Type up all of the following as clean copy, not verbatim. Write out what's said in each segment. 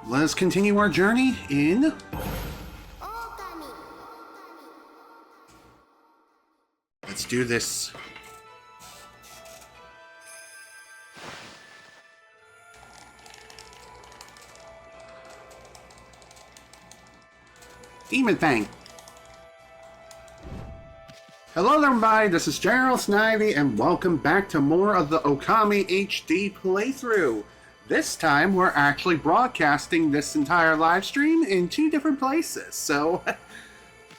let us continue our journey in Okami. Let's do this. Demon Thing. Hello everybody, this is General Snivy, and welcome back to more of the Okami HD playthrough. This time we're actually broadcasting this entire live stream in two different places. So,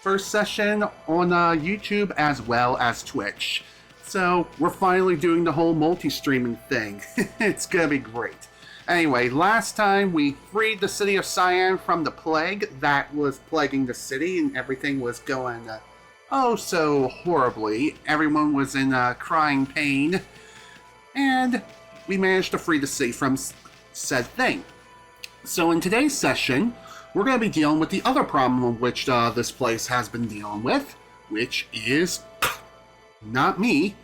first session on YouTube as well as Twitch. So, we're finally doing the whole multi-streaming thing. It's gonna be great. Anyway, last time we freed the city of Sei'an from the plague that was plaguing the city, and everything was going oh so horribly. Everyone was in crying pain, and we managed to free the city from said thing. So in today's session, we're going to be dealing with the other problem which this place has been dealing with, which is not me,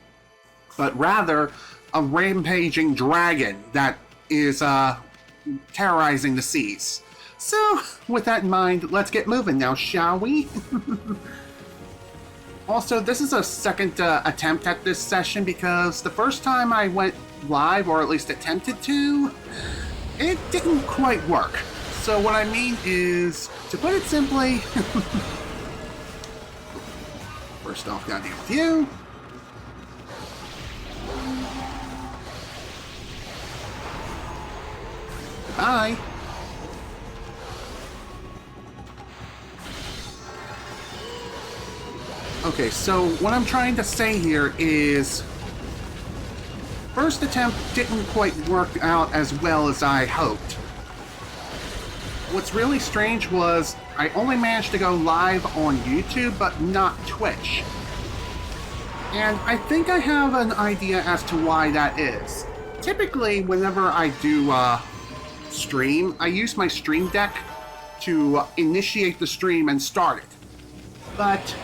but rather a rampaging dragon that is terrorizing the seas. So, with that in mind, let's get moving now, shall we? Also, this is a second attempt at this session because the first time I went live, or at least attempted to, it didn't quite work. So what I mean is, to put it simply, first off, gotta deal with you. Bye. Okay, so what I'm trying to say here is, first attempt didn't quite work out as well as I hoped. What's really strange was I only managed to go live on YouTube, but not Twitch. And I think I have an idea as to why that is. Typically, whenever I do stream, I use my stream deck to initiate the stream and start it. But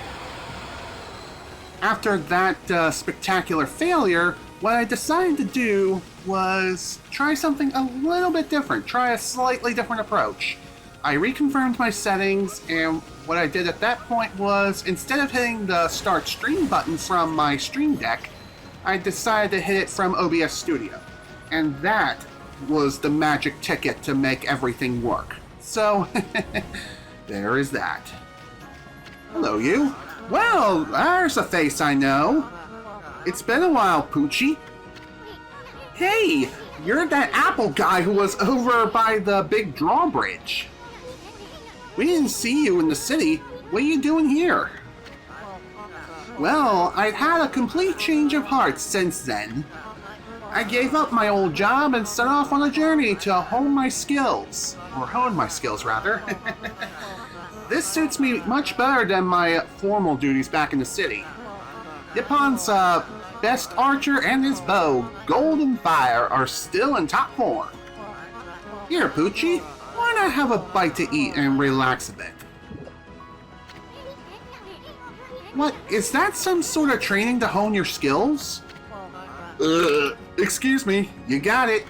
after that spectacular failure, what I decided to do was try something a little bit different, try a slightly different approach. I reconfirmed my settings, and what I did at that point was, instead of hitting the start stream button from my stream deck, I decided to hit it from OBS Studio. And that was the magic ticket to make everything work. So, there is that. Hello, you. Well, there's a face I know. It's been a while, Poochie. Hey, you're that apple guy who was over by the big drawbridge. We didn't see you in the city. What are you doing here? Well, I've had a complete change of heart since then. I gave up my old job and set off on a journey to hone my skills. Or hone my skills, rather. This suits me much better than my formal duties back in the city. Yippon's best archer and his bow, Golden Fire, are still in top form. Here, Poochie, why not have a bite to eat and relax a bit? What, is that some sort of training to hone your skills? Excuse me, you got it.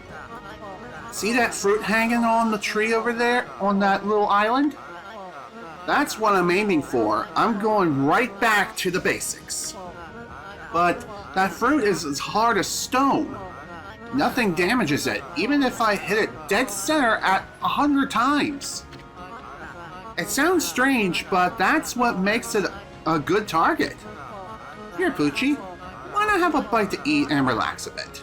See that fruit hanging on the tree over there on that little island? That's what I'm aiming for. I'm going right back to the basics. But that fruit is as hard as stone. Nothing damages it, even if I hit it dead center at 100 times. It sounds strange, but that's what makes it a good target. Here, Poochie, why not have a bite to eat and relax a bit?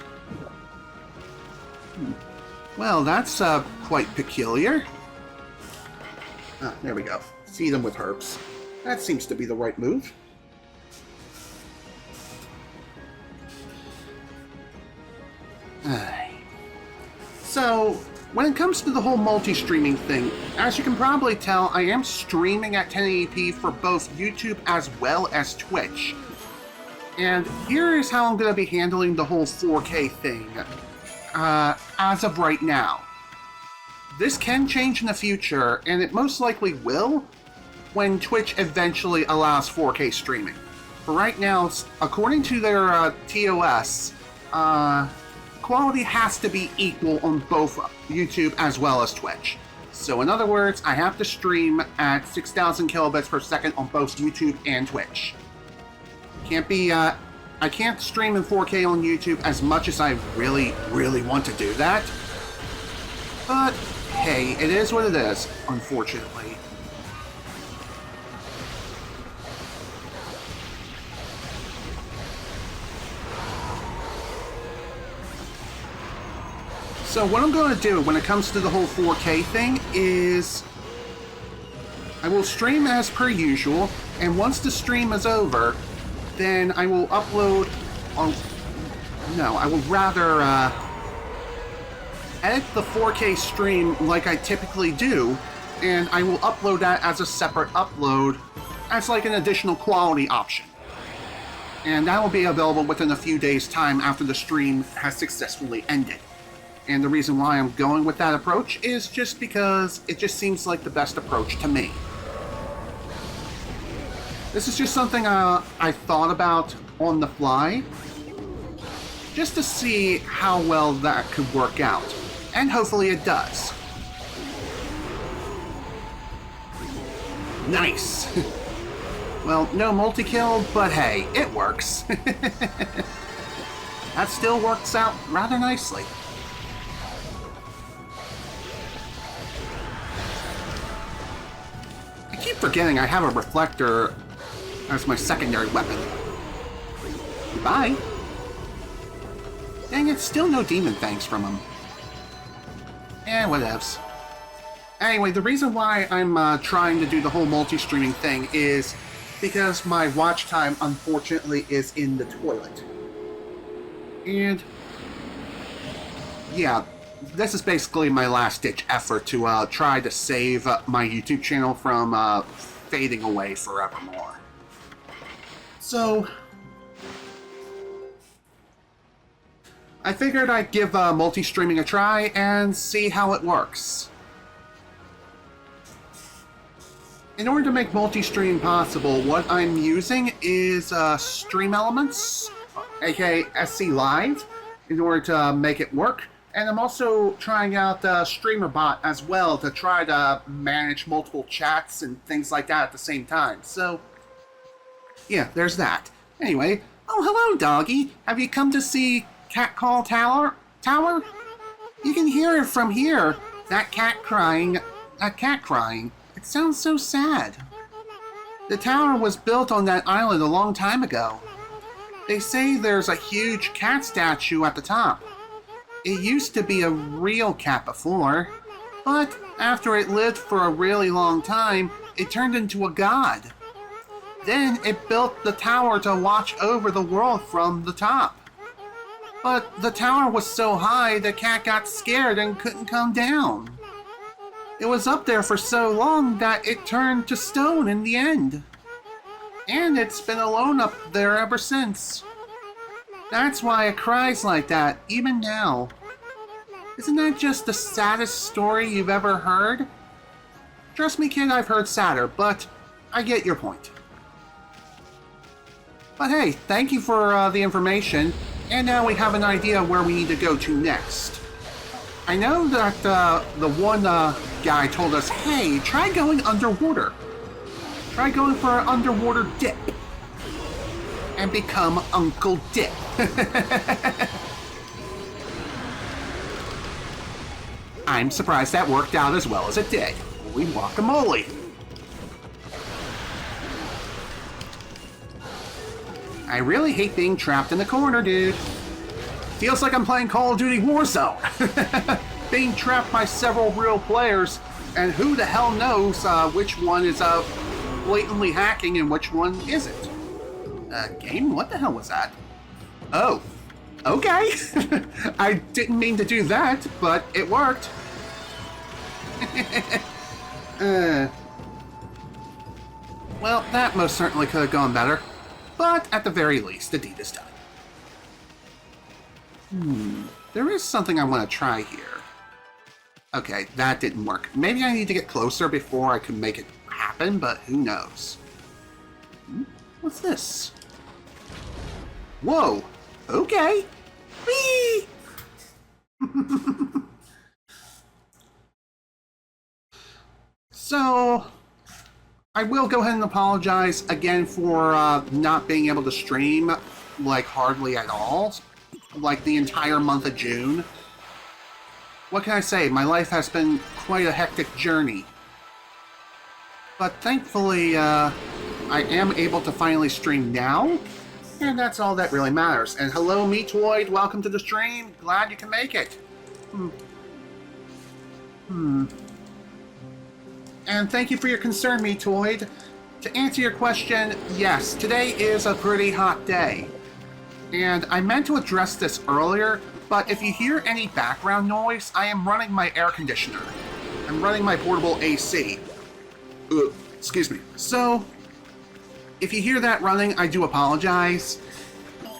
Well, that's quite peculiar. Ah, there we go. Feed them with herbs. That seems to be the right move. So, when it comes to the whole multi-streaming thing, as you can probably tell, I am streaming at 1080p for both YouTube as well as Twitch. And here is how I'm going to be handling the whole 4K thing, as of right now. This can change in the future, and it most likely will, when Twitch eventually allows 4K streaming. For right now, according to their TOS, quality has to be equal on both YouTube as well as Twitch. So in other words, I have to stream at 6,000 kilobits per second on both YouTube and Twitch. Can't be, I can't stream in 4K on YouTube as much as I really, really want to do that. But, hey, it is what it is, unfortunately. So what I'm going to do when it comes to the whole 4K thing is I will stream as per usual, and once the stream is over, then I will upload on... No, I would rather edit the 4K stream like I typically do, and I will upload that as a separate upload as like an additional quality option. And that will be available within a few days' time after the stream has successfully ended. And the reason why I'm going with that approach is just because it just seems like the best approach to me. This is just something I thought about on the fly, just to see how well that could work out. And hopefully it does. Nice! Well, no multi-kill, but hey, it works. That still works out rather nicely. I keep forgetting I have a reflector as my secondary weapon. Goodbye. Dang it, still no demon fangs from him. Eh, whatevs. Anyway, the reason why I'm trying to do the whole multi-streaming thing is because my watch time, unfortunately, is in the toilet. And yeah, this is basically my last-ditch effort to try to save my YouTube channel from fading away forevermore. So I figured I'd give multi-streaming a try and see how it works. In order to make multi-stream possible, what I'm using is Stream Elements, aka SC Live, in order to make it work. And I'm also trying out StreamerBot as well to try to manage multiple chats and things like that at the same time. So, yeah, there's that. Anyway, oh hello doggy, have you come to see Cat Call Tower? You can hear it from here. That cat crying. It sounds so sad. The tower was built on that island a long time ago. They say there's a huge cat statue at the top. It used to be a real cat before, but after it lived for a really long time, it turned into a god. Then it built the tower to watch over the world from the top. But the tower was so high, the cat got scared and couldn't come down. It was up there for so long that it turned to stone in the end. And it's been alone up there ever since. That's why it cries like that, even now. Isn't that just the saddest story you've ever heard? Trust me, kid, I've heard sadder, but I get your point. But hey, thank you for the information, and now we have an idea where we need to go to next. I know that the one guy told us, hey, try going underwater. Try going for an underwater dip. And become Uncle Dip. I'm surprised that worked out as well as it did. Holy guacamole. I really hate being trapped in the corner, dude. Feels like I'm playing Call of Duty Warzone. Being trapped by several real players, and who the hell knows which one is blatantly hacking and which one isn't. Game? What the hell was that? Oh, okay. I didn't mean to do that, but it worked. Well, that most certainly could have gone better, but at the very least, the deed is done. There is something I want to try here. Okay, that didn't work. Maybe I need to get closer before I can make it happen, but who knows. What's this? Whoa! Okay! Whee! So, I will go ahead and apologize again for not being able to stream, like, hardly at all, like, the entire month of June. What can I say? My life has been quite a hectic journey. But thankfully, I am able to finally stream now, and that's all that really matters. And hello, Meatoid, welcome to the stream. Glad you can make it. And thank you for your concern, Meatoid. To answer your question, yes, today is a pretty hot day. And I meant to address this earlier, but if you hear any background noise, I am running my air conditioner. I'm running my portable AC. Excuse me. So, if you hear that running, I do apologize.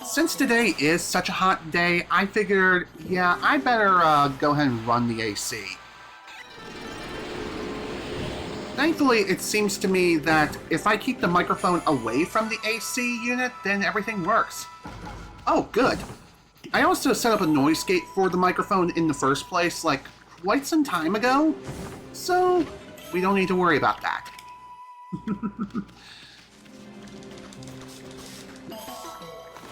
Since today is such a hot day, I figured, yeah, I better go ahead and run the AC. Thankfully, it seems to me that if I keep the microphone away from the AC unit, then everything works. Oh, good. I also set up a noise gate for the microphone in the first place, like, quite some time ago, so we don't need to worry about that.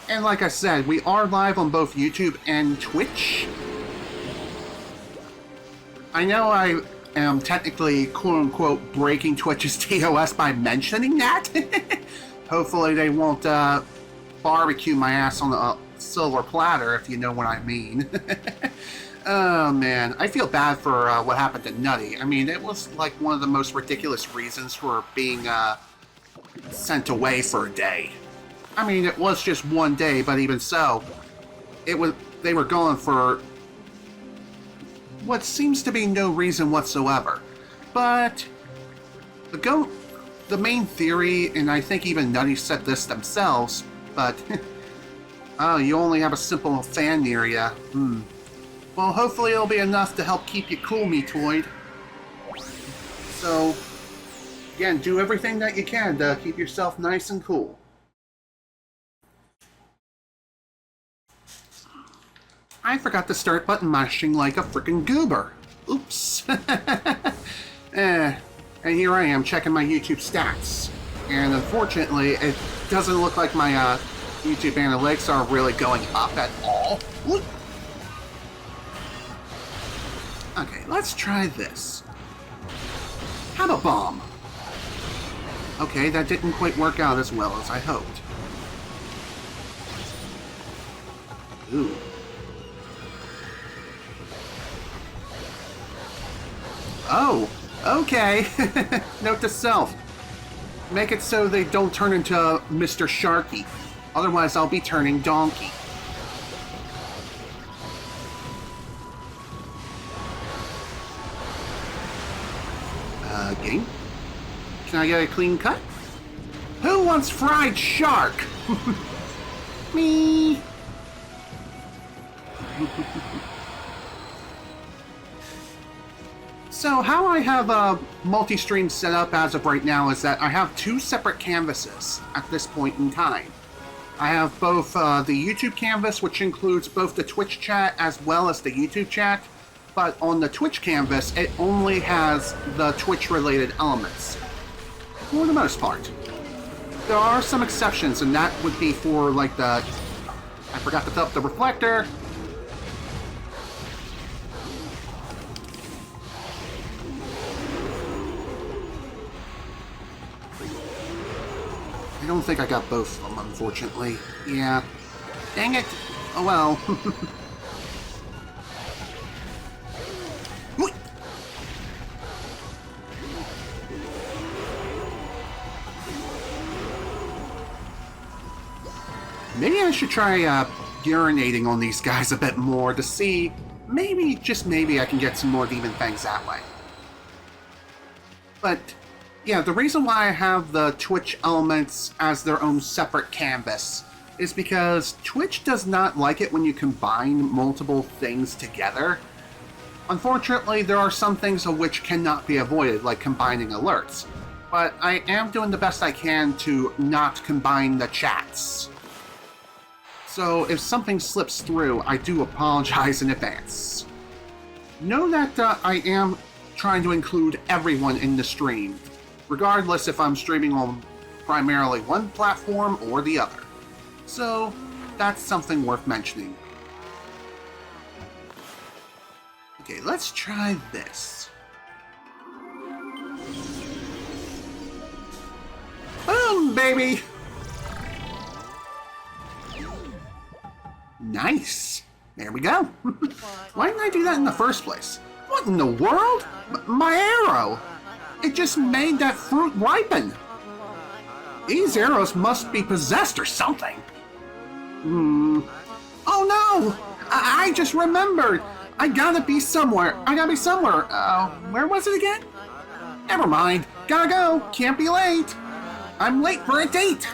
And like I said, we are live on both YouTube and Twitch. I know I am technically, quote-unquote, breaking Twitch's TOS by mentioning that. Hopefully they won't barbecue my ass on a silver platter, if you know what I mean. Oh, man. I feel bad for what happened to Nutty. I mean, it was like one of the most ridiculous reasons for being sent away for a day. I mean, it was just one day, but even so, they were gone for what seems to be no reason whatsoever. But the main theory, and I think even Nutty said this themselves, but oh, you only have a simple fan near ya. Well, hopefully it'll be enough to help keep you cool, Meatoid. So, again, do everything that you can to keep yourself nice and cool. I forgot to start button mashing like a freaking goober. Oops. And here I am checking my YouTube stats. And unfortunately, it doesn't look like my YouTube analytics are really going up at all. Whoop. Okay, let's try this. Have a bomb. Okay, that didn't quite work out as well as I hoped. Ooh. Oh, okay. Note to self. Make it so they don't turn into Mr. Sharky. Otherwise, I'll be turning Donkey. Game? Can I get a clean cut? Who wants fried shark? Me. So how I have multi-stream set up as of right now is that I have two separate canvases at this point in time. I have both the YouTube canvas, which includes both the Twitch chat as well as the YouTube chat, but on the Twitch canvas, it only has the Twitch-related elements, for the most part. There are some exceptions, and that would be for, like, I forgot to fill up the reflector. I don't think I got both of them, unfortunately. Yeah. Dang it. Oh well. Maybe I should try urinating on these guys a bit more to see, maybe, just maybe, I can get some more demon fangs that way. But, yeah, the reason why I have the Twitch elements as their own separate canvas is because Twitch does not like it when you combine multiple things together. Unfortunately, there are some things of which cannot be avoided, like combining alerts. But I am doing the best I can to not combine the chats. So if something slips through, I do apologize in advance. Know that I am trying to include everyone in the stream, regardless if I'm streaming on primarily one platform or the other. So, that's something worth mentioning. Okay, let's try this. Boom, baby! Nice! There we go. Why didn't I do that in the first place? What in the world? My arrow! It just made that fruit ripen! These arrows must be possessed or something. Oh no! I just remembered! I gotta be somewhere. Where was it again? Never mind. Gotta go. Can't be late. I'm late for a date.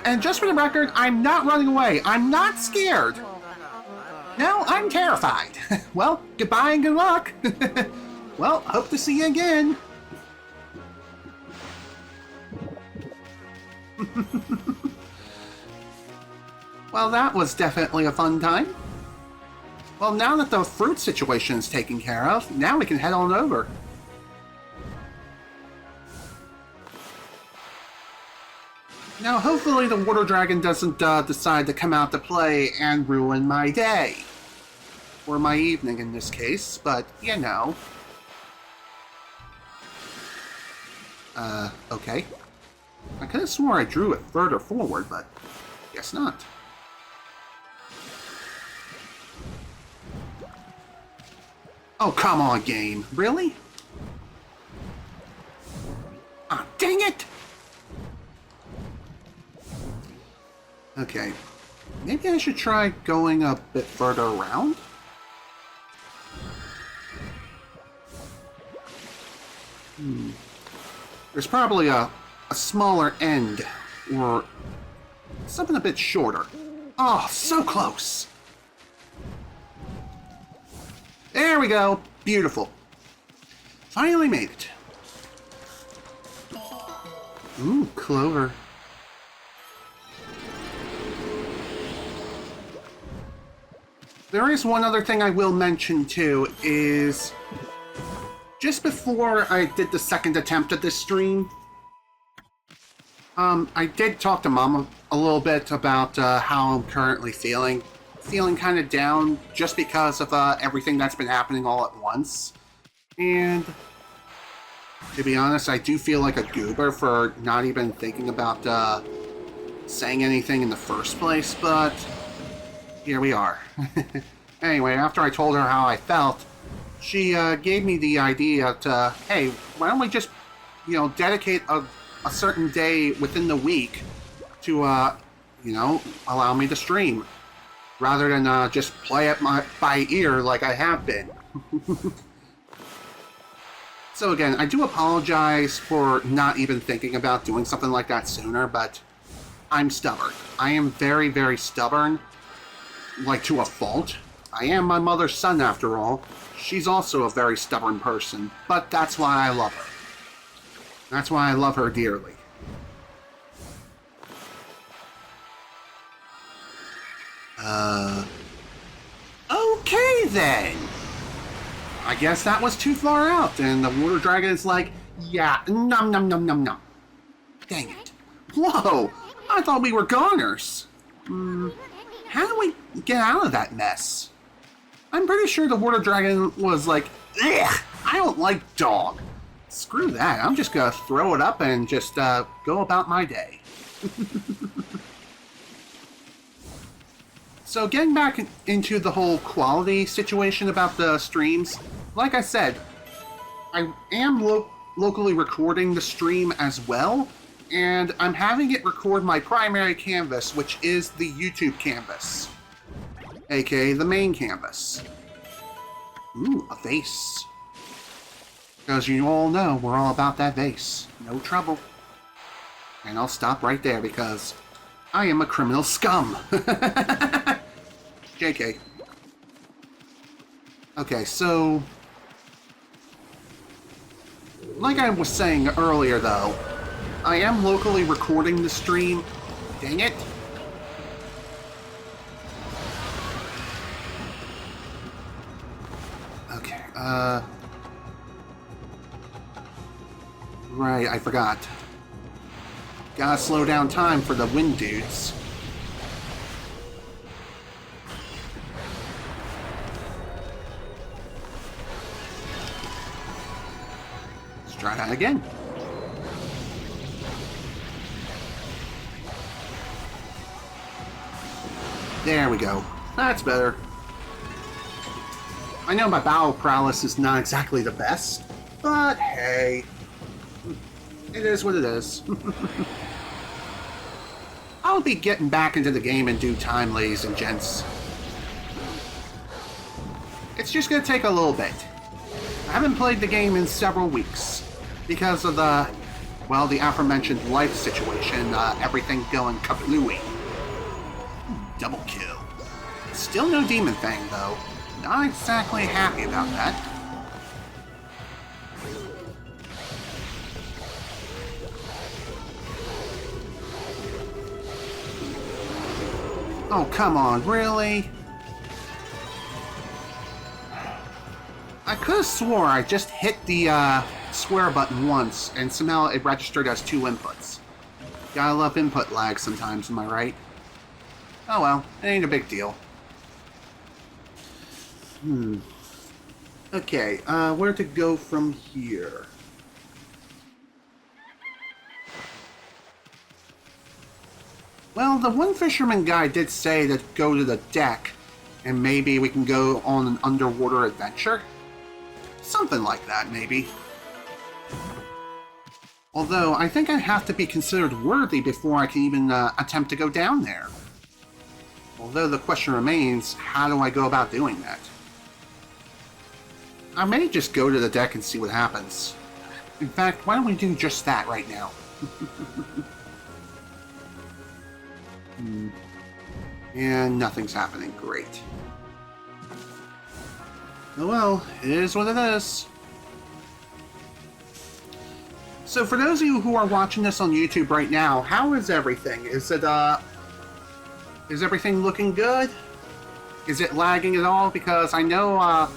And just for the record, I'm not running away. I'm not scared. No, I'm terrified. Well, goodbye and good luck. Well, hope to see you again. Well, that was definitely a fun time. Well, now that the fruit situation is taken care of, now we can head on over. Now, hopefully the water dragon doesn't decide to come out to play and ruin my day. Or my evening in this case, but, you know. Okay. I could have sworn I drew it further forward, but guess not. Oh, come on, game. Really? Ah, dang it! Okay. Maybe I should try going a bit further around? There's probably a smaller end, or something a bit shorter. Oh, so close! There we go. Beautiful. Finally made it. Ooh, clover. There is one other thing I will mention too, is just before I did the second attempt at this stream, I did talk to Mama a little bit about how I'm currently feeling. Feeling kind of down just because of everything that's been happening all at once. And to be honest, I do feel like a goober for not even thinking about saying anything in the first place, but here we are. Anyway, after I told her how I felt, she gave me the idea to, hey, why don't we just, dedicate a certain day within the week to, allow me to stream, rather than just play it by ear like I have been. So again, I do apologize for not even thinking about doing something like that sooner, but I'm stubborn. I am very, very stubborn, like to a fault. I am my mother's son after all. She's also a very stubborn person, but that's why I love her. That's why I love her dearly. Okay then. I guess that was too far out, and the water dragon is like, yeah, num num num num num. Dang it. Whoa, I thought we were goners. How do we get out of that mess? I'm pretty sure the water dragon was like, ugh, I don't like dog. Screw that, I'm just gonna throw it up and just go about my day. So getting back into the whole quality situation about the streams, like I said, I am locally recording the stream as well, and I'm having it record my primary canvas, which is the YouTube canvas, aka the main canvas. Ooh, a vase. Because you all know we're all about that vase. No trouble. And I'll stop right there because I am a criminal scum. JK. Okay, so like I was saying earlier though, I am locally recording the stream. Dang it. Okay, Right, I forgot. Gotta slow down time for the wind dudes. Let's try that again. There we go. That's better. I know my battle prowess is not exactly the best, but hey. It is what it is. I'll be getting back into the game in due time, ladies and gents. It's just gonna take a little bit. I haven't played the game in several weeks because of the aforementioned life situation, everything going kablooey. Double kill. Still no demon thing, though. Not exactly happy about that. Oh, come on, really? I could have swore I just hit the square button once, and somehow it registered as 2 inputs. Gotta love input lag sometimes, am I right? Oh well, it ain't a big deal. Okay, where to go from here? Well, the one fisherman guy did say to go to the deck, and maybe we can go on an underwater adventure? Something like that, maybe. Although, I think I have to be considered worthy before I can even attempt to go down there. Although the question remains, how do I go about doing that? I may just go to the deck and see what happens. In fact, why don't we do just that right now? And nothing's happening. Great. Oh well, it is what it is. So for those of you who are watching this on YouTube right now, how is everything? Is everything looking good? Is it lagging at all? Because I know,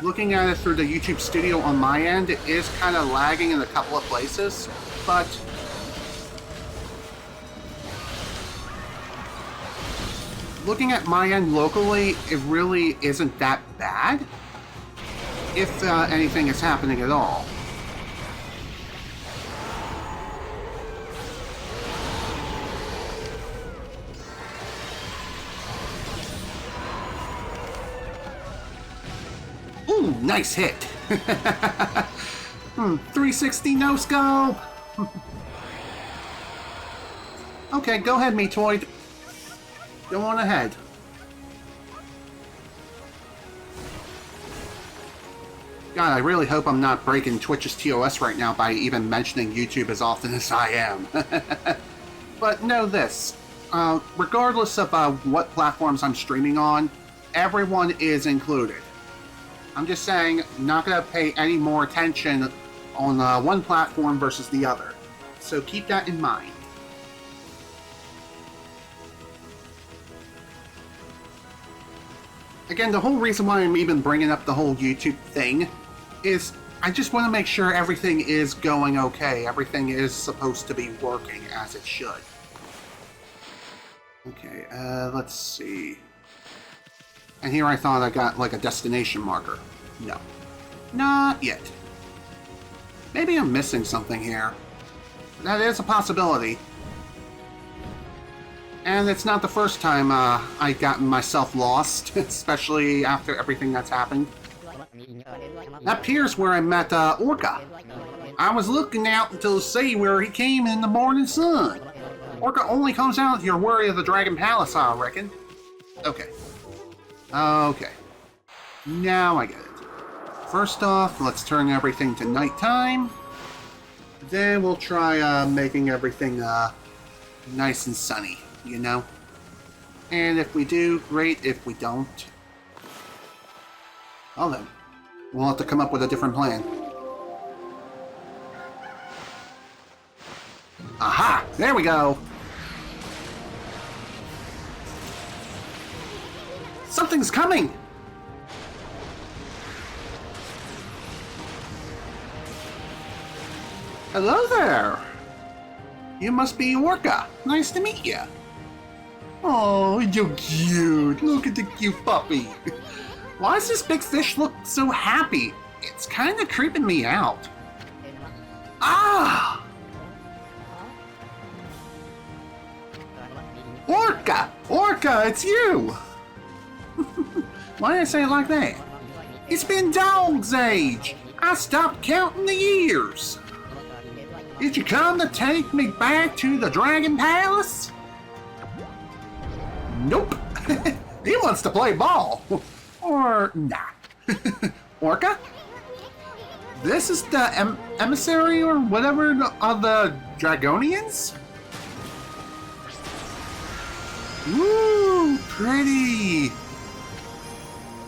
looking at it through the YouTube studio on my end, it is kind of lagging in a couple of places, but looking at my end locally, it really isn't that bad, if anything is happening at all. Ooh, nice hit! 360 no scope! Okay, go ahead, Meatoid. Go on ahead. God, I really hope I'm not breaking Twitch's TOS right now by even mentioning YouTube as often as I am. But know this, regardless of what platforms I'm streaming on, everyone is included. I'm just saying, not going to pay any more attention on one platform versus the other. So keep that in mind. Again, the whole reason why I'm even bringing up the whole YouTube thing is I just want to make sure everything is going okay. Everything is supposed to be working as it should. Okay, let's see. And here I thought I got like a destination marker. No. Not yet. Maybe I'm missing something here. That is a possibility. And it's not the first time I've gotten myself lost, especially after everything that's happened. That appears where I met Orca. I was looking out to see where he came in the morning sun. Orca only comes out if you're worried of the Dragon Palace, I reckon. Okay. Okay. Now I get it. First off, let's turn everything to nighttime. Then we'll try making everything nice and sunny, you know? And if we do, great. If we don't, well then, we'll have to come up with a different plan. Aha! There we go! Something's coming! Hello there! You must be Orca. Nice to meet you. Oh, you're cute. Look at the cute puppy. Why does this big fish look so happy? It's kind of creeping me out. Ah! Orca! Orca, it's you! Why did I say it like that? It's been dog's age! I stopped counting the years! Did you come to take me back to the Dragon Palace? Nope! He wants to play ball! Or not. Orca? This is the emissary or whatever of the Dragonians? Woo! Pretty!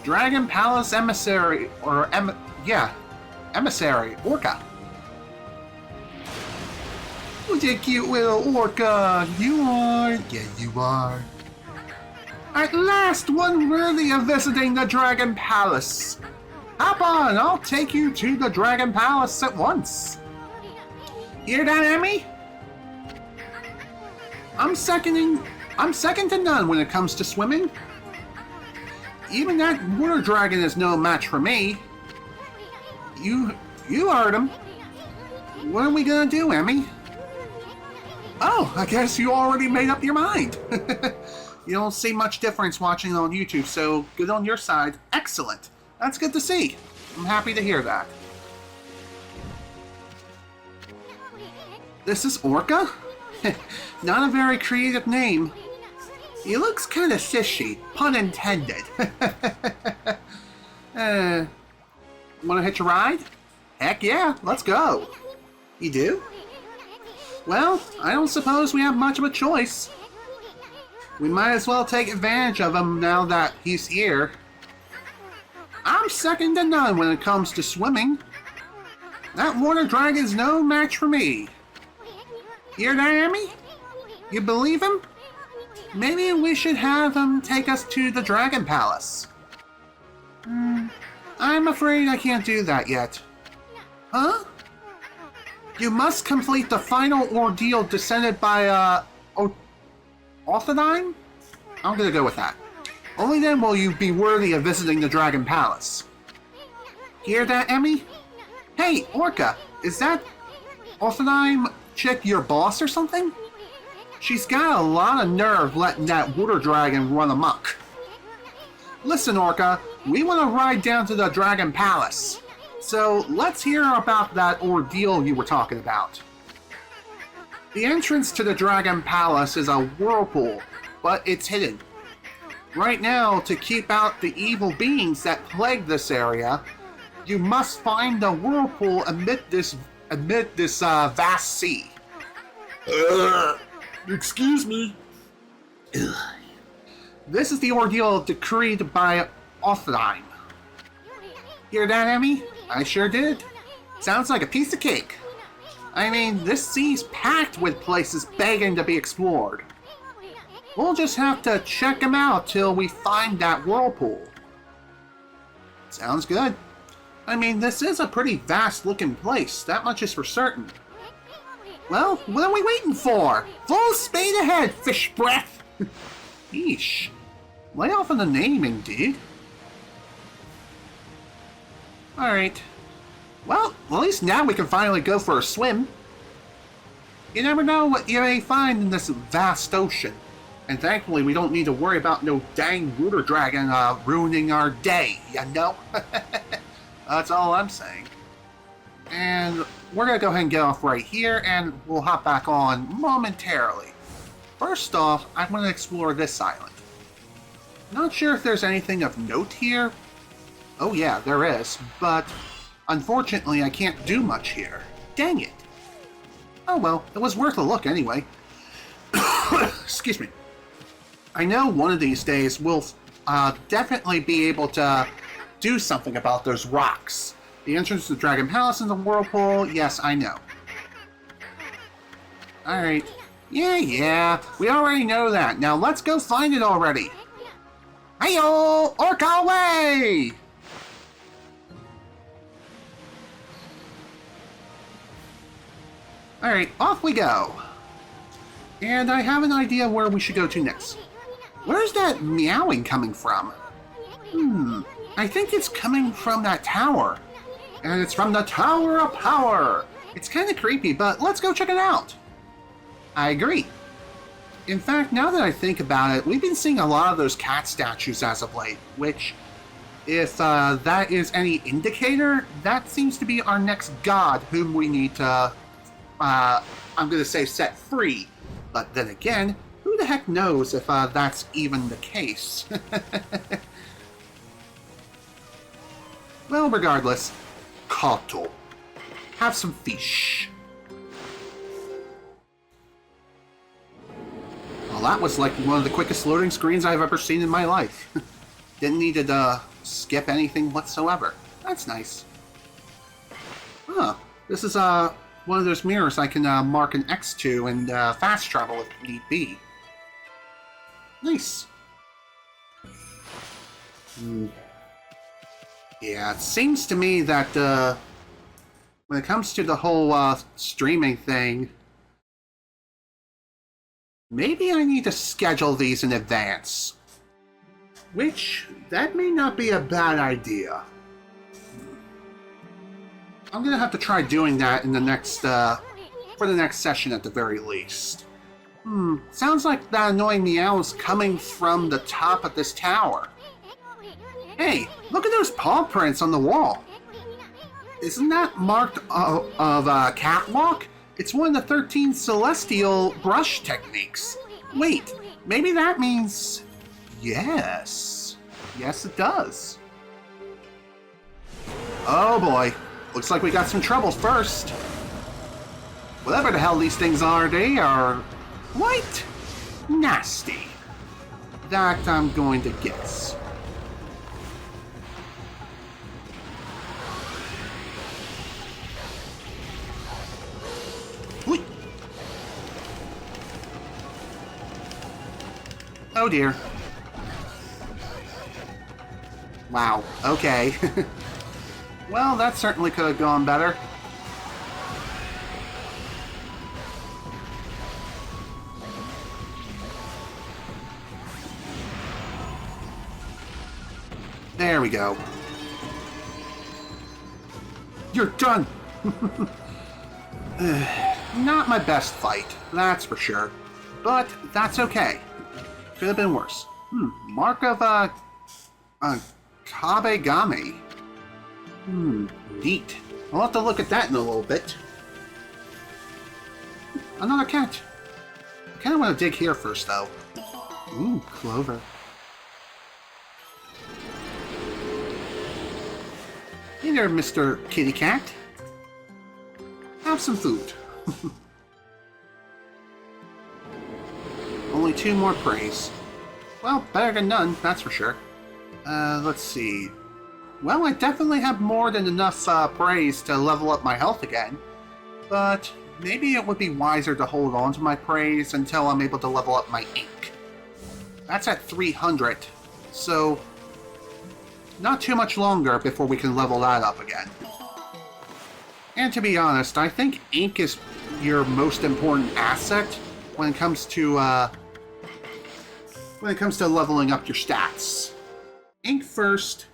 Dragon Palace emissary, or emissary, Orca. Who's a cute little Orca? You are. Yeah, you are. At last, one worthy of visiting the Dragon Palace. Hop on, I'll take you to the Dragon Palace at once. Hear that, Ammy? I'm second to none when it comes to swimming. Even that water dragon is no match for me. You heard him. What are we gonna do, Ammy? Oh, I guess you already made up your mind. You don't see much difference watching on YouTube, so good on your side. Excellent. That's good to see. I'm happy to hear that. This is Orca? Not a very creative name. He looks kind of fishy, pun intended. Wanna hitch a ride? Heck yeah, let's go. You do? Well, I don't suppose we have much of a choice. We might as well take advantage of him now that he's here. I'm second to none when it comes to swimming. That water dragon's no match for me. Hear that, Ammy? You believe him? Maybe we should have him take us to the Dragon Palace. I'm afraid I can't do that yet. Huh? You must complete the final ordeal descended by, Orthodime? I'm gonna go with that. Only then will you be worthy of visiting the Dragon Palace. Hear that, Ammy? Hey, Orca, is that Orthodime chick your boss or something? She's got a lot of nerve letting that water dragon run amok. Listen, Orca, we want to ride down to the Dragon Palace. So let's hear about that ordeal you were talking about. The entrance to the Dragon Palace is a whirlpool, but it's hidden. Right now, to keep out the evil beings that plague this area, you must find the whirlpool amid this vast sea. Excuse me. This is the ordeal decreed by Orthodime. Hear that, Ammy? I sure did. Sounds like a piece of cake. I mean, this sea's packed with places begging to be explored. We'll just have to check them out till we find that whirlpool. Sounds good. I mean, this is a pretty vast-looking place, that much is for certain. Well, what are we waiting for? Full speed ahead, fish breath! Yeesh. Lay off on the naming, dude. Alright. Well, at least now we can finally go for a swim. You never know what you may find in this vast ocean. And thankfully, we don't need to worry about no dang water dragon ruining our day, you know? That's all I'm saying. And we're going to go ahead and get off right here, and we'll hop back on momentarily. First off, I want to explore this island. Not sure if there's anything of note here. Oh yeah, there is, but unfortunately I can't do much here. Dang it. Oh well, it was worth a look anyway. Excuse me. I know one of these days we'll definitely be able to do something about those rocks. The entrance to the Dragon Palace and the whirlpool, yes, I know. Alright. Yeah, we already know that. Now let's go find it already. Hey-o! Orca away! Alright, off we go. And I have an idea where we should go to next. Where's that meowing coming from? I think it's coming from that tower. And it's from the Tower of Power. It's kind of creepy, but let's go check it out. I agree. In fact, now that I think about it, we've been seeing a lot of those cat statues as of late, which, if that is any indicator, that seems to be our next god whom we need to, I'm going to say set free. But then again, who the heck knows if that's even the case? Well, regardless, Koto. Have some fish. Well, that was like one of the quickest loading screens I've ever seen in my life. Didn't need to skip anything whatsoever. That's nice. Huh. This is one of those mirrors I can mark an X to and fast travel if need be. Nice. Yeah, it seems to me that when it comes to the whole streaming thing, maybe I need to schedule these in advance. Which, that may not be a bad idea. I'm gonna have to try doing that in the next, for the next session at the very least. Sounds like that annoying meow is coming from the top of this tower. Hey, look at those paw prints on the wall. Isn't that marked of a catwalk? It's one of the 13 celestial brush techniques. Wait, maybe that means... Yes. Yes, it does. Oh boy. Looks like we got some trouble first. Whatever the hell these things are, they are quite nasty. That I'm going to guess. Whee! Oh dear. Wow, okay. Well, that certainly could have gone better. There we go. You're done! Not my best fight, that's for sure. But that's okay. Could have been worse. Mark of, Kabegami. Neat. I'll have to look at that in a little bit. Another cat. I kind of want to dig here first, though. Ooh, clover. Hey there, Mr. Kitty Cat. Have some food. Only 2 more praise. Well, better than none, that's for sure. Let's see. Well, I definitely have more than enough praise to level up my health again. But maybe it would be wiser to hold on to my praise until I'm able to level up my ink. That's at 300, so not too much longer before we can level that up again. And to be honest, I think ink is your most important asset when it comes to leveling up your stats. Ink first,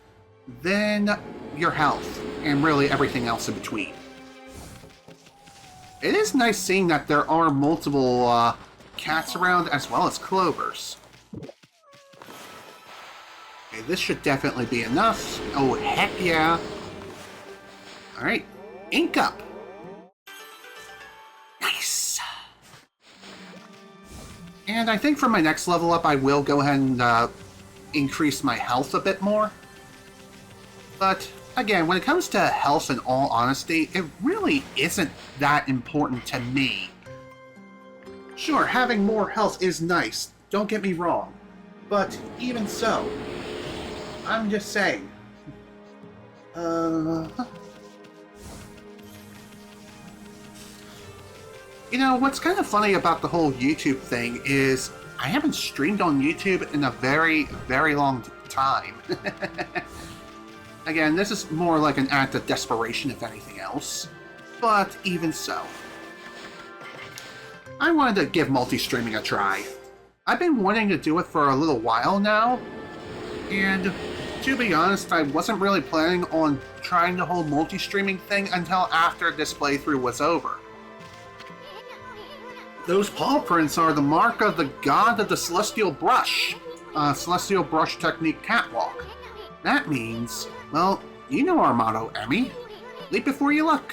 then your health, and really everything else in between. It is nice seeing that there are multiple cats around as well as clovers. Okay, this should definitely be enough. Oh, heck yeah. Alright, ink up. Nice. And I think for my next level up, I will go ahead and increase my health a bit more. But again, when it comes to health, in all honesty, it really isn't that important to me. Sure, having more health is nice, don't get me wrong. But even so, I'm just saying. You know, what's kind of funny about the whole YouTube thing is I haven't streamed on YouTube in a very, very long time. Again, this is more like an act of desperation, if anything else. But even so. I wanted to give multi-streaming a try. I've been wanting to do it for a little while now, and to be honest, I wasn't really planning on trying the whole multi-streaming thing until after this playthrough was over. Those paw prints are the mark of the god of the Celestial Brush technique catwalk. That means, well, you know our motto, Emmy. Leap before you look.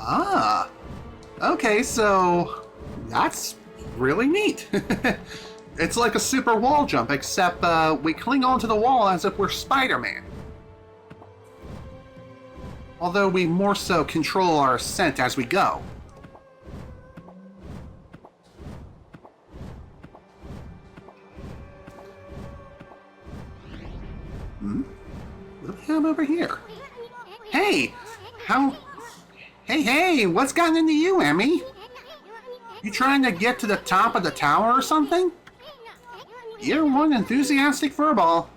Ah, okay, so that's really neat. It's like a super wall jump, except we cling onto the wall as if we're Spiderman. Although we more so control our ascent as we go. What do we have over here? Hey! Hey, what's gotten into you, Emmy? You trying to get to the top of the tower or something? You're one enthusiastic furball.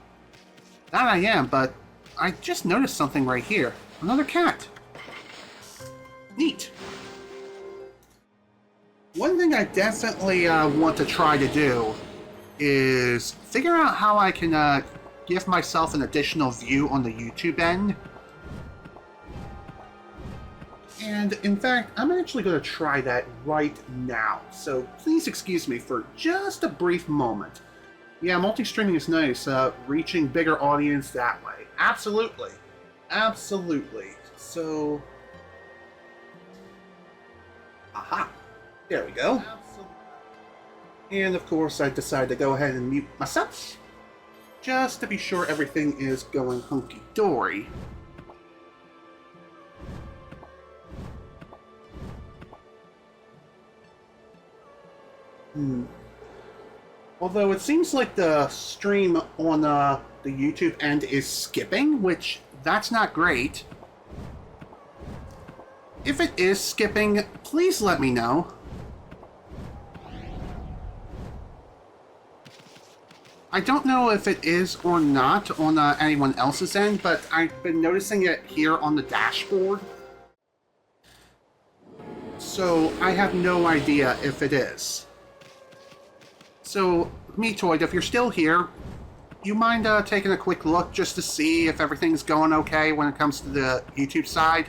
That I am, but I just noticed something right here. Another cat. Neat. One thing I definitely want to try to do is figure out how I can give myself an additional view on the YouTube end. And in fact, I'm actually going to try that right now. So please excuse me for just a brief moment. Yeah, multi-streaming is nice, reaching bigger audience that way. Absolutely. Absolutely. So... aha. There we go. And of course, I decided to go ahead and mute myself, just to be sure everything is going hunky-dory. Although it seems like the stream on the YouTube end is skipping, which that's not great. If it is skipping, please let me know. I don't know if it is or not on anyone else's end, but I've been noticing it here on the dashboard. So I have no idea if it is. So, Metoid, if you're still here, you mind taking a quick look just to see if everything's going okay when it comes to the YouTube side?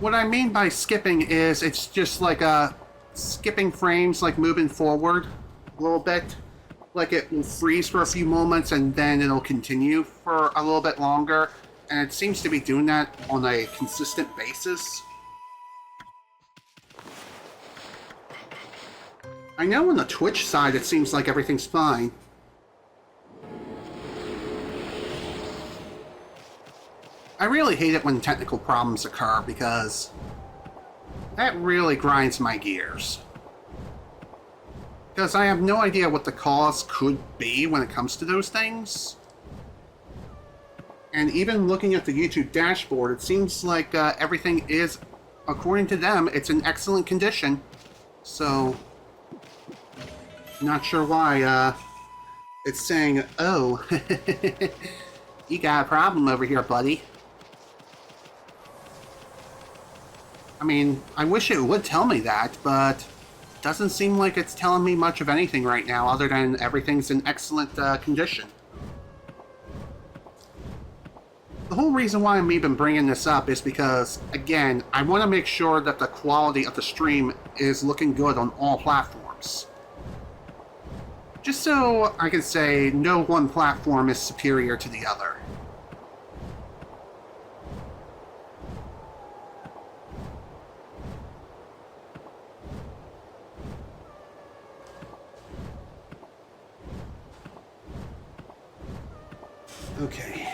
What I mean by skipping is it's just like skipping frames, like moving forward a little bit. Like it will freeze for a few moments and then it'll continue for a little bit longer. And it seems to be doing that on a consistent basis. I know on the Twitch side it seems like everything's fine. I really hate it when technical problems occur because that really grinds my gears. Because I have no idea what the cause could be when it comes to those things. And even looking at the YouTube dashboard, it seems like everything is, according to them, it's in excellent condition. So... not sure why, it's saying, oh, you got a problem over here, buddy. I mean, I wish it would tell me that, but it doesn't seem like it's telling me much of anything right now, other than everything's in excellent condition. The whole reason why I'm even bringing this up is because, again, I want to make sure that the quality of the stream is looking good on all platforms. Just so I can say no one platform is superior to the other. Okay.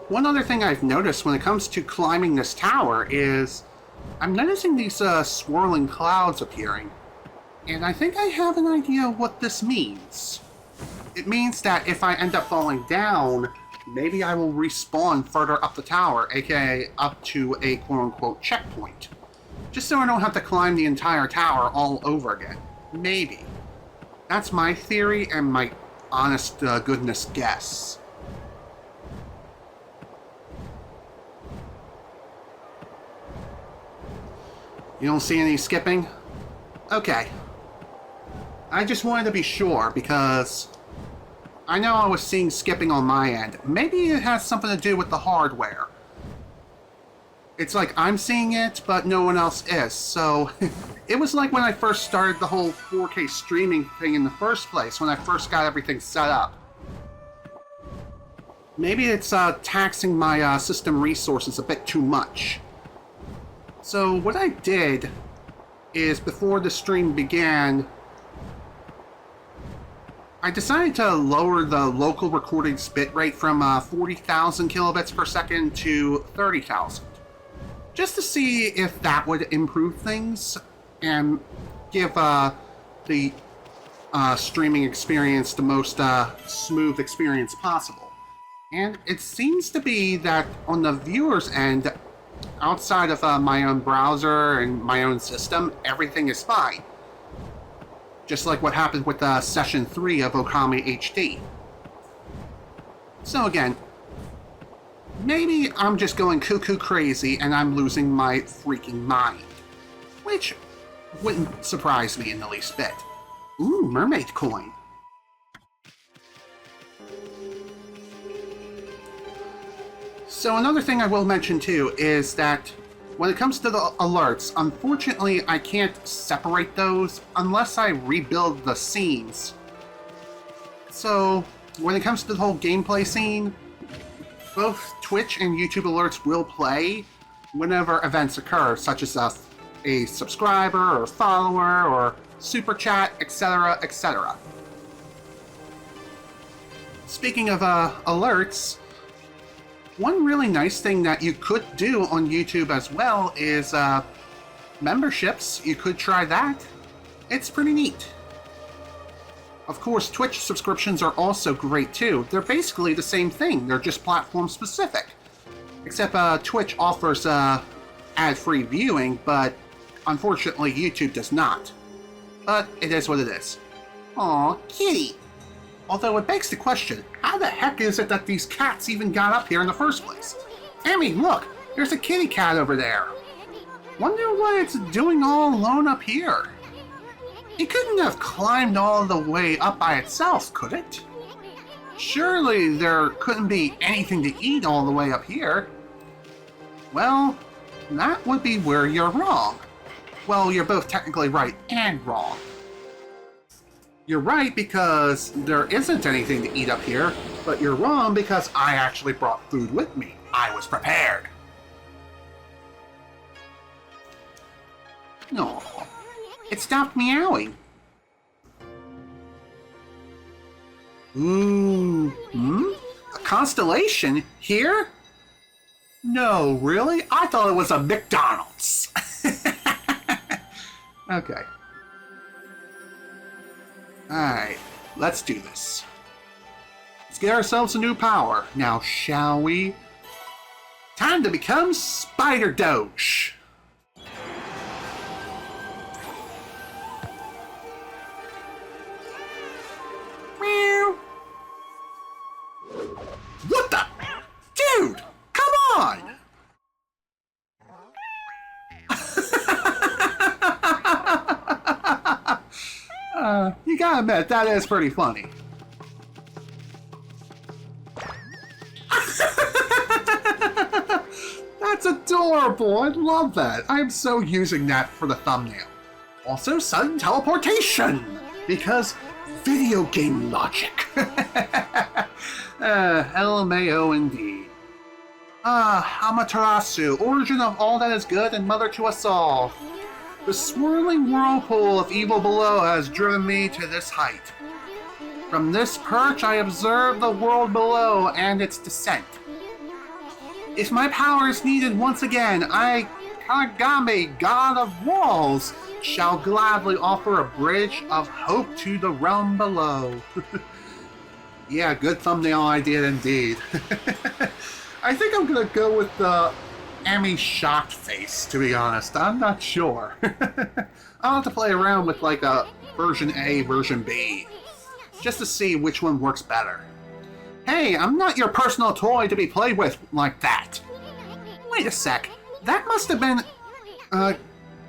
One other thing I've noticed when it comes to climbing this tower is I'm noticing these swirling clouds appearing, and I think I have an idea what this means. It means that if I end up falling down, maybe I will respawn further up the tower, aka up to a quote-unquote checkpoint. Just so I don't have to climb the entire tower all over again. Maybe. That's my theory and my honest goodness guess. You don't see any skipping? Okay. I just wanted to be sure because I know I was seeing skipping on my end. Maybe it has something to do with the hardware. It's like I'm seeing it, but no one else is. So it was like when I first started the whole 4K streaming thing in the first place, when I first got everything set up. Maybe it's taxing my system resources a bit too much. So what I did is, before the stream began, I decided to lower the local recording's bitrate from 40,000 kilobits per second to 30,000. Just to see if that would improve things and give the streaming experience the most smooth experience possible. And it seems to be that on the viewer's end, outside of my own browser and my own system, everything is fine. Just like what happened with Session 3 of Okami HD. So again, maybe I'm just going cuckoo crazy and I'm losing my freaking mind. Which wouldn't surprise me in the least bit. Ooh, mermaid coin. So another thing I will mention too is that when it comes to the alerts, unfortunately I can't separate those unless I rebuild the scenes. So when it comes to the whole gameplay scene, both Twitch and YouTube alerts will play whenever events occur, such as a subscriber or follower or super chat, etc., etc. Speaking of alerts, one really nice thing that you could do on YouTube as well is memberships. You could try that. It's pretty neat. Of course, Twitch subscriptions are also great too. They're basically the same thing. They're just platform specific. Except Twitch offers ad-free viewing, but unfortunately YouTube does not. But it is what it is. Aw, kitty! Although it begs the question, how the heck is it that these cats even got up here in the first place? Ammy, look! There's a kitty cat over there! Wonder what it's doing all alone up here? It couldn't have climbed all the way up by itself, could it? Surely there couldn't be anything to eat all the way up here. Well, that would be where you're wrong. Well, you're both technically right and wrong. You're right because there isn't anything to eat up here, but you're wrong because I actually brought food with me. I was prepared. No, it stopped meowing. Ooh, a constellation here? No, really? I thought it was a McDonald's. Okay. Alright, let's do this. Let's get ourselves a new power. Now, shall we? Time to become Spider Doge. Meow. What the? Dude, come on! You gotta admit, that is pretty funny. That's adorable. I love that. I'm so using that for the thumbnail. Also, sudden teleportation! Because video game logic. LMAO indeed. Amaterasu, origin of all that is good and mother to us all. The swirling whirlpool of evil below has driven me to this height. From this perch I observe the world below and its descent. If my power is needed once again, I, Kagame, god of walls, shall gladly offer a bridge of hope to the realm below. Yeah, good thumbnail idea indeed. I think I'm gonna go with the Ammy shocked face, to be honest. I'm not sure. I'll have to play around with like a version A, version B, just to see which one works better. Hey, I'm not your personal toy to be played with like that. Wait a sec. That must have been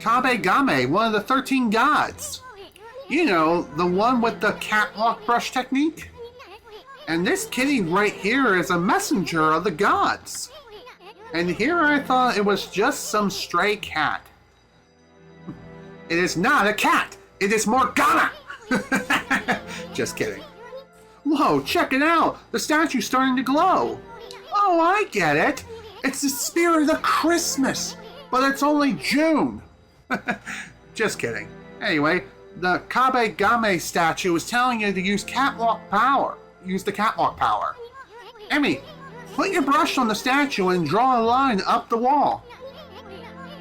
Kabegame, one of the 13 gods. You know, the one with the catwalk brush technique. And this kitty right here is a messenger of the gods. And here I thought it was just some stray cat. It is not a cat! It is Morgana! Just kidding. Whoa, check it out! The statue's starting to glow! Oh, I get it! It's the spirit of Christmas! But it's only June! Just kidding. Anyway, the Kabegame statue is telling you to use catwalk power. Use the catwalk power. Emmy, put your brush on the statue and draw a line up the wall.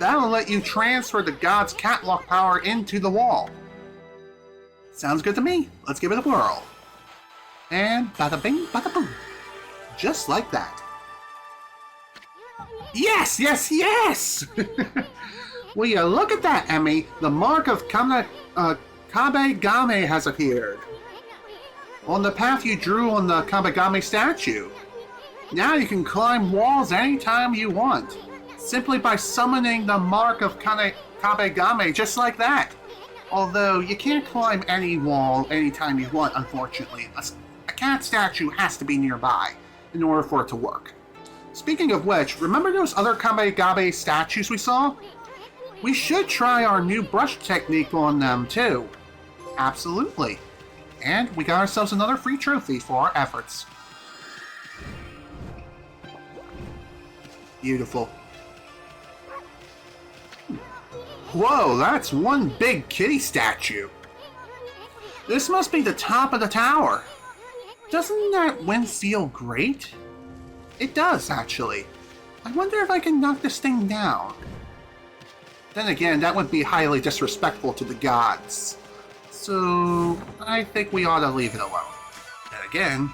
That'll let you transfer the god's catwalk power into the wall. Sounds good to me. Let's give it a whirl. And bada bing, bada boom. Just like that. Yes, yes, yes! Will you look at that, Emmy? The mark of Kabegame has appeared. On the path you drew on the Kabegame statue. Now you can climb walls anytime you want. Simply by summoning the mark of Kabegame just like that. Although you can't climb any wall anytime you want, unfortunately. A cat statue has to be nearby in order for it to work. Speaking of which, remember those other Kabegame statues we saw? We should try our new brush technique on them too. Absolutely. And we got ourselves another free trophy for our efforts. Beautiful. Whoa, that's one big kitty statue. This must be the top of the tower. Doesn't that wind feel great? It does, actually. I wonder if I can knock this thing down. Then again, that would be highly disrespectful to the gods. So, I think we ought to leave it alone. And again...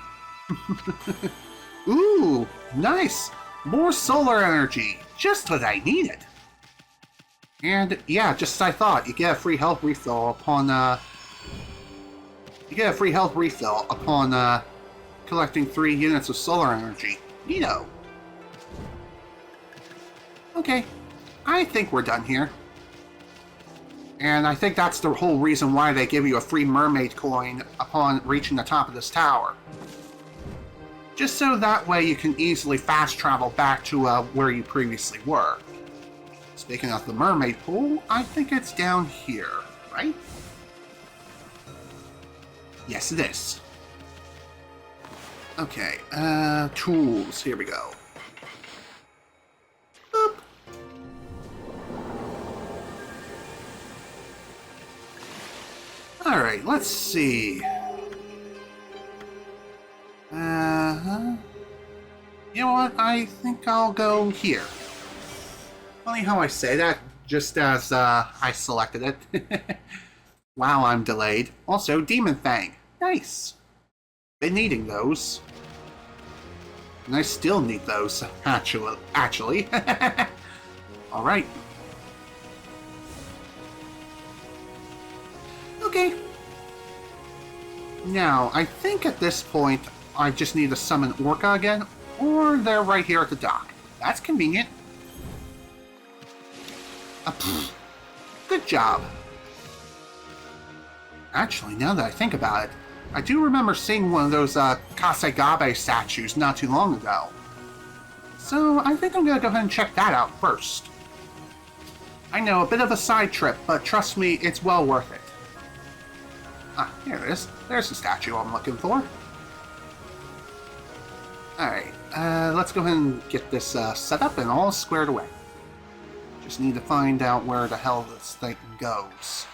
Ooh, nice! More solar energy! Just what I needed! And, yeah, just as I thought, you get a free health refill upon, collecting 3 units of solar energy. Neato! Okay, I think we're done here. And I think that's the whole reason why they give you a free mermaid coin upon reaching the top of this tower. Just so that way you can easily fast travel back to where you previously were. Speaking of the mermaid pool, I think it's down here, right? Yes, it is. Okay, tools, here we go. Boop. Alright, let's see. You know what? I think I'll go here. Funny how I say that, just as I selected it. Wow, I'm delayed. Also, Demon Fang. Nice. Been needing those. And I still need those, actually. Alright. Okay. Now, I think at this point, I just need to summon Orca again, or they're right here at the dock. That's convenient. Good job. Actually, now that I think about it, I do remember seeing one of those Kasegabe statues not too long ago. So I think I'm going to go ahead and check that out first. I know, a bit of a side trip, but trust me, it's well worth it. Ah, here it is. There's the statue I'm looking for. Alright, let's go ahead and get this set up and all squared away. Just need to find out where the hell this thing goes.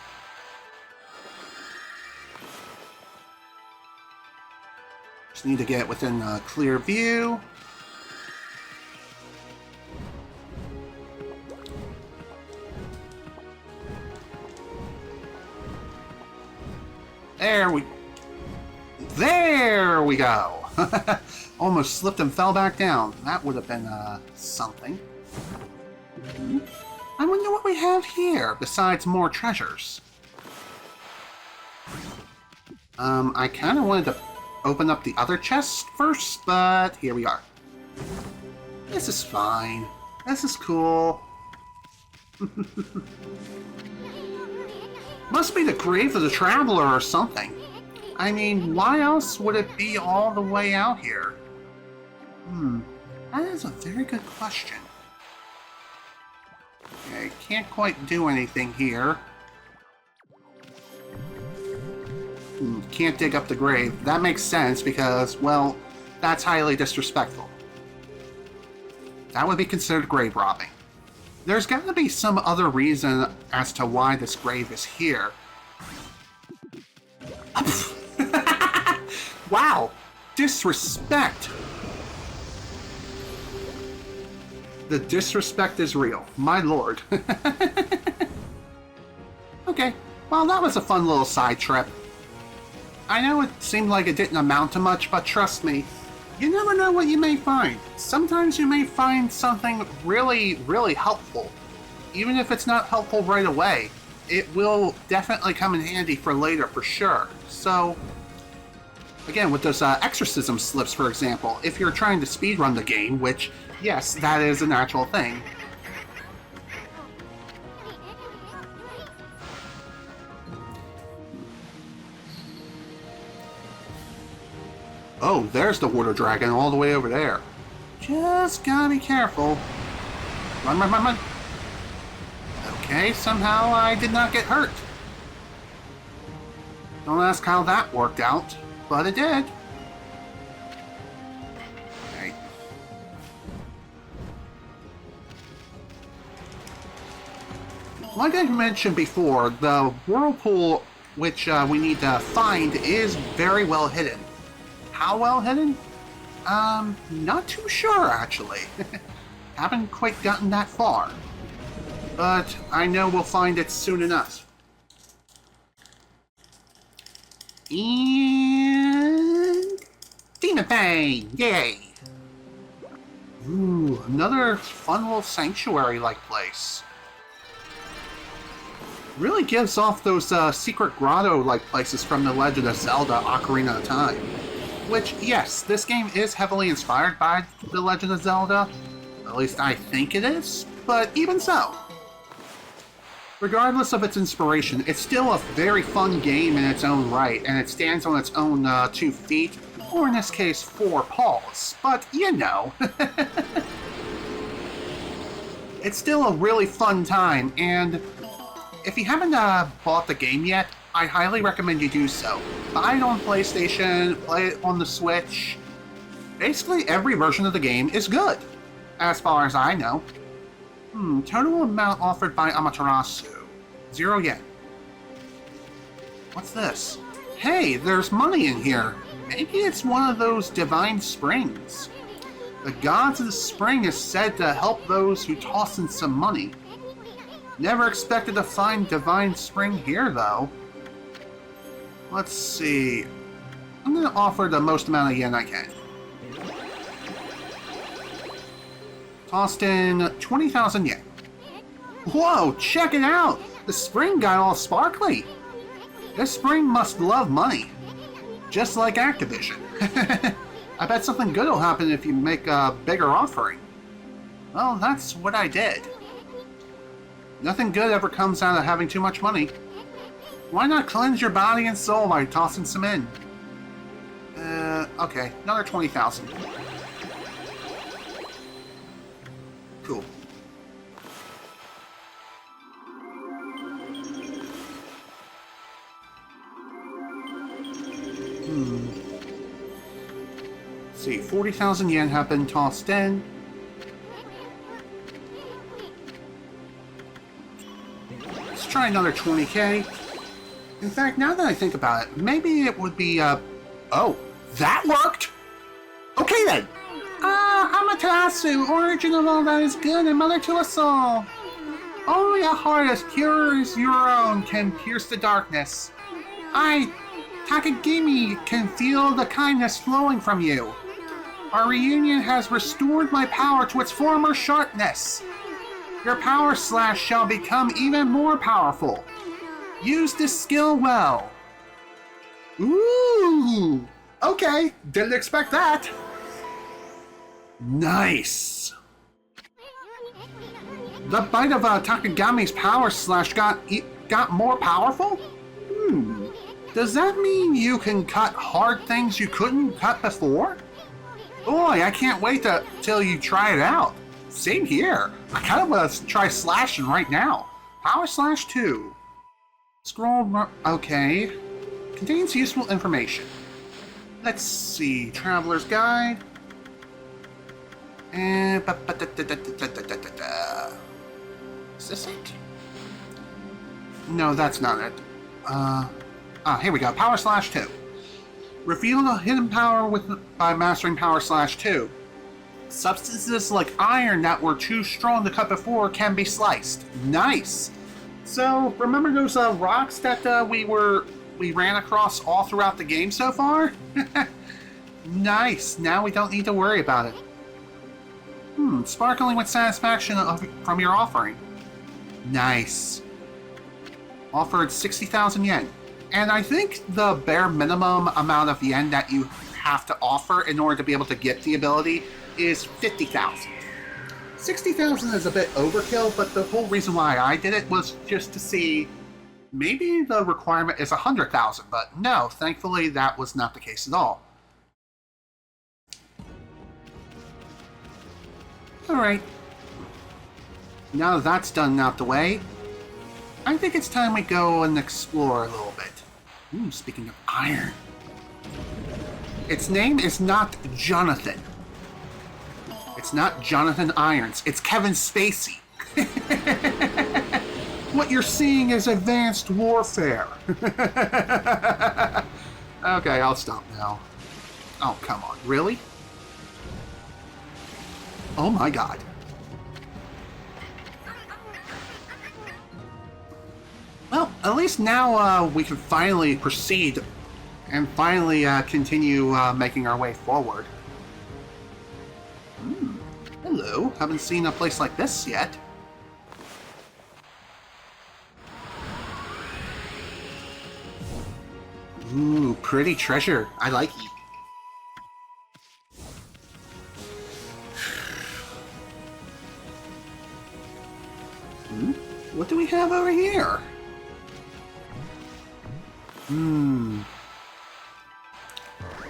Just need to get within a clear view. There we go! Almost slipped and fell back down. That would have been, something. I wonder what we have here, besides more treasures. I kind of wanted to open up the other chest first, but here we are. This is fine. This is cool. Must be the grave of the traveler or something. I mean, why else would it be all the way out here? That is a very good question. Okay, can't quite do anything here. Can't dig up the grave. That makes sense because, well, that's highly disrespectful. That would be considered grave robbing. There's got to be some other reason as to why this grave is here. Wow! Disrespect! The disrespect is real. My lord. Okay, well that was a fun little side trip. I know it seemed like it didn't amount to much, but trust me, you never know what you may find. Sometimes you may find something really, really helpful. Even if it's not helpful right away, it will definitely come in handy for later for sure. So, again, with those exorcism slips, for example, if you're trying to speedrun the game, which, yes, that is a natural thing. Oh, there's the water dragon all the way over there. Just gotta be careful. Run, run, run, run. Okay, somehow I did not get hurt. Don't ask how that worked out, but it did. Okay. Like I mentioned before, the whirlpool which we need to find is very well hidden. How well hidden? Not too sure actually. Haven't quite gotten that far. But I know we'll find it soon enough. And... Demon Fang! Yay! Ooh, another fun little sanctuary-like place. Really gives off those secret grotto-like places from The Legend of Zelda Ocarina of Time. Which, yes, this game is heavily inspired by The Legend of Zelda. At least I think it is, but even so. Regardless of its inspiration, it's still a very fun game in its own right, and it stands on its own 2 feet, or in this case, 4 paws. But, you know. It's still a really fun time, and if you haven't bought the game yet, I highly recommend you do so. Buy it on PlayStation, play it on the Switch. Basically, every version of the game is good, as far as I know. Total amount offered by Amaterasu. 0 yen. What's this? Hey, there's money in here. Maybe it's one of those divine springs. The gods of the spring is said to help those who toss in some money. Never expected to find divine spring here, though. Let's see. I'm going to offer the most amount of yen I can. Tossed in 20,000 yen. Whoa, check it out! The spring got all sparkly. This spring must love money. Just like Activision. I bet something good will happen if you make a bigger offering. Well, that's what I did. Nothing good ever comes out of having too much money. Why not cleanse your body and soul by tossing some in? Okay, another 20,000. Cool. Let's see, 40,000 yen have been tossed in. Let's try another 20k. In fact, now that I think about it, maybe it would be, oh, that worked? Okay then! Amaterasu, origin of all that is good and mother to us all. Only a heart as pure as your own can pierce the darkness. I, Takagami, can feel the kindness flowing from you. Our reunion has restored my power to its former sharpness. Your power slash shall become even more powerful. Use this skill well. Ooh! Okay, didn't expect that. Nice. The bite of Takagami's power slash got more powerful? Does that mean you can cut hard things you couldn't cut before? Boy, I can't wait till you try it out. Same here. I kind of want to try slashing right now. Power slash 2. Scroll. Okay. Contains useful information. Let's see. Traveler's Guide. And. Is this it? No, that's not it. Here we go. Power slash 2. Reveal a hidden power by mastering power slash 2. Substances like iron that were too strong to cut before can be sliced. Nice. So remember those rocks that we ran across all throughout the game so far? Nice. Now we don't need to worry about it. Sparkling with satisfaction from your offering. Nice. Offered 60,000 yen. And I think the bare minimum amount of yen that you have to offer in order to be able to get the ability is 50,000. 60,000 is a bit overkill, but the whole reason why I did it was just to see maybe the requirement is 100,000, but no, thankfully that was not the case at all. Alright. Now that that's done out the way, I think it's time we go and explore a little bit. Speaking of iron. Its name is not Jonathan. It's not Jonathan Irons. It's Kevin Spacey. What you're seeing is advanced warfare. Okay, I'll stop now. Oh, come on. Really? Oh my god. Well, at least now we can finally proceed and finally continue making our way forward. Hello, haven't seen a place like this yet. Ooh, pretty treasure. I like it. What do we have over here?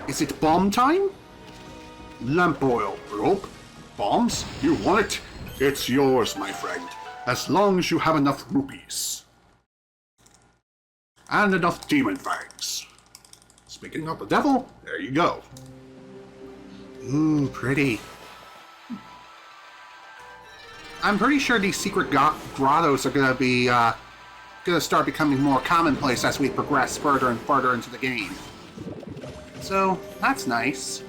Is it bomb time? Lamp oil, rope, bombs? You want it? It's yours, my friend. As long as you have enough rupees. And enough demon fangs. Speaking of the devil, there you go. Ooh, pretty. I'm pretty sure these secret grottos are gonna be, gonna start becoming more commonplace as we progress further and further into the game. So, that's nice.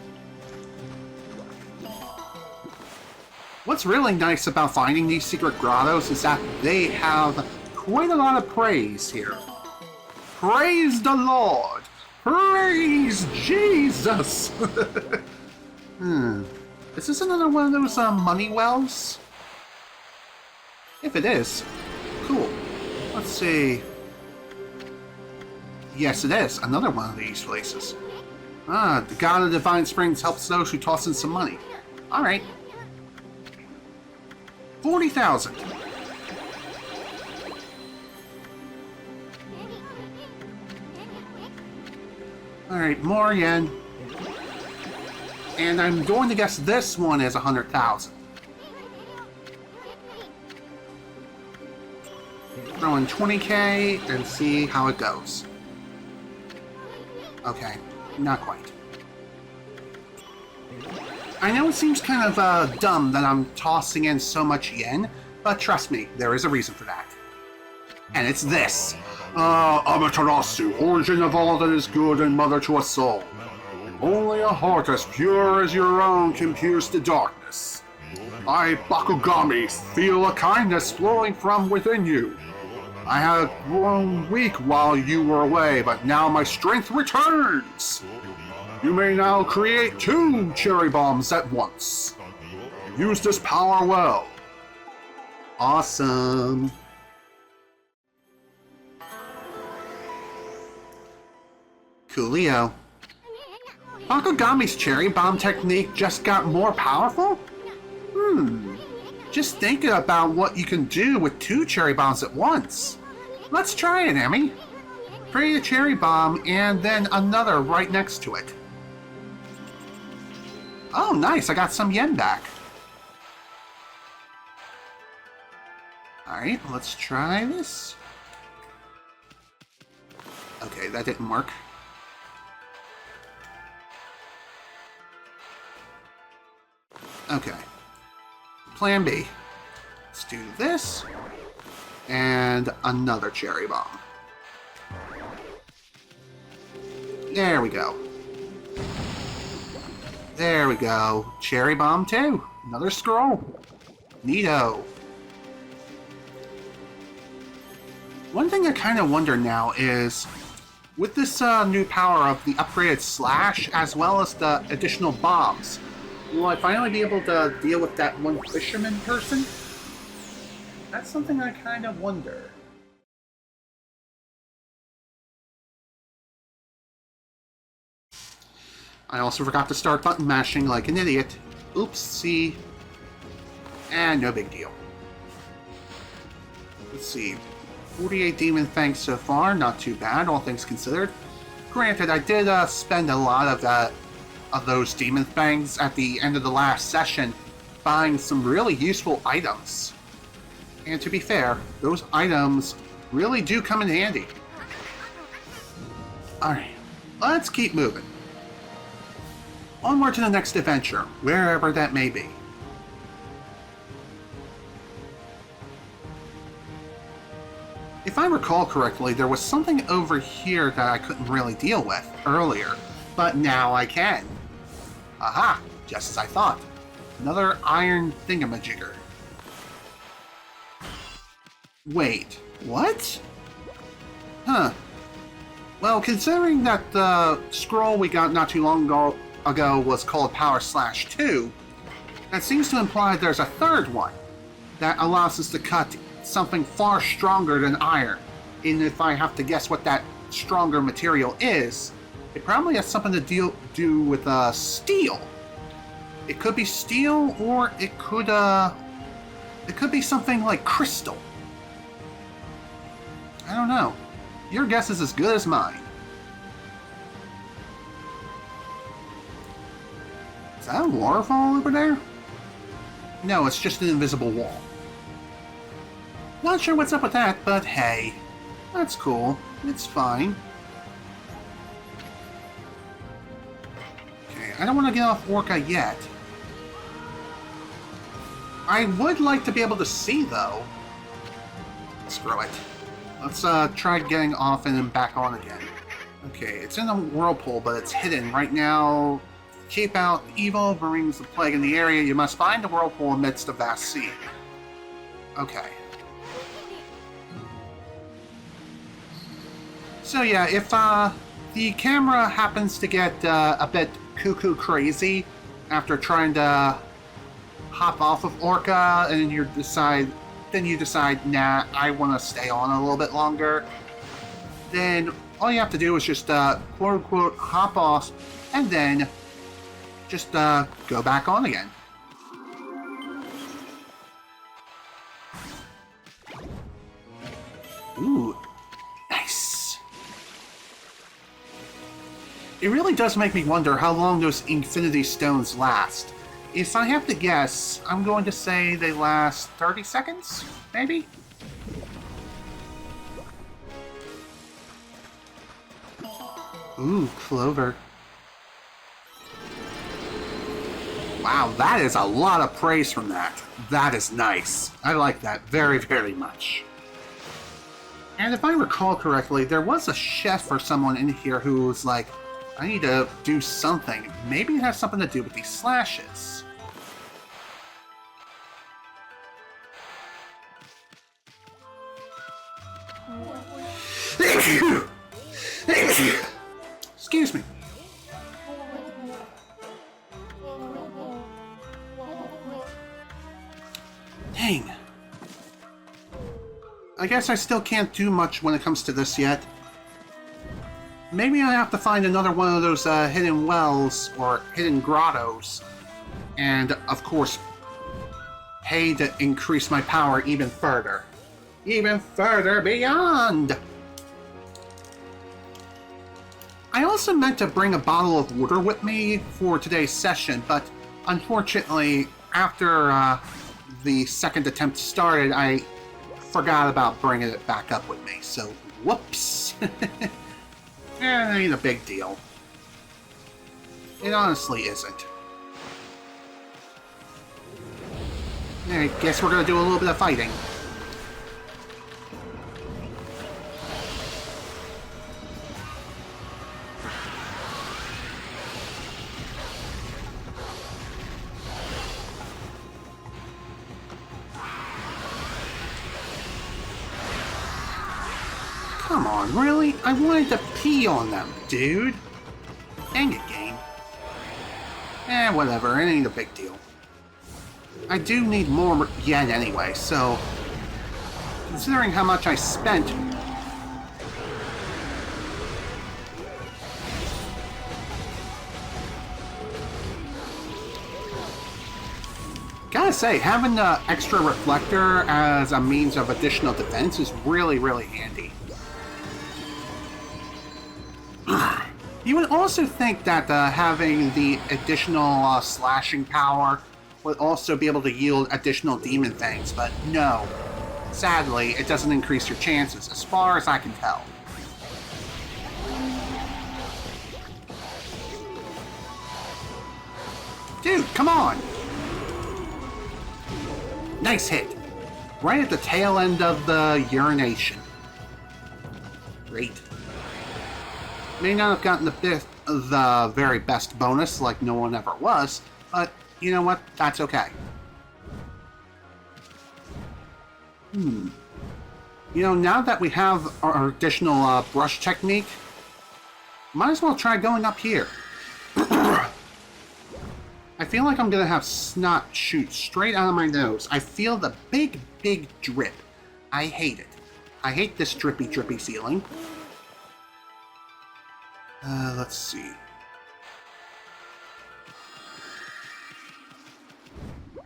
What's really nice about finding these secret grottos is that they have quite a lot of praise here. Praise the Lord! Praise Jesus! Is this another one of those money wells? If it is, cool. Let's see. Yes, it is. Another one of these places. The God of Divine Springs helps those who toss in some money. Alright. 40,000. Alright, more yen. And I'm going to guess this one is 100,000. Throw in 20k and see how it goes. Okay, not quite. I know it seems kind of dumb that I'm tossing in so much yen, but trust me, there is a reason for that. And it's this. Amaterasu, origin of all that is good and mother to us all. Only a heart as pure as your own can pierce the darkness. I, Bakugami, feel a kindness flowing from within you. I had grown weak while you were away, but now my strength returns. You may now create 2 cherry bombs at once. Use this power well. Awesome. Coolio. Bakugami's cherry bomb technique just got more powerful? Just thinking about what you can do with 2 cherry bombs at once. Let's try it, Ammy. Create a cherry bomb and then another right next to it. Oh, nice. I got some yen back. Alright, let's try this. Okay, that didn't work. Okay. Plan B. Let's do this. And another cherry bomb. There we go. There we go. Cherry bomb 2. Another scroll. Neato. One thing I kind of wonder now is, with this new power of the upgraded slash, as well as the additional bombs, will I finally be able to deal with that one fisherman person? That's something I kind of wonder. I also forgot to start button mashing like an idiot. Oopsie. And no big deal. Let's see. 48 Demon Fangs so far, not too bad, all things considered. Granted, I did spend a lot of those Demon Fangs at the end of the last session buying some really useful items. And to be fair, those items really do come in handy. Alright, let's keep moving. Onward to the next adventure, wherever that may be. If I recall correctly, there was something over here that I couldn't really deal with earlier, but now I can. Aha, just as I thought. Another iron thingamajigger. Wait, what? Huh. Well, considering that the scroll we got not too long ago was called Power Slash 2, that seems to imply there's a third one that allows us to cut something far stronger than iron. And if I have to guess what that stronger material is, it probably has something to do with steel. It could be steel, or it could be something like crystal. I don't know. Your guess is as good as mine. Is that a waterfall over there? No, it's just an invisible wall. Not sure what's up with that, but hey, that's cool. It's fine. Okay, I don't want to get off Orca yet. I would like to be able to see, though. Screw it. Let's try getting off and then back on again. Okay, it's in a whirlpool, but it's hidden. Right now, keep out evil, brings the plague in the area. You must find the whirlpool amidst the vast sea. Okay. So yeah, if the camera happens to get a bit cuckoo crazy after trying to hop off of Orca, and you decide, nah, I want to stay on a little bit longer, then all you have to do is just quote-unquote hop off, and then just go back on again. Ooh, nice. It really does make me wonder how long those Infinity Stones last. If I have to guess, I'm going to say they last 30 seconds, maybe? Ooh, clover. Wow, that is a lot of praise from that. That is nice. I like that very, very much. And if I recall correctly, there was a chef or someone in here who was like, I need to do something. Maybe it has something to do with these slashes. Excuse me. Dang. I guess I still can't do much when it comes to this yet. Maybe I have to find another one of those hidden wells or hidden grottos. And, of course, pay to increase my power even further. Even further beyond! I also meant to bring a bottle of water with me for today's session, but unfortunately, after the second attempt started, I forgot about bringing it back up with me, so whoops. Ain't a big deal. It honestly isn't. I guess we're gonna do a little bit of fighting. Come on, really? I wanted to pee on them, dude. Dang it, game. Whatever, it ain't a big deal. I do need more yen anyway, so... considering how much I spent... gotta say, having the extra reflector as a means of additional defense is really, really handy. You would also think that having the additional slashing power would also be able to yield additional demon things, but no. Sadly, it doesn't increase your chances, as far as I can tell. Dude, come on! Nice hit. Right at the tail end of the urination. Great. May not have gotten the very best bonus like no one ever was, but you know what? That's okay. You know, now that we have our additional brush technique, might as well try going up here. I feel like I'm gonna have snot shoot straight out of my nose. I feel the big, big drip. I hate it. I hate this drippy, drippy ceiling. Let's see.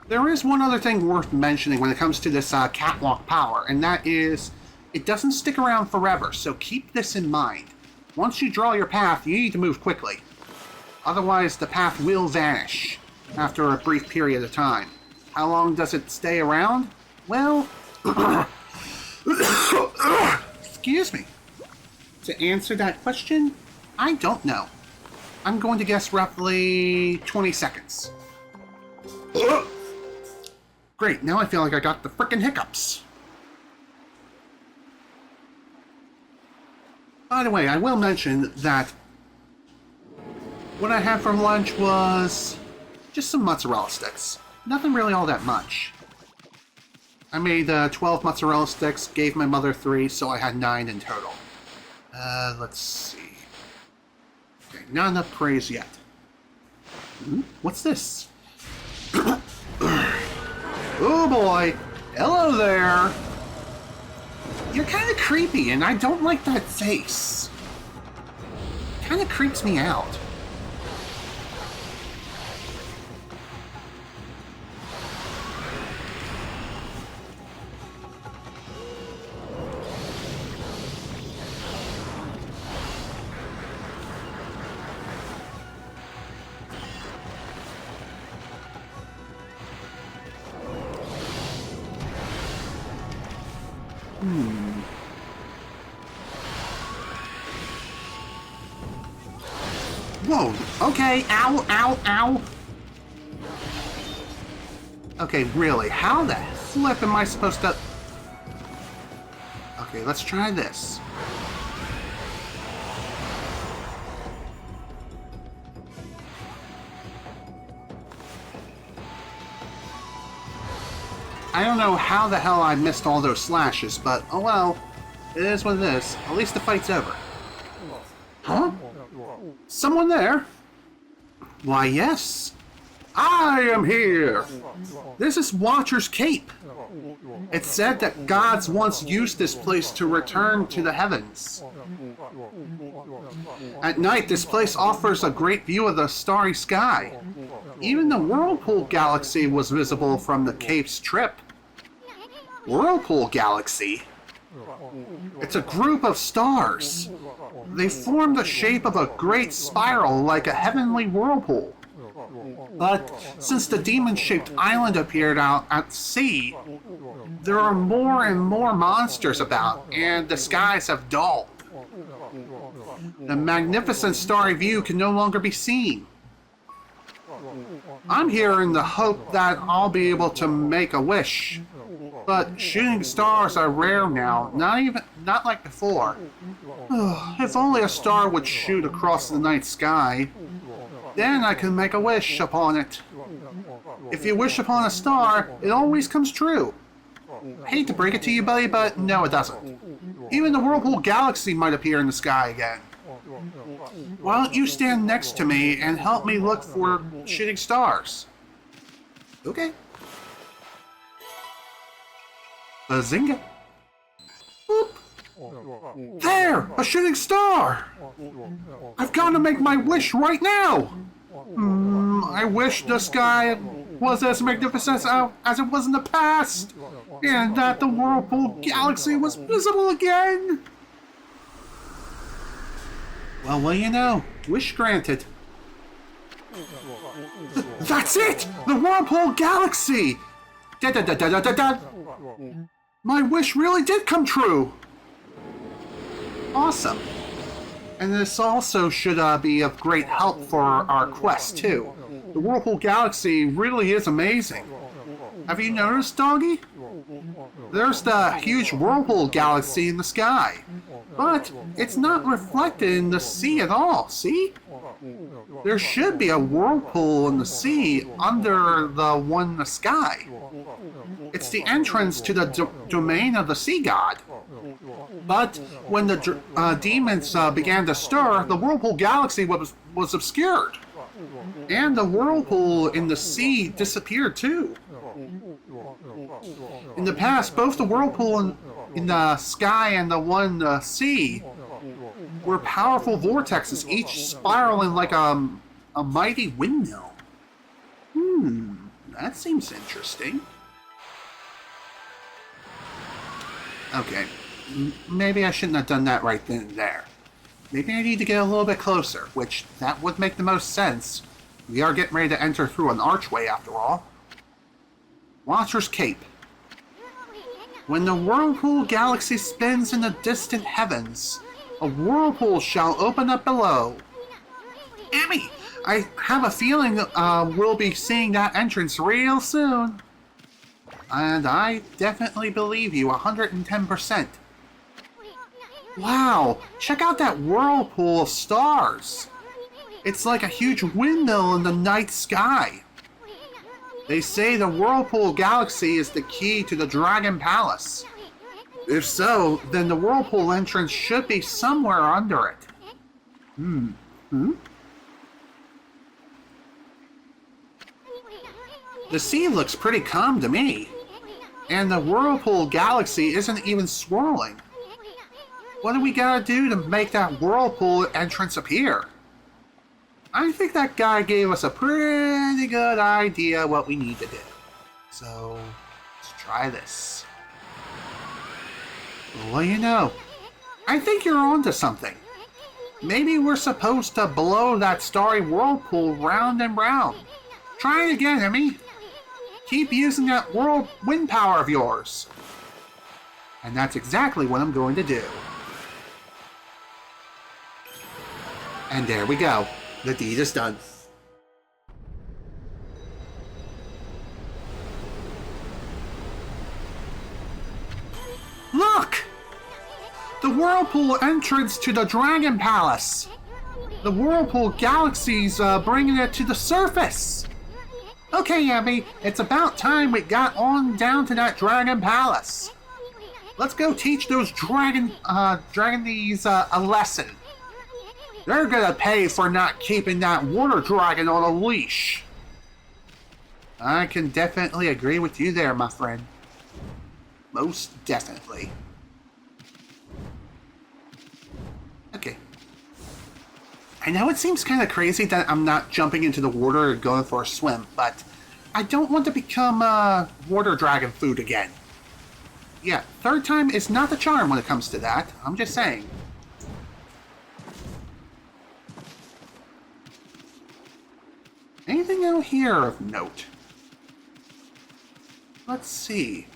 There is one other thing worth mentioning when it comes to this catwalk power, and that is, it doesn't stick around forever, so keep this in mind. Once you draw your path, you need to move quickly. Otherwise, the path will vanish after a brief period of time. How long does it stay around? Well, excuse me. To answer that question, I don't know. I'm going to guess roughly 20 seconds. Great, now I feel like I got the frickin' hiccups. By the way, I will mention that what I had for lunch was just some mozzarella sticks. Nothing really all that much. I made 12 mozzarella sticks, gave my mother 3, so I had 9 in total. Let's see. Okay, not enough praise yet. What's this? Oh boy! Hello there! You're kind of creepy, and I don't like that face. Kind of creeps me out. Whoa, okay, ow, ow, ow. Okay, really, how the flip am I supposed to... Okay, let's try this. I don't know how the hell I missed all those slashes, but oh well. It is what it is. At least the fight's over. Huh? Someone there? Why, yes. I am here. This is Watcher's Cape. It's said that gods once used this place to return to the heavens. At night, this place offers a great view of the starry sky. Even the Whirlpool Galaxy was visible from the Cape's trip. Whirlpool Galaxy? It's a group of stars. They form the shape of a great spiral like a heavenly whirlpool. But since the demon-shaped island appeared out at sea, there are more and more monsters about, and the skies have dulled. The magnificent starry view can no longer be seen. I'm here in the hope that I'll be able to make a wish. But shooting stars are rare now, not like before. If only a star would shoot across the night sky, then I can make a wish upon it. If you wish upon a star, it always comes true. I hate to break it to you, buddy, but no, it doesn't. Even the Whirlpool Galaxy might appear in the sky again. Why don't you stand next to me and help me look for shooting stars? Okay. Bazinga. Boop. There! A shooting star! I've got to make my wish right now! I wish the sky was as magnificent as it was in the past, and that the Whirlpool Galaxy was visible again! Well, what do you know? Wish granted. That's it! The Whirlpool Galaxy! Da-da-da-da-da-da-da! My wish really did come true! Awesome. And this also should be of great help for our quest, too. The Whirlpool Galaxy really is amazing. Have you noticed, Doggy? There's the huge Whirlpool Galaxy in the sky. But it's not reflected in the sea at all, see? There should be a whirlpool in the sea under the one in the sky. It's the entrance to the domain of the sea god. But when the demons began to stir, the Whirlpool Galaxy was obscured. And the whirlpool in the sea disappeared too. In the past, both the whirlpool in the sky and the one in the sea were powerful vortexes, each spiraling like a mighty windmill. That seems interesting. Okay, maybe I shouldn't have done that right then and there. Maybe I need to get a little bit closer, which that would make the most sense. We are getting ready to enter through an archway after all. Watcher's Cape. When the Whirlpool Galaxy spins in the distant heavens, a whirlpool shall open up below. Ammy, I have a feeling we'll be seeing that entrance real soon. And I definitely believe you 110%. Wow, check out that whirlpool of stars. It's like a huge windmill in the night sky. They say the Whirlpool Galaxy is the key to the Dragon Palace. If so, then the whirlpool entrance should be somewhere under it. The sea looks pretty calm to me. And the Whirlpool Galaxy isn't even swirling. What do we gotta do to make that whirlpool entrance appear? I think that guy gave us a pretty good idea what we need to do. So, let's try this. Well, you know, I think you're onto something. Maybe we're supposed to blow that starry whirlpool round and round. Try it again, Emmy. Keep using that wind power of yours. And that's exactly what I'm going to do. And there we go. The deed is done. Look! The whirlpool entrance to the Dragon Palace. The Whirlpool Galaxy's bringing it to the surface. Okay, Ammy, it's about time we got on down to that Dragon Palace. Let's go teach those dragonees a lesson. They're gonna pay for not keeping that water dragon on a leash. I can definitely agree with you there, my friend. Most definitely. I know it seems kind of crazy that I'm not jumping into the water or going for a swim, but I don't want to become water dragon food again. Yeah, third time is not the charm when it comes to that. I'm just saying. Anything out here of note? Let's see.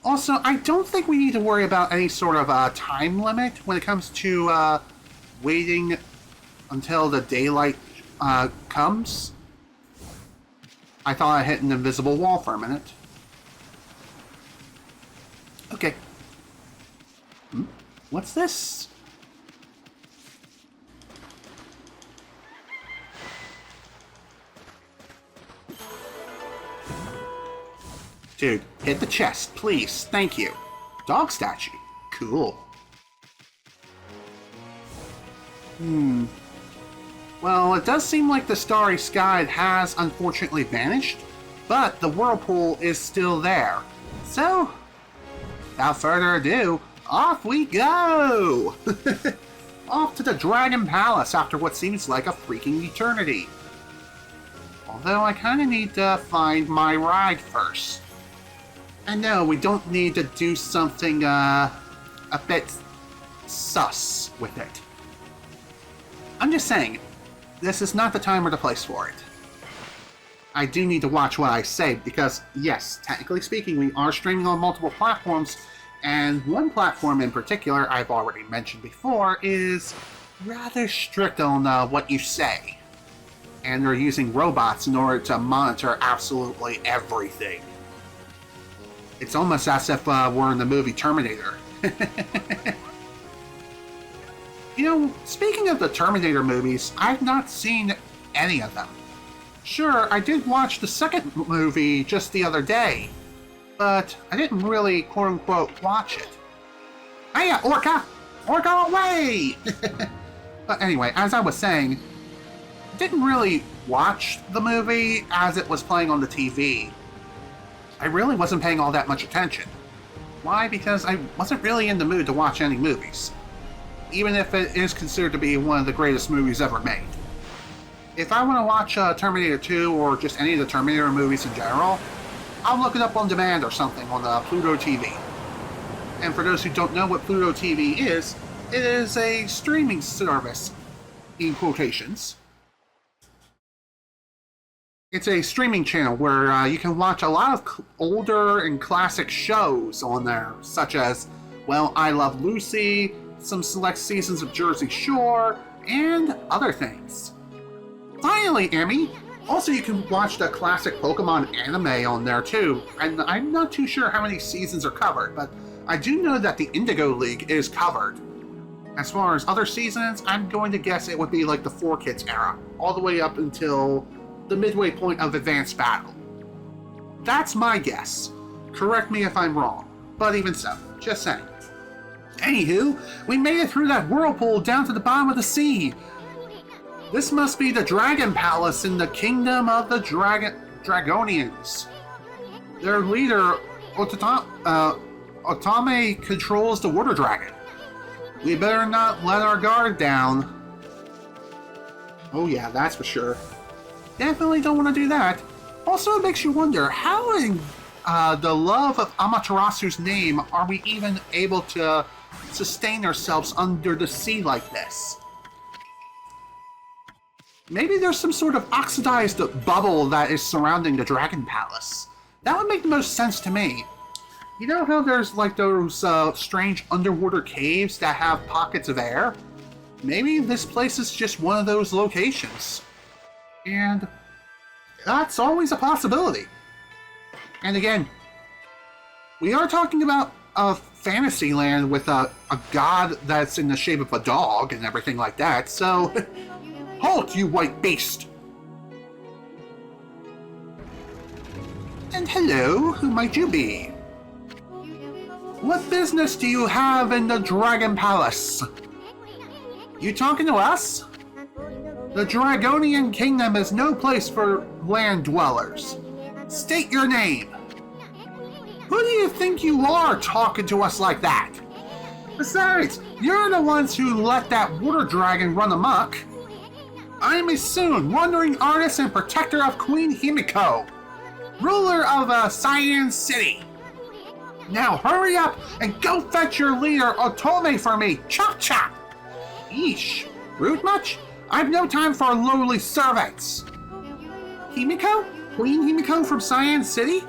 Also, I don't think we need to worry about any sort of time limit when it comes to waiting until the daylight comes. I thought I hit an invisible wall for a minute. Okay. What's this? Dude, hit the chest, please. Thank you. Dog statue. Cool. Well, it does seem like the starry sky has unfortunately vanished, but the whirlpool is still there. So, without further ado, off we go! Off to the Dragon Palace after what seems like a freaking eternity. Although I kinda need to find my ride first. And no, we don't need to do something a bit sus with it. I'm just saying, this is not the time or the place for it. I do need to watch what I say because, yes, technically speaking, we are streaming on multiple platforms, and one platform in particular I've already mentioned before is rather strict on what you say. And they're using robots in order to monitor absolutely everything. It's almost as if we're in the movie Terminator. You know, speaking of the Terminator movies, I've not seen any of them. Sure, I did watch the second movie just the other day, but I didn't really quote-unquote watch it. Hey, Orca! Orca away! But anyway, as I was saying, I didn't really watch the movie as it was playing on the TV. I really wasn't paying all that much attention. Why? Because I wasn't really in the mood to watch any movies, even if it is considered to be one of the greatest movies ever made. If I want to watch Terminator 2 or just any of the Terminator movies in general, I'll look it up on demand or something on Pluto TV. And for those who don't know what Pluto TV is, it is a streaming service, in quotations. It's a streaming channel where you can watch a lot of older and classic shows on there, such as, well, I Love Lucy, some select seasons of Jersey Shore, and other things. Finally, Ammy! Also, you can watch the classic Pokemon anime on there too, and I'm not too sure how many seasons are covered, but I do know that the Indigo League is covered. As far as other seasons, I'm going to guess it would be like the 4Kids era, all the way up until the midway point of Advanced Battle. That's my guess. Correct me if I'm wrong, but even so, just saying. Anywho, we made it through that whirlpool down to the bottom of the sea. This must be the Dragon Palace in the Kingdom of the Dragonians. Their leader, Okami, controls the Water Dragon. We better not let our guard down. Oh yeah, that's for sure. Definitely don't want to do that. Also, it makes you wonder, how in the love of Amaterasu's name are we even able to sustain ourselves under the sea like this? Maybe there's some sort of oxidized bubble that is surrounding the Dragon Palace. That would make the most sense to me. You know how there's like those strange underwater caves that have pockets of air? Maybe this place is just one of those locations. And that's always a possibility. And again, we are talking about a fantasy land with a god that's in the shape of a dog and everything like that, so halt, you white beast! And hello, who might you be? What business do you have in the Dragon Palace? You talking to us? The Dragonian Kingdom is no place for land dwellers. State your name. Who do you think you are talking to us like that? Besides, you're the ones who let that water dragon run amok. I am a soon wandering artist and protector of Queen Himiko, ruler of Sei'an City. Now hurry up and go fetch your leader Otome for me, chop chop! Yeesh, rude much? I've no time for lowly servants. Himiko? Queen Himiko from Sei'an City?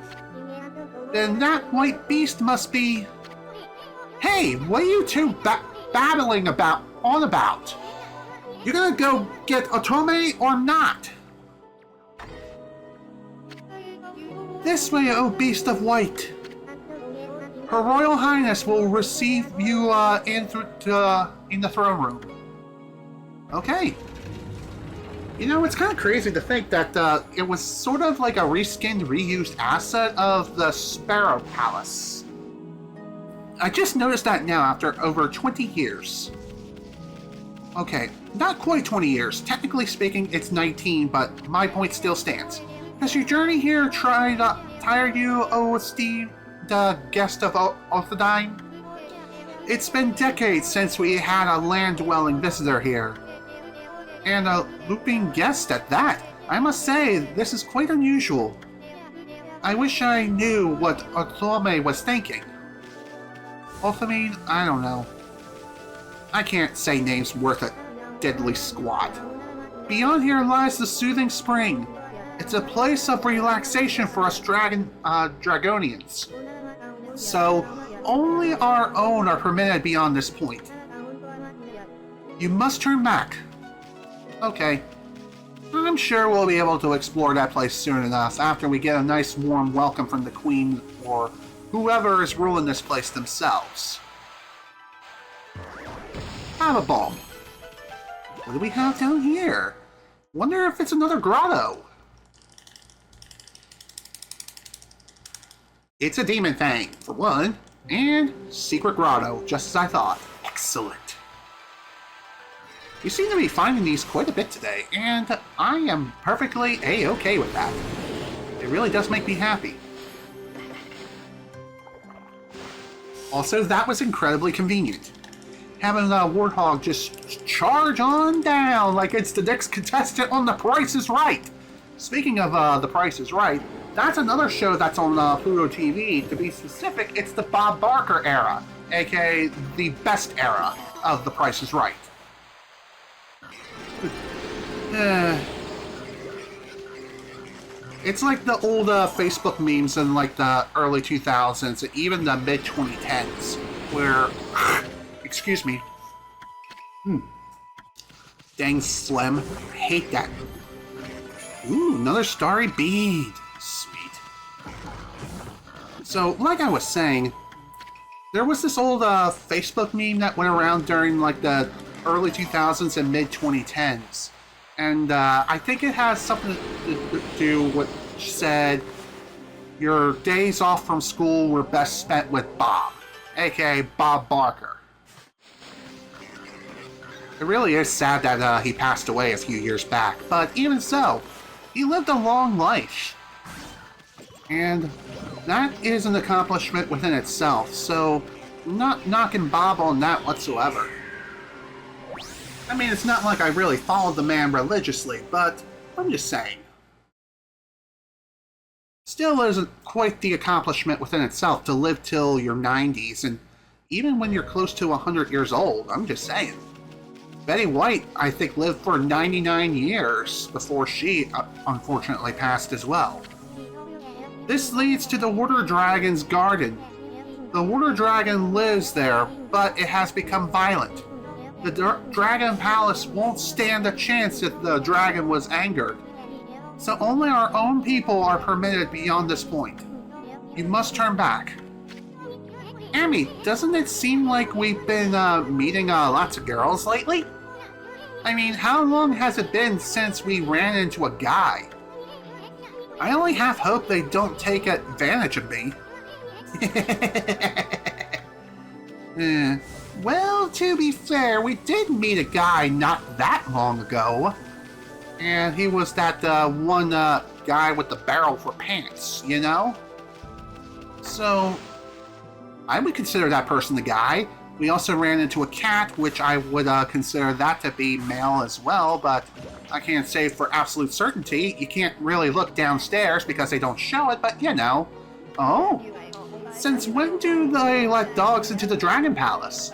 Then that white beast must be... Hey, what are you two babbling on about? You gonna go get Otome or not? This way, O beast of white. Her Royal Highness will receive you in the throne room. Okay. You know, it's kind of crazy to think that it was sort of like a reskinned, reused asset of the Sparrow Palace. I just noticed that now after over 20 years. Okay, not quite 20 years. Technically speaking, it's 19, but my point still stands. Has your journey here tired you, O Steve, the guest of Orthodine? It's been decades since we had a land-dwelling visitor here. And a looping guest at that. I must say, this is quite unusual. I wish I knew what Otome was thinking. Otome, I don't know. I can't say names worth a deadly squat. Beyond here lies the Soothing Spring. It's a place of relaxation for us Dragonians. So, only our own are permitted beyond this point. You must turn back. Okay. I'm sure we'll be able to explore that place soon enough after we get a nice warm welcome from the Queen or whoever is ruling this place themselves. Have a ball. What do we have down here? Wonder if it's another grotto. It's a demon thing, for one, and secret grotto, just as I thought. Excellent. You seem to be finding these quite a bit today, and I am perfectly A-okay with that. It really does make me happy. Also, that was incredibly convenient. Having a Warthog just charge on down like it's the next contestant on The Price is Right. Speaking of The Price is Right, that's another show that's on Pluto TV. To be specific, it's the Bob Barker era, aka the best era of The Price is Right. It's like the old Facebook memes in like the early 2000s, even the mid 2010s, where, excuse me, dang Slim, I hate that. Ooh, another starry bead, sweet. So, like I was saying, there was this old Facebook meme that went around during like the early 2000s and mid 2010s. And I think it has something to do with which said, your days off from school were best spent with Bob, aka Bob Barker. It really is sad that he passed away a few years back, but even so, he lived a long life. And that is an accomplishment within itself, so not knocking Bob on that whatsoever. I mean, it's not like I really followed the man religiously, but I'm just saying. Still isn't quite the accomplishment within itself to live till your 90s, and even when you're close to 100 years old, I'm just saying. Betty White, I think, lived for 99 years before she, unfortunately, passed as well. This leads to the Water Dragon's garden. The Water Dragon lives there, but it has become violent. The Dragon Palace won't stand a chance if the dragon was angered. So only our own people are permitted beyond this point. You must turn back. Ammy, doesn't it seem like we've been meeting lots of girls lately? I mean, how long has it been since we ran into a guy? I only half hope they don't take advantage of me. Well, to be fair, we did meet a guy not that long ago. And he was that one guy with the barrel for pants, you know? So, I would consider that person the guy. We also ran into a cat, which I would consider that to be male as well, but I can't say for absolute certainty. You can't really look downstairs because they don't show it, but you know. Oh, since when do they let dogs into the Dragon Palace?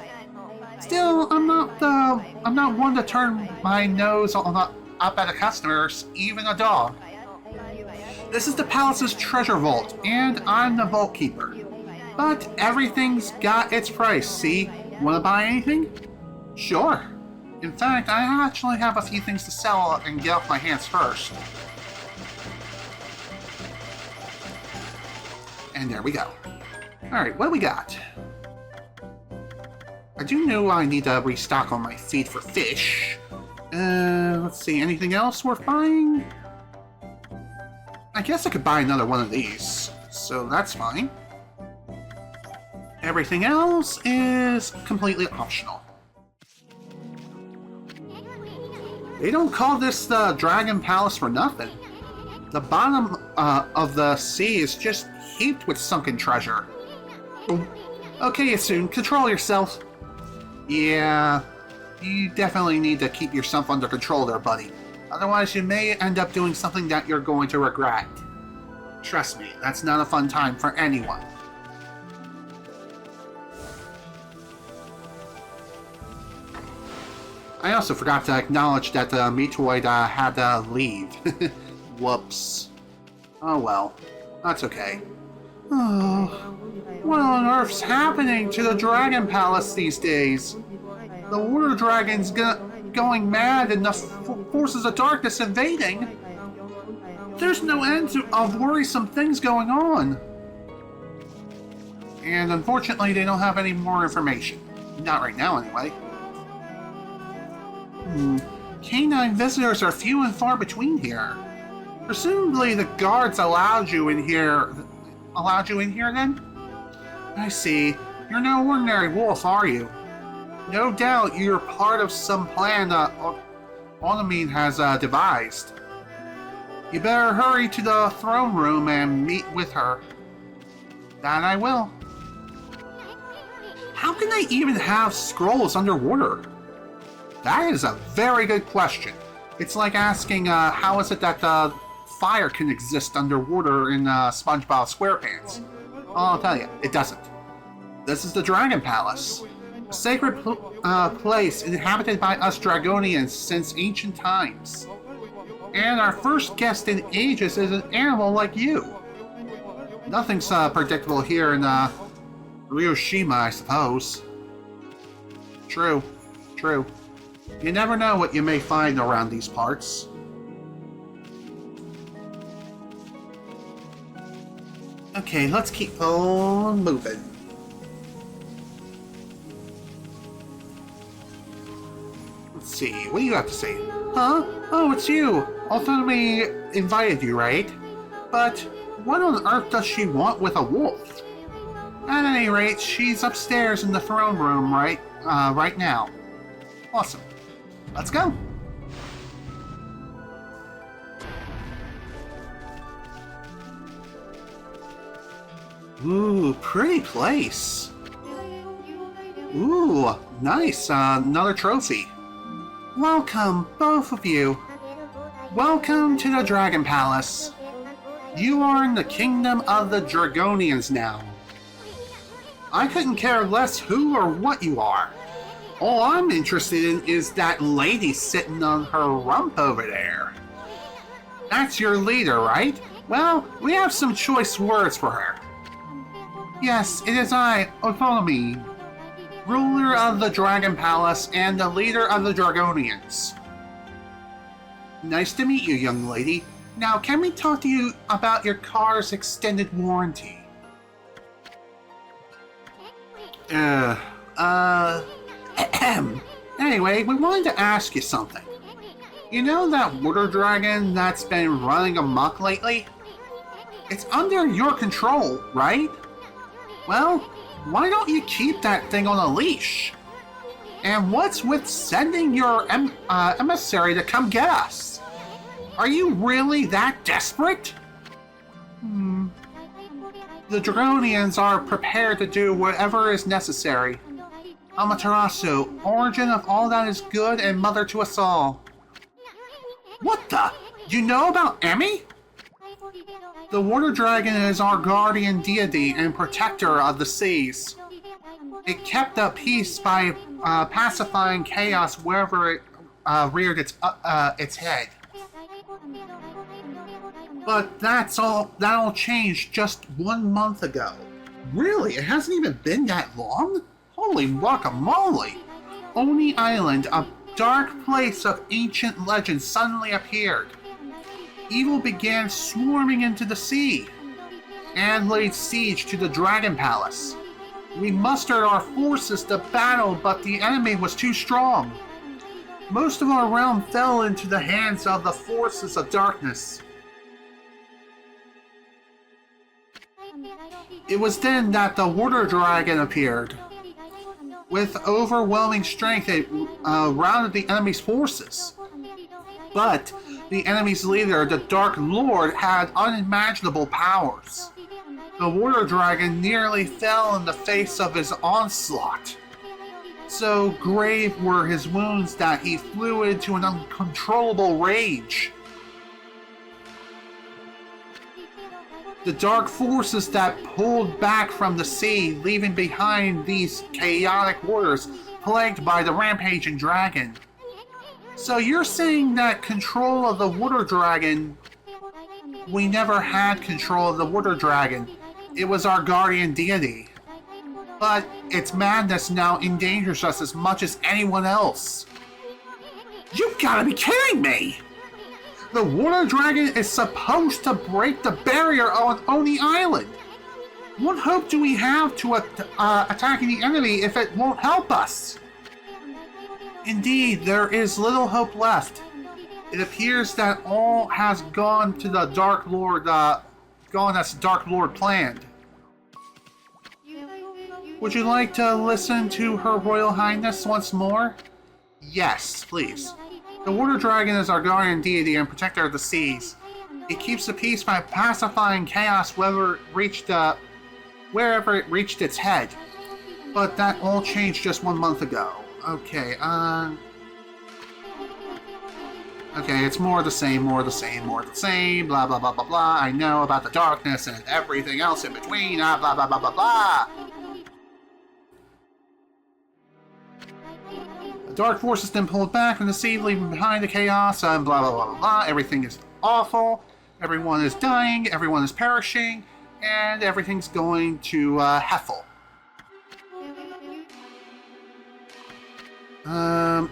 Still, I'm not one to turn my nose up at a customers, even a dog. This is the palace's treasure vault, and I'm the vault keeper. But everything's got its price, see? Wanna buy anything? Sure. In fact, I actually have a few things to sell and get off my hands first. And there we go. Alright, what do we got? I do know I need to restock on my feed for fish. Let's see, anything else worth buying? I guess I could buy another one of these, so that's fine. Everything else is completely optional. They don't call this the Dragon Palace for nothing. The bottom of the sea is just heaped with sunken treasure. Okay, Yasun, control yourself. Yeah, you definitely need to keep yourself under control there, buddy. Otherwise, you may end up doing something that you're going to regret. Trust me, that's not a fun time for anyone. I also forgot to acknowledge that the Meatoid had to leave. Whoops. Oh well, that's okay. Oh, what on earth's happening to the Dragon Palace these days? The Water Dragon's going mad and the forces of darkness invading. There's no end of worrisome things going on. And unfortunately, they don't have any more information. Not right now, anyway. Canine visitors are few and far between here. Presumably the guards allowed you in here then? I see. You're no ordinary wolf, are you? No doubt you're part of some plan Okami has devised. You better hurry to the throne room and meet with her. That I will. How can they even have scrolls underwater? That is a very good question. It's like asking, how is it that fire can exist underwater in SpongeBob SquarePants? Well, I'll tell you, it doesn't. This is the Dragon Palace. A sacred place inhabited by us Dragonians since ancient times. And our first guest in ages is an animal like you. Nothing's predictable here in Ryoshima, I suppose. True. You never know what you may find around these parts. Okay, let's keep on moving. Let's see, what do you have to say? Huh? Oh, it's you! Okami invited you, right? But what on earth does she want with a wolf? At any rate, she's upstairs in the throne room right now. Awesome. Let's go! Ooh, pretty place. Ooh, nice. Another trophy. Welcome, both of you. Welcome to the Dragon Palace. You are in the kingdom of the Dragonians now. I couldn't care less who or what you are. All I'm interested in is that lady sitting on her rump over there. That's your leader, right? Well, we have some choice words for her. Yes, it is I, Okami, ruler of the Dragon Palace and the leader of the Dragonians. Nice to meet you, young lady. Now, can we talk to you about your car's extended warranty? Anyway, we wanted to ask you something. You know that water dragon that's been running amok lately? It's under your control, right? Well, why don't you keep that thing on a leash? And what's with sending your emissary to come get us? Are you really that desperate? The Dragonians are prepared to do whatever is necessary. Amaterasu, origin of all that is good and mother to us all. What the? You know about Ammy? The water dragon is our guardian deity and protector of the seas. It kept up peace by pacifying chaos wherever it reared its head. But that all changed just 1 month ago. Really? It hasn't even been that long? Holy guacamole! Oni Island, a dark place of ancient legend, suddenly appeared. Evil began swarming into the sea and laid siege to the Dragon Palace. We mustered our forces to battle, but the enemy was too strong. Most of our realm fell into the hands of the forces of darkness. It was then that the water dragon appeared. With overwhelming strength, it routed the enemy's forces. But the enemy's leader, the Dark Lord, had unimaginable powers. The water dragon nearly fell in the face of his onslaught. So grave were his wounds that he flew into an uncontrollable rage. The dark forces that pulled back from the sea, leaving behind these chaotic waters plagued by the rampaging dragon. So you're saying that control of the water dragon... We never had control of the water dragon. It was our guardian deity. But its madness now endangers us as much as anyone else. You've gotta be kidding me! The water dragon is supposed to break the barrier on Oni Island. What hope do we have to attacking the enemy if it won't help us? Indeed, there is little hope left. It appears that all has gone to the Dark Lord, gone as the Dark Lord planned. Would you like to listen to Her Royal Highness once more? Yes, please. The water dragon is our guardian deity and protector of the seas. It keeps the peace by pacifying chaos wherever it reached its head. But that all changed just 1 month ago. Okay, okay, it's more of the same, more of the same, more of the same, blah blah blah blah blah. I know about the darkness and everything else in between, blah blah blah blah blah. Dark forces then pulled back from the sea, leaving behind the chaos, and blah blah blah blah blah. Everything is awful, everyone is dying, everyone is perishing, and everything's going to Heffel.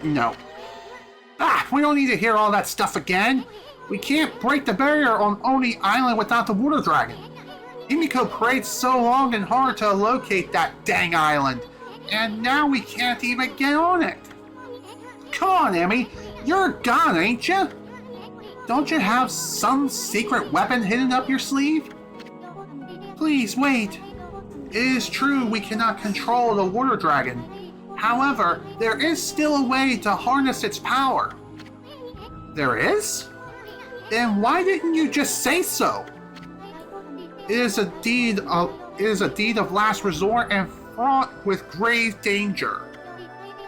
No. We don't need to hear all that stuff again. We can't break the barrier on Oni Island without the water dragon. Himiko prayed so long and hard to locate that dang island, and now we can't even get on it. Come on, Ammy. You're a god, ain't you? Don't you have some secret weapon hidden up your sleeve? Please, wait. It is true we cannot control the water dragon. However, there is still a way to harness its power. There is? Then why didn't you just say so? It is a deed of last resort and fraught with grave danger.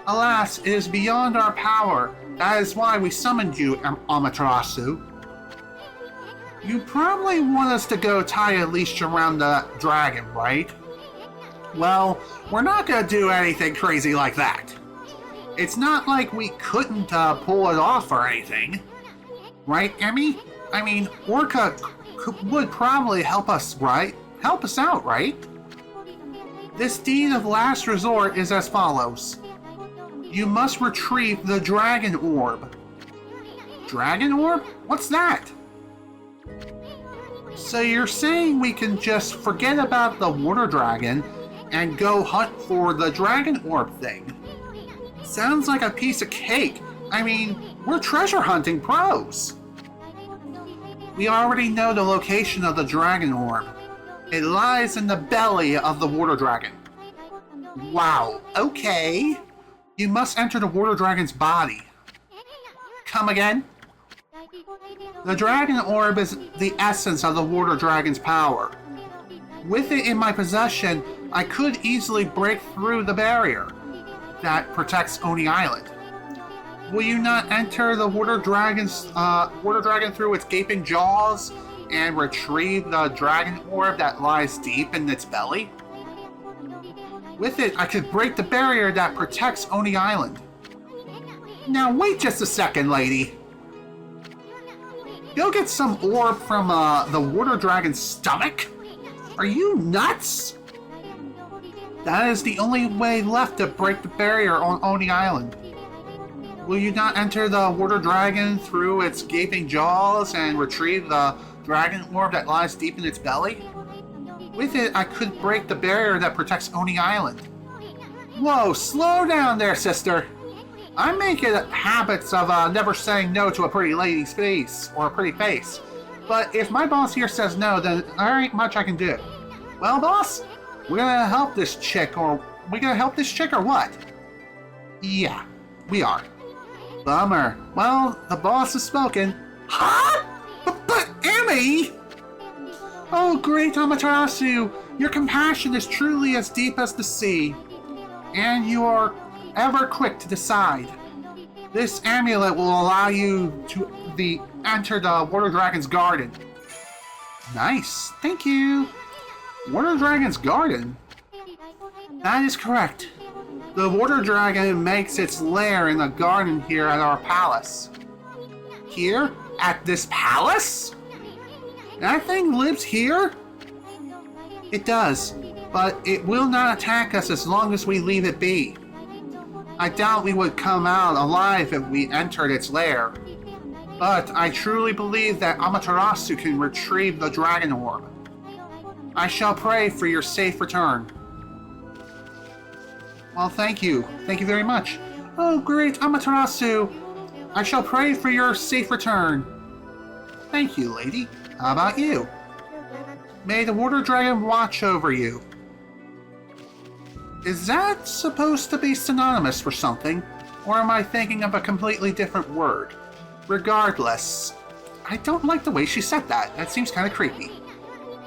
Alas, it is beyond our power. That is why we summoned you, Amaterasu. You probably want us to go tie a leash around the dragon, right? Well, we're not gonna do anything crazy like that. It's not like we couldn't pull it off or anything. Right, Ammy? I mean, Orca would probably help us, right? Help us out, right? This deed of last resort is as follows. You must retrieve the Dragon Orb. Dragon Orb? What's that? So you're saying we can just forget about the water dragon and go hunt for the Dragon Orb thing? Sounds like a piece of cake. I mean, we're treasure hunting pros. We already know the location of the Dragon Orb. It lies in the belly of the water dragon. Wow, okay. You must enter the water dragon's body. Come again? The Dragon Orb is the essence of the water dragon's power. With it in my possession, I could easily break through the barrier. that protects Oni Island. Will you not enter the water dragon through its gaping jaws and retrieve the dragon orb that lies deep in its belly? With it, I could break the barrier that protects Oni Island. Now wait just a second, lady. You'll get some orb from the water dragon's stomach? Are you nuts? That is the only way left to break the barrier on Oni Island. Will you not enter the water dragon through its gaping jaws and retrieve the dragon orb that lies deep in its belly? With it, I could break the barrier that protects Oni Island. Whoa, slow down there, sister. I make it habits of never saying no to a pretty lady's face or a pretty face. But if my boss here says no, then there ain't much I can do. Well, boss, we're gonna help this chick, or we gonna help this chick or what? Yeah, we are. Bummer. Well, the boss has spoken. Huh? But Ammy! Oh, great Amaterasu, your compassion is truly as deep as the sea, and you are ever quick to decide. This amulet will allow you to enter the Water Dragon's garden. Nice, thank you. Water Dragon's garden? That is correct. The Water Dragon makes its lair in the garden here at our palace. Here? At this palace? That thing lives here? It does, but it will not attack us as long as we leave it be. I doubt we would come out alive if we entered its lair. But I truly believe that Amaterasu can retrieve the dragon orb. I shall pray for your safe return. Well, thank you. Thank you very much. Oh, great Amaterasu. I shall pray for your safe return. Thank you, lady. How about you? May the water dragon watch over you. Is that supposed to be synonymous for something, or am I thinking of a completely different word? Regardless, I don't like the way she said that. That seems kind of creepy.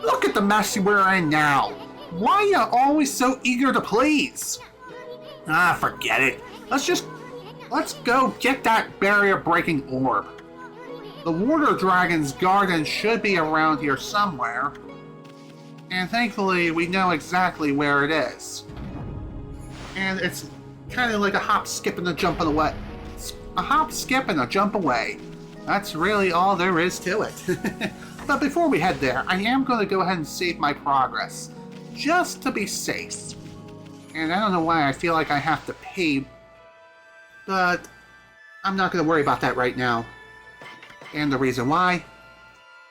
Look at the mess we're in now. Why are you always so eager to please? Ah, forget it. Let's go get that barrier-breaking orb. The Water Dragon's garden should be around here somewhere. And thankfully, we know exactly where it is. And it's kind of like a hop, skip, and a jump away. A hop, skip, and a jump away. That's really all there is to it. But before we head there, I am going to go ahead and save my progress. Just to be safe. And I don't know why I feel like I have to pay. But I'm not going to worry about that right now. And the reason why,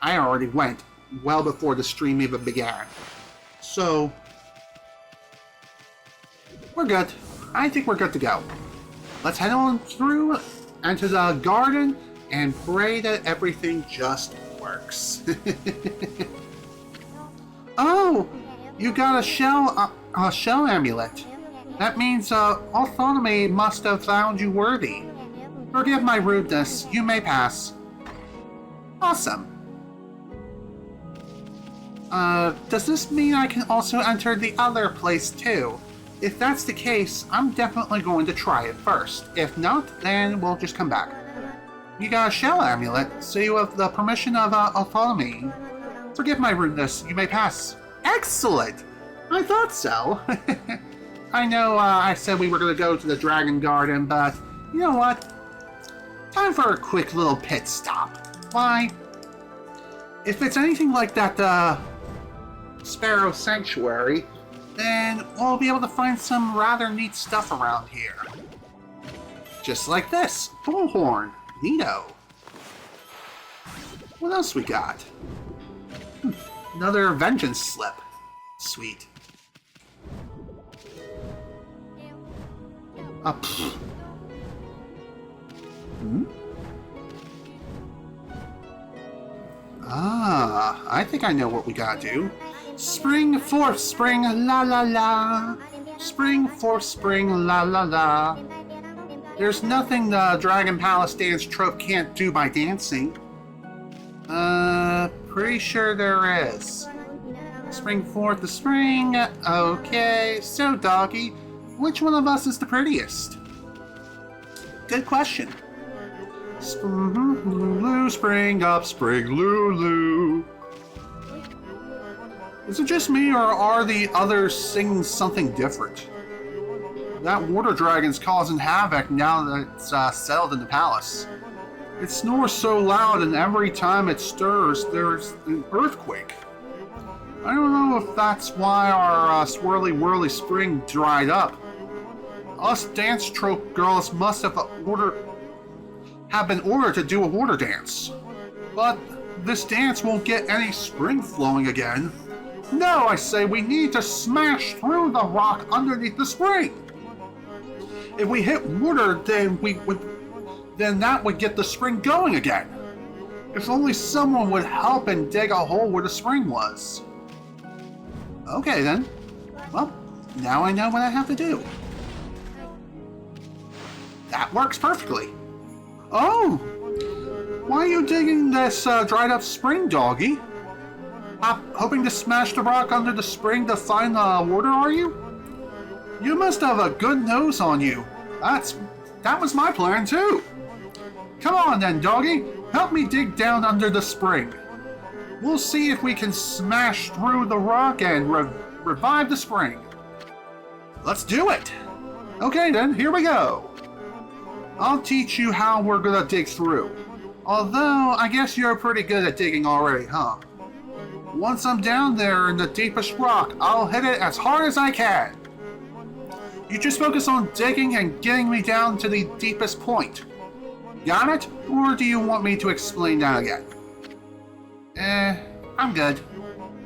I already went well before the stream even began. So, we're good. I think we're good to go. Let's head on through into the garden and pray that everything just works. Oh, you got a shell amulet. That means Autonomy must have found you worthy. Forgive my rudeness. You may pass. Awesome. Does this mean I can also enter the other place too? If that's the case, I'm definitely going to try it first. If not, then we'll just come back. You got a shell amulet, so you have the permission of Autonomy. Forgive my rudeness, you may pass. Excellent! I thought so. I know I said we were going to go to the Dragon Garden, but you know what? Time for a quick little pit stop. Why? If it's anything like that Sparrow Sanctuary, then we'll be able to find some rather neat stuff around here. Just like this. Bullhorn. Neato. What else we got? Another Vengeance Slip. Sweet. Ah, I think I know what we gotta do. Spring, forth, spring, la la la. Spring, forth, spring, la la la. There's nothing the Dragon Palace dance trope can't do by dancing. Pretty sure there is. Spring forth the spring. Okay, so doggy, which one of us is the prettiest? Good question. Lulu, spring up, spring Lulu. Is it just me, or are the others singing something different? That water dragon's causing havoc now that it's settled in the palace. It snores so loud, and every time it stirs, there's an earthquake. I don't know if that's why our swirly whirly spring dried up. Us dance trope girls must have been ordered to do a water dance. But this dance won't get any spring flowing again. No, I say we need to smash through the rock underneath the spring. If we hit water, then that would get the spring going again. If only someone would help and dig a hole where the spring was. Okay then. Well, now I know what I have to do. That works perfectly. Oh! Why are you digging this dried up spring, doggy? Hoping to smash the rock under the spring to find the water, are you? You must have a good nose on you. That was my plan too. Come on then, doggy. Help me dig down under the spring. We'll see if we can smash through the rock and revive the spring. Let's do it. Okay then, here we go. I'll teach you how we're gonna dig through. Although, I guess you're pretty good at digging already, huh? Once I'm down there in the deepest rock, I'll hit it as hard as I can. You just focus on digging and getting me down to the deepest point. Got it? Or do you want me to explain that again? I'm good.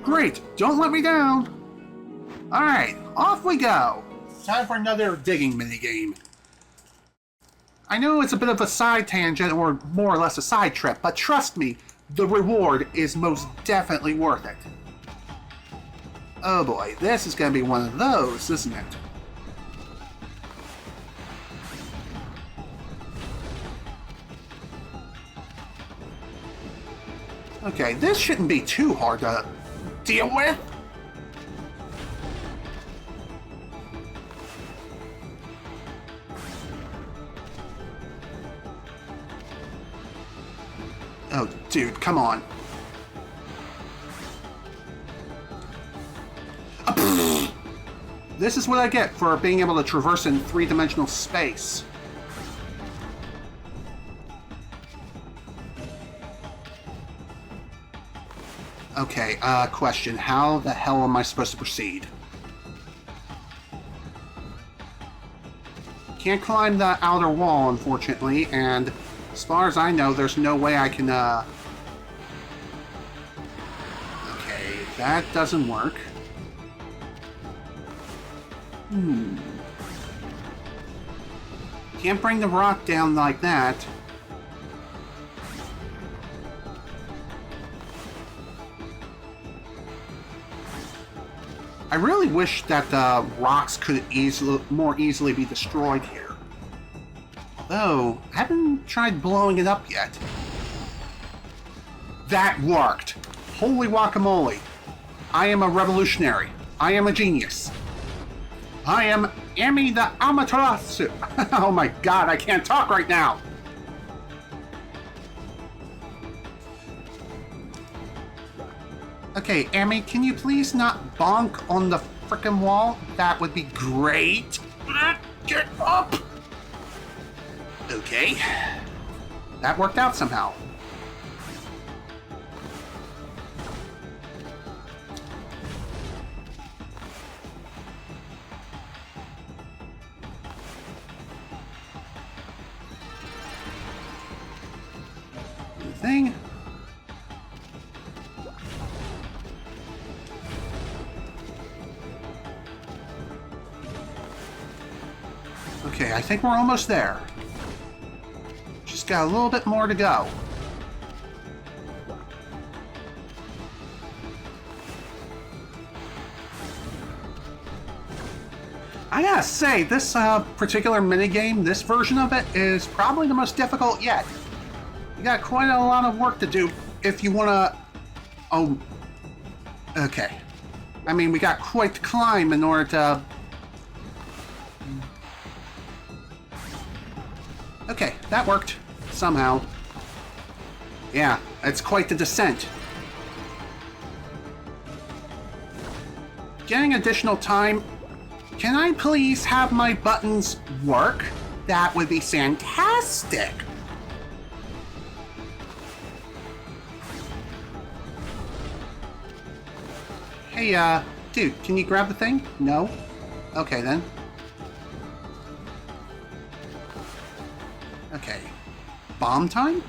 Great, don't let me down. Alright, off we go. Time for another digging minigame. I know it's a bit of a side tangent, or more or less a side trip, but trust me, the reward is most definitely worth it. Oh boy, this is gonna be one of those, isn't it? Okay, this shouldn't be too hard to deal with. Oh, dude, come on. This is what I get for being able to traverse in three-dimensional space. Okay, question. How the hell am I supposed to proceed? Can't climb the outer wall, unfortunately, and as far as I know, there's no way I can, Okay, that doesn't work. Can't bring the rock down like that. I really wish that the rocks could more easily be destroyed here. Although, I haven't tried blowing it up yet. That worked! Holy guacamole! I am a revolutionary. I am a genius. I am Ammy the Amaterasu. Oh my god, I can't talk right now! Okay, Ammy, can you please not bonk on the frickin' wall? That would be great. Get up! Okay. That worked out somehow. Thing. Okay, I think we're almost there. Just got a little bit more to go. I gotta say, this particular minigame, this version of it, is probably the most difficult yet. You got quite a lot of work to do if you wanna... Oh... Okay. I mean, we got quite the climb in order to Okay, that worked. Somehow. Yeah, it's quite the descent. Getting additional time. Can I please have my buttons work? That would be fantastic. Hey, dude, can you grab the thing? No? Okay, then. Okay. Bomb time?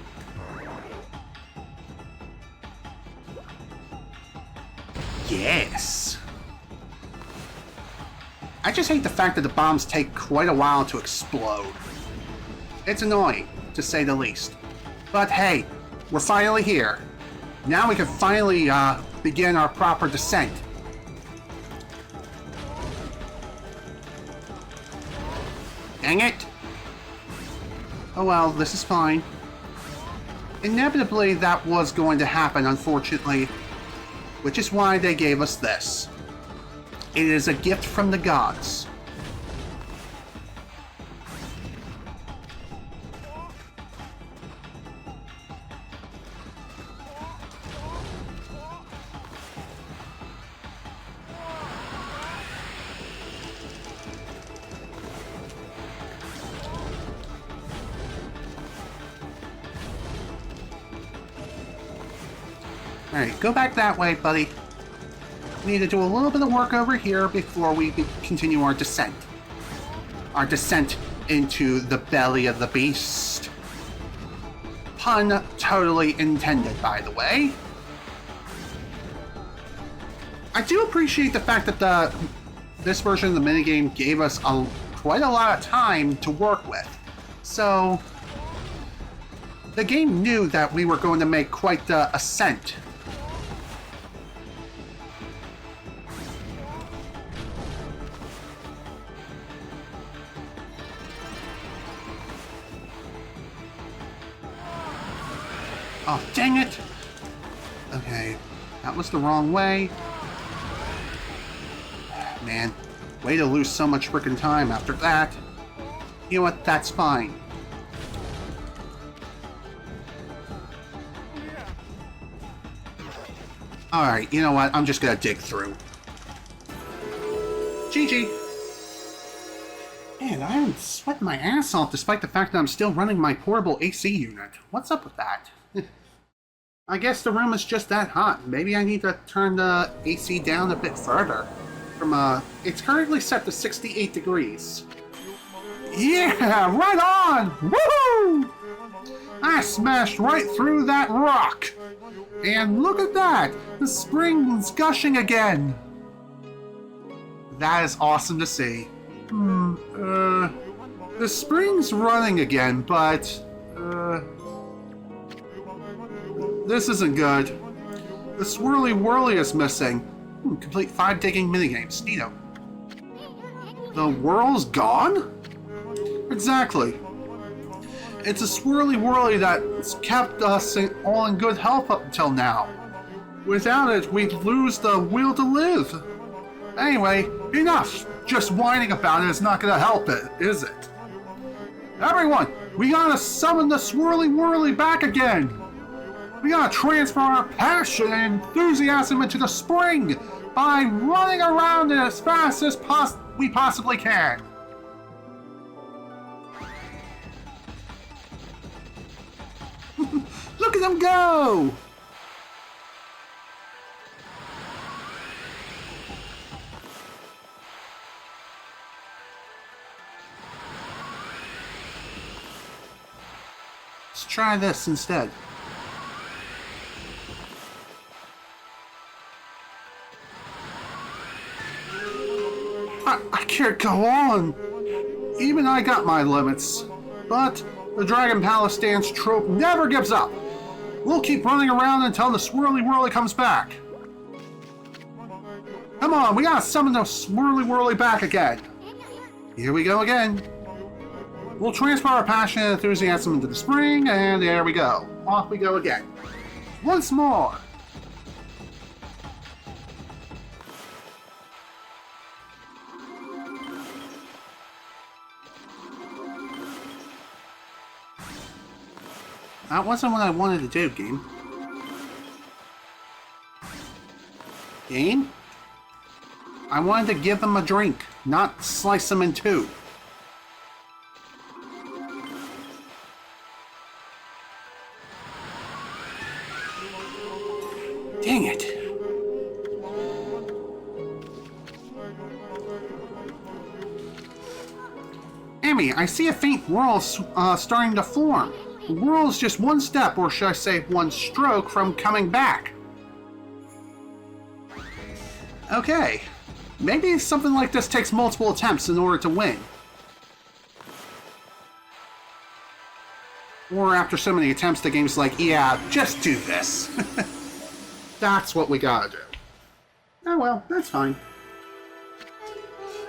Yes! I just hate the fact that the bombs take quite a while to explode. It's annoying, to say the least. But hey, we're finally here. Now we can finally, begin our proper descent. Dang it! Oh well, this is fine. Inevitably, that was going to happen, unfortunately. Which is why they gave us this. It is a gift from the gods. Alright, go back that way, buddy. We need to do a little bit of work over here before we continue our descent. Our descent into the belly of the beast. Pun totally intended, by the way. I do appreciate the fact that this version of the minigame gave us quite a lot of time to work with. So, the game knew that we were going to make quite the ascent. Oh, dang it! Okay, that was the wrong way. Man, way to lose so much frickin' time after that. You know what, that's fine. Alright, you know what, I'm just gonna dig through. GG! Man, I am sweating my ass off despite the fact that I'm still running my portable AC unit. What's up with that? I guess the room is just that hot. Maybe I need to turn the AC down a bit further. It's currently set to 68 degrees. Yeah, right on! Woohoo! I smashed right through that rock! And look at that! The spring's gushing again! That is awesome to see. The spring's running again, but, this isn't good. The swirly whirly is missing. Complete 5 digging minigames. Neato. The whirl's gone? Exactly. It's a swirly whirly that's kept us all in good health up until now. Without it, we'd lose the will to live. Anyway, enough. Just whining about it is not gonna help it, is it? Everyone, we gotta summon the swirly whirly back again. We gotta transfer our passion and enthusiasm into the spring by running around it as fast as we possibly can. Look at them go! Let's try this instead. I can't go on. Even I got my limits. But the Dragon Palace dance trope never gives up. We'll keep running around until the swirly whirly comes back. Come on, we gotta summon the swirly whirly back again. Here we go again. We'll transfer our passion and enthusiasm into the spring, and there we go. Off we go again. Once more. That wasn't what I wanted to do, game. Game? I wanted to give them a drink, not slice them in two. Dang it. Ammy, I see a faint whirl starting to form. The whirl is just one step, or should I say one stroke, from coming back. Okay. Maybe something like this takes multiple attempts in order to win. Or after so many attempts, the game's like, yeah, just do this. That's what we gotta do. Oh well, that's fine.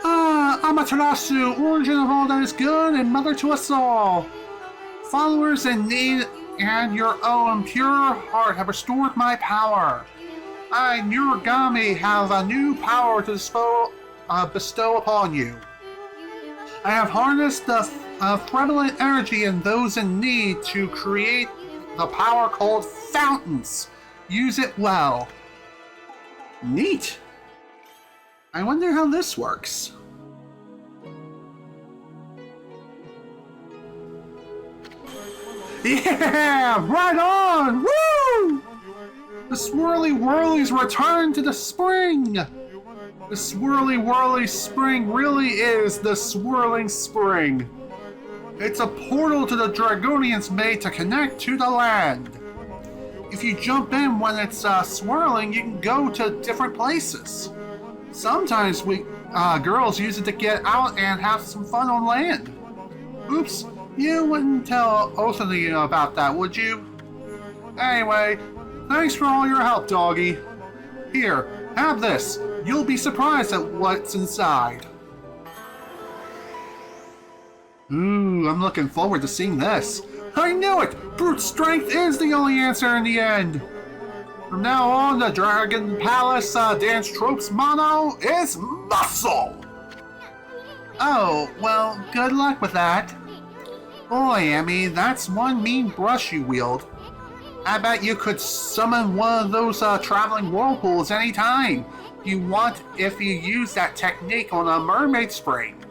Amaterasu, origin of all that is good and mother to us all. Followers in need and your own pure heart have restored my power. I, Okami, have a new power to bestow upon you. I have harnessed the prevalent energy in those in need to create the power called fountains. Use it well. Neat. I wonder how this works. Yeah, right on! Woo! The swirly whirlies return to the spring! The swirly whirly spring really is the swirling spring. It's a portal to the Dragonians made to connect to the land. If you jump in when it's swirling, you can go to different places. Sometimes we girls use it to get out and have some fun on land. Oops, you wouldn't tell Othalie about that, would you? Anyway, thanks for all your help, doggy. Here, have this. You'll be surprised at what's inside. Ooh, I'm looking forward to seeing this. I knew it! Brute strength is the only answer in the end. From now on, the Dragon Palace dance trope's motto is muscle! Oh, well, good luck with that. Boy, Ammy, that's one mean brush you wield. I bet you could summon one of those traveling whirlpools anytime you want if you use that technique on a mermaid spring.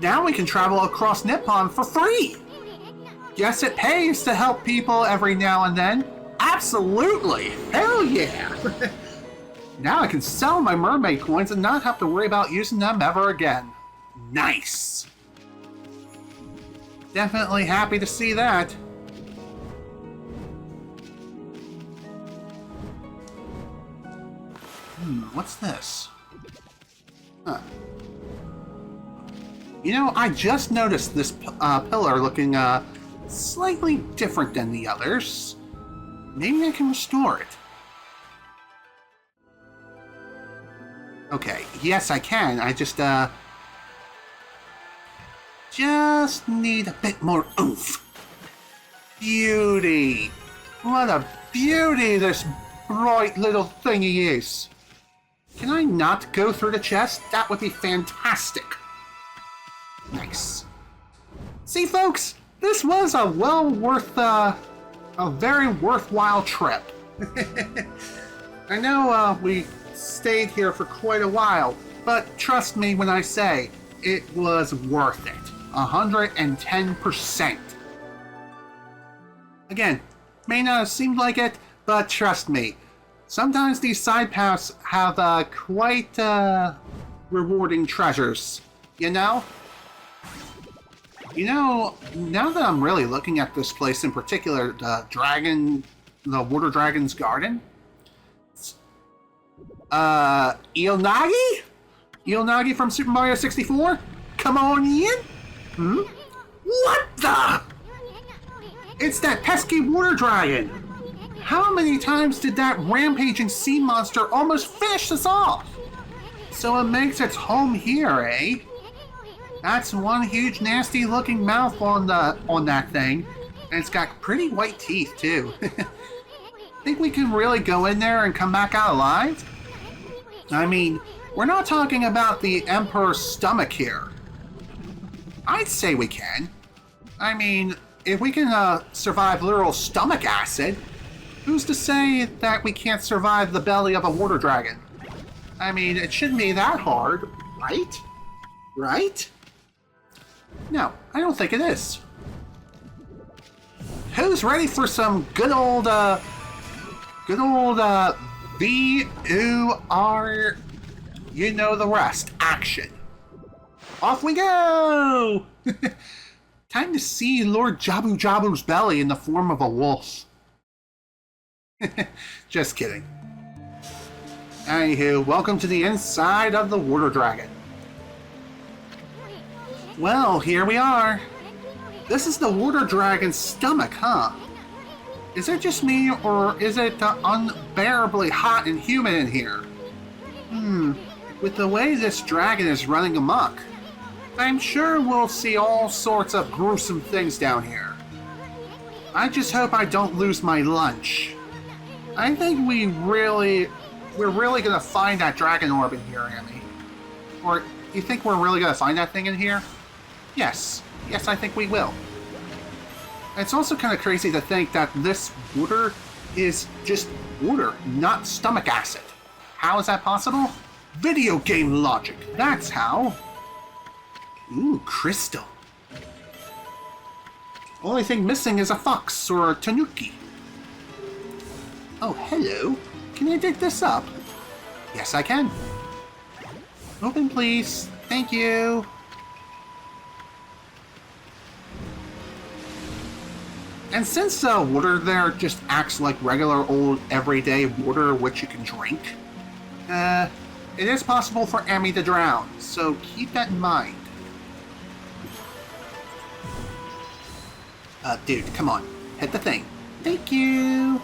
Now we can travel across Nippon for free! Guess it pays to help people every now and then. Absolutely! Hell yeah! Now I can sell my mermaid coins and not have to worry about using them ever again. Nice! Definitely happy to see that. What's this? Huh. You know, I just noticed this pillar looking slightly different than the others. Maybe I can restore it. Okay, yes I can. I just need a bit more oomph. Beauty! What a beauty this bright little thingy is. Can I not go through the chest? That would be fantastic. Nice. See, folks, this was a a very worthwhile trip. I know we stayed here for quite a while, but trust me when I say it was worth it. 110%. Again, may not have seemed like it, but trust me, sometimes these side paths have quite rewarding treasures, you know? You know, now that I'm really looking at this place in particular, the Water Dragon's Garden, Ionagi? Ionagi from Super Mario 64? Come on in? What the? It's that pesky Water Dragon! How many times did that rampaging sea monster almost finish us off? So it makes its home here, eh? That's one huge nasty looking mouth on that thing, and it's got pretty white teeth too. Think we can really go in there and come back out alive? I mean, we're not talking about the Emperor's stomach here. I'd say we can. I mean, if we can survive literal stomach acid, who's to say that we can't survive the belly of a water dragon? I mean, it shouldn't be that hard, right? Right? No, I don't think it is. Who's ready for some good old V-U-R, you know the rest, action? Off we go! Time to see Lord Jabu Jabu's belly in the form of a wolf. Just kidding. Anywho, welcome to the inside of the water dragon. Well, here we are. This is the water dragon's stomach, huh? Is it just me, or is it unbearably hot and humid in here? With the way this dragon is running amok, I'm sure we'll see all sorts of gruesome things down here. I just hope I don't lose my lunch. I think we're really gonna find that dragon orb in here, Ammy. Or, you think we're really gonna find that thing in here? Yes. Yes, I think we will. It's also kind of crazy to think that this water is just water, not stomach acid. How is that possible? Video game logic, that's how. Ooh, crystal. Only thing missing is a fox or a tanuki. Oh, hello. Can I dig this up? Yes, I can. Open, please. Thank you. And since water there just acts like regular old everyday water which you can drink, it is possible for Ammy to drown, so keep that in mind. Dude, come on. Hit the thing. Thank you!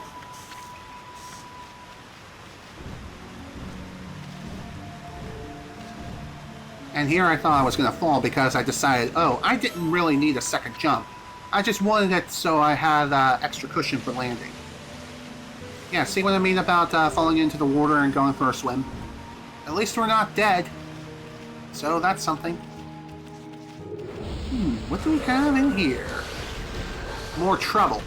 And here I thought I was going to fall because I decided, oh, I didn't really need a second jump. I just wanted it so I had extra cushion for landing. Yeah, see what I mean about falling into the water and going for a swim? At least we're not dead. So that's something. What do we have in here? More trouble.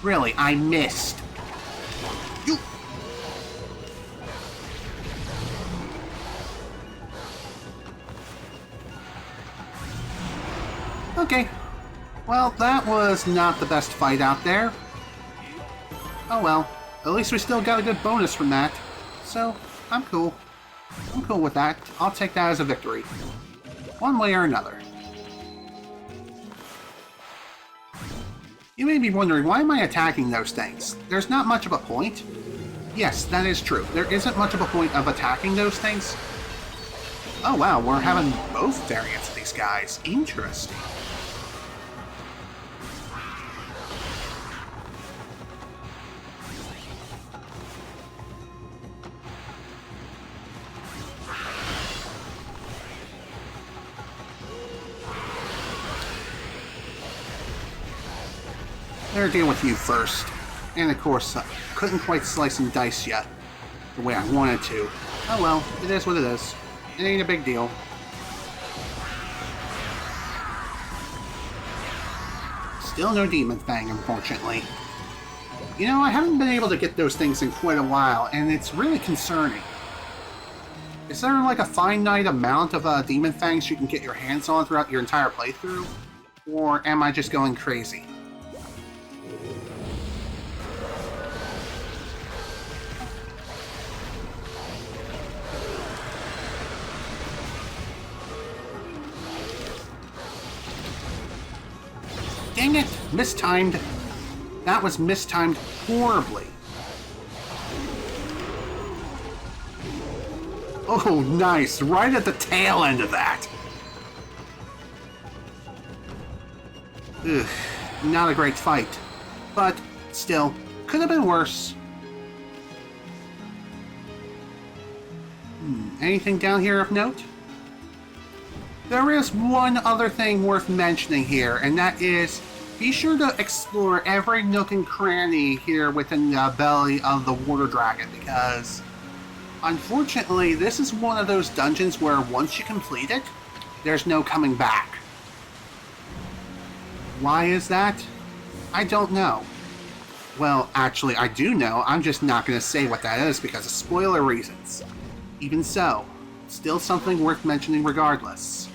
Really, I missed. You. Okay. Well, that was not the best fight out there. Oh well. At least we still got a good bonus from that. So, I'm cool. I'm cool with that. I'll take that as a victory. One way or another. You may be wondering, why am I attacking those things? There's not much of a point. Yes, that is true. There isn't much of a point of attacking those things. Oh wow, we're having both variants of these guys. Interesting. Better deal with you first. And of course, couldn't quite slice and dice yet the way I wanted to. Oh well, it is what it is. It ain't a big deal. Still no Demon Fang, unfortunately. You know, I haven't been able to get those things in quite a while, and it's really concerning. Is there like a finite amount of Demon Fangs you can get your hands on throughout your entire playthrough? Or am I just going crazy? Dang it! Mistimed. That was mistimed horribly. Oh, nice. Right at the tail end of that. Ugh. Not a great fight. But, still, could have been worse. Anything down here of note? There is one other thing worth mentioning here, and that is be sure to explore every nook and cranny here within the belly of the water dragon, because unfortunately this is one of those dungeons where once you complete it, there's no coming back. Why is that? I don't know. Well, actually I do know, I'm just not going to say what that is because of spoiler reasons. Even so, still something worth mentioning regardless.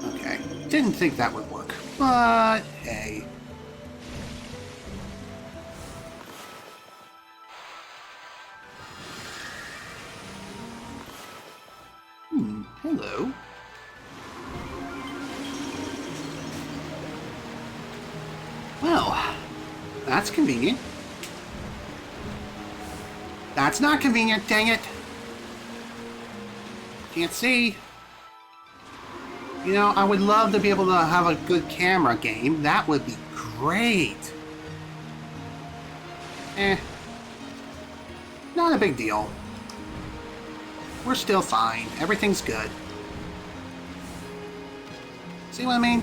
Okay, didn't think that would work, but hey. Hello. Well, that's convenient. That's not convenient, dang it. Can't see. You know, I would love to be able to have a good camera game. That would be great. Not a big deal. We're still fine. Everything's good. See what I mean?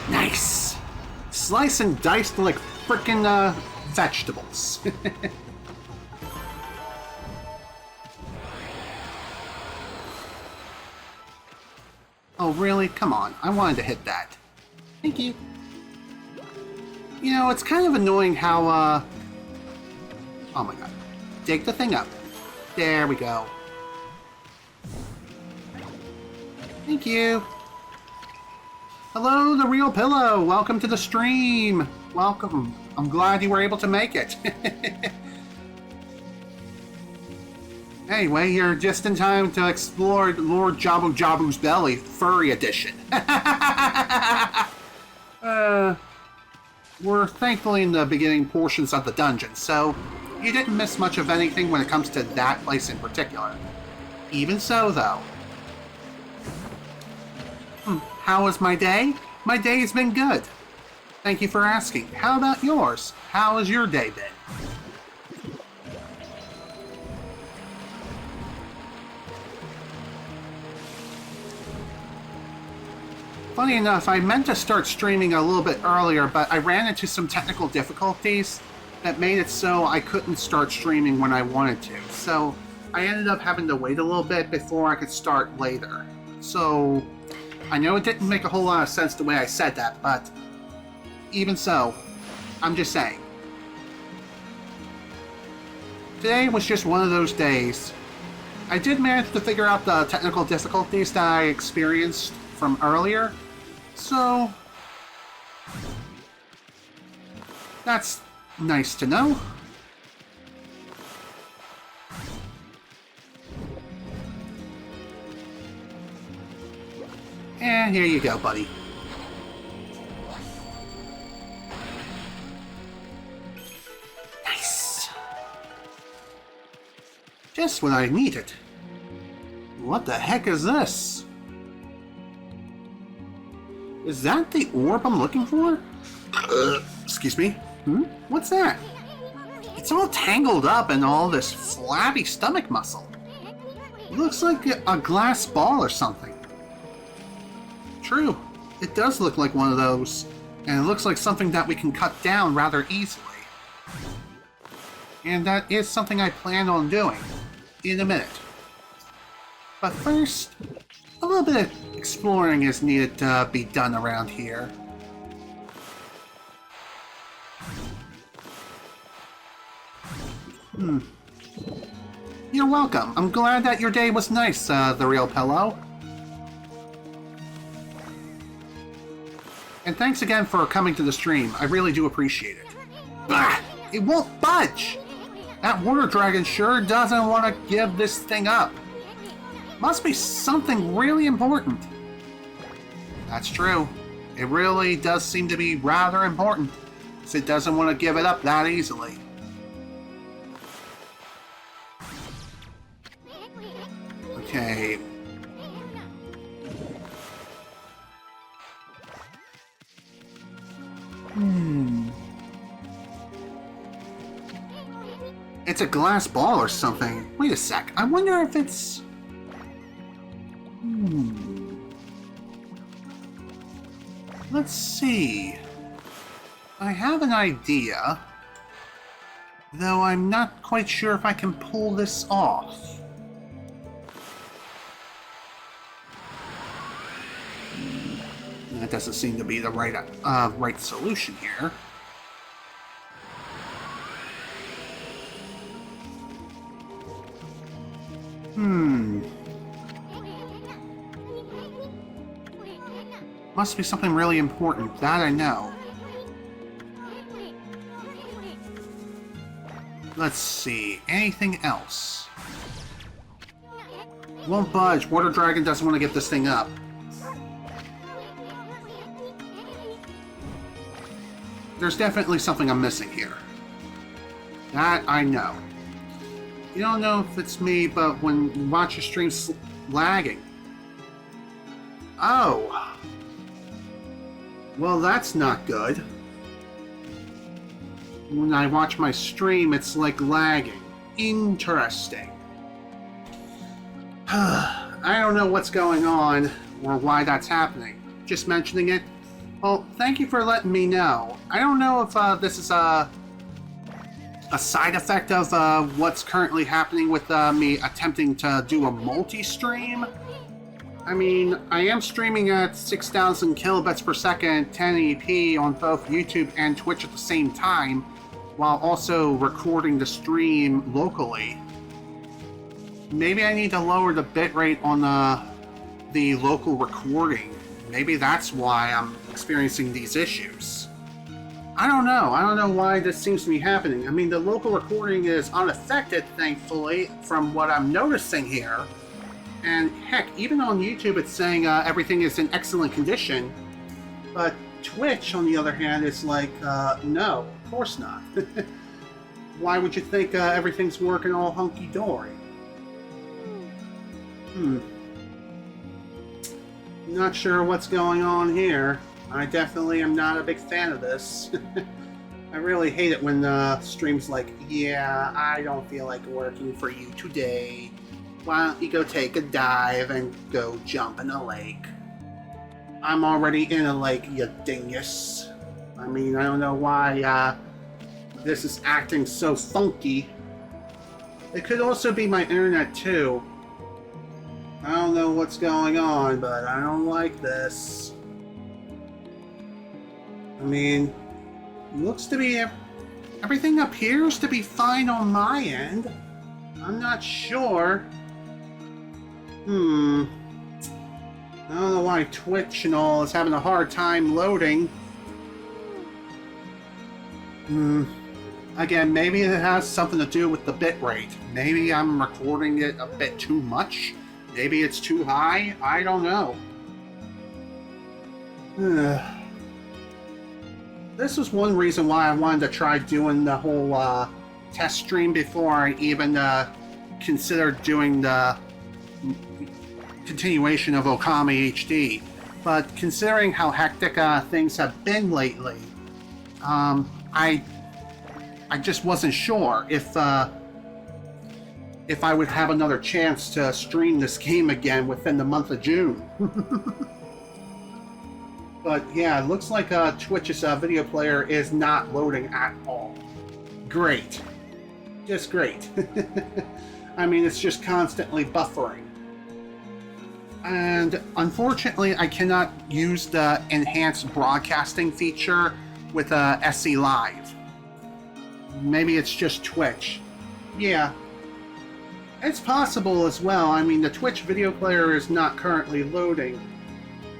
Nice! Slice and diced like frickin' vegetables. Oh, really? Come on. I wanted to hit that. Thank you. You know, it's kind of annoying how, oh my god. Dig the thing up. There we go. Thank you. Hello, The Real Pillow. Welcome to the stream. Welcome. I'm glad you were able to make it. Anyway, you're just in time to explore Lord Jabu Jabu's belly, furry edition. We're thankfully in the beginning portions of the dungeon, so you didn't miss much of anything when it comes to that place in particular. Even so, though. How was my day? My day's been good. Thank you for asking. How about yours? How has your day been? Funny enough, I meant to start streaming a little bit earlier, but I ran into some technical difficulties that made it so I couldn't start streaming when I wanted to. So I ended up having to wait a little bit before I could start later. So I know it didn't make a whole lot of sense the way I said that, but even so, I'm just saying. Today was just one of those days. I did manage to figure out the technical difficulties that I experienced from earlier, so that's nice to know. And here you go, buddy. Nice. Just what I needed. What the heck is this? Is that the orb I'm looking for? Excuse me? What's that? It's all tangled up in all this flabby stomach muscle. It looks like a glass ball or something. True, it does look like one of those, and it looks like something that we can cut down rather easily. And that is something I plan on doing in a minute. But first, a little bit of exploring is needed to be done around here. You're welcome. I'm glad that your day was nice, The Real Pillow. And thanks again for coming to the stream. I really do appreciate it. Bah! It won't budge! That water dragon sure doesn't want to give this thing up. Must be something really important. That's true. It really does seem to be rather important, since it doesn't want to give it up that easily. Okay. it's a glass ball or something. Wait a sec. I wonder if it's... Let's see. I have an idea, though I'm not quite sure if I can pull this off. That doesn't seem to be the right solution here. Must be something really important, that I know. Let's see, anything else? Won't budge. Water Dragon doesn't want to get this thing up. There's definitely something I'm missing here. That I know. You don't know if it's me, but when you watch your stream lagging. Oh. Well, that's not good. When I watch my stream, it's like lagging. Interesting. I don't know what's going on or why that's happening. Just mentioning it. Well, thank you for letting me know. I don't know if this is a side effect of what's currently happening with me attempting to do a multi-stream. I mean, I am streaming at 6,000 kilobits per second, 1080p on both YouTube and Twitch at the same time, while also recording the stream locally. Maybe I need to lower the bitrate on the local recording. Maybe that's why I'm experiencing these issues. I don't know. I don't know why this seems to be happening. I mean, the local recording is unaffected, thankfully, from what I'm noticing here. And heck, even on YouTube it's saying everything is in excellent condition. But Twitch, on the other hand, is like, no, of course not. Why would you think everything's working all hunky-dory? Not sure what's going on here. I definitely am not a big fan of this. I really hate it when the stream's like, yeah, I don't feel like working for you today. Why don't you go take a dive and go jump in a lake? I'm already in a lake, you dingus. I mean, I don't know why this is acting so funky. It could also be my internet too. I don't know what's going on, but I don't like this. I mean, looks to be... everything appears to be fine on my end. I'm not sure. I don't know why Twitch and all is having a hard time loading. Again, maybe it has something to do with the bitrate. Maybe I'm recording it a bit too much. Maybe it's too high. I don't know. This was one reason why I wanted to try doing the whole test stream before I even considered doing the continuation of Okami HD. But considering how hectic things have been lately, I just wasn't sure if I would have another chance to stream this game again within the month of June. But yeah, it looks like Twitch's video player is not loading at all. Great. Just great. I mean, it's just constantly buffering. And unfortunately, I cannot use the enhanced broadcasting feature with SE Live. Maybe it's just Twitch. Yeah. It's possible as well. I mean, the Twitch video player is not currently loading.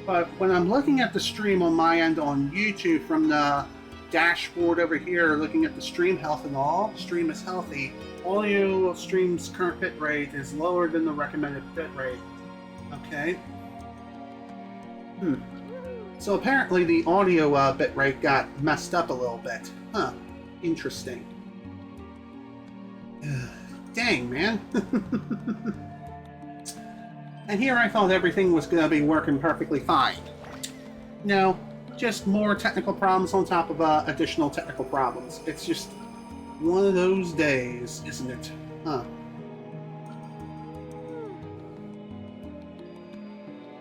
But when I'm looking at the stream on my end on YouTube from the dashboard over here, looking at the stream health and all, stream is healthy. Audio stream's current bitrate is lower than the recommended bitrate. Okay. So apparently the audio bitrate got messed up a little bit. Huh. Interesting. Dang, man. And here I thought everything was going to be working perfectly fine. No, just more technical problems on top of additional technical problems. It's just One of those days, isn't it? Huh.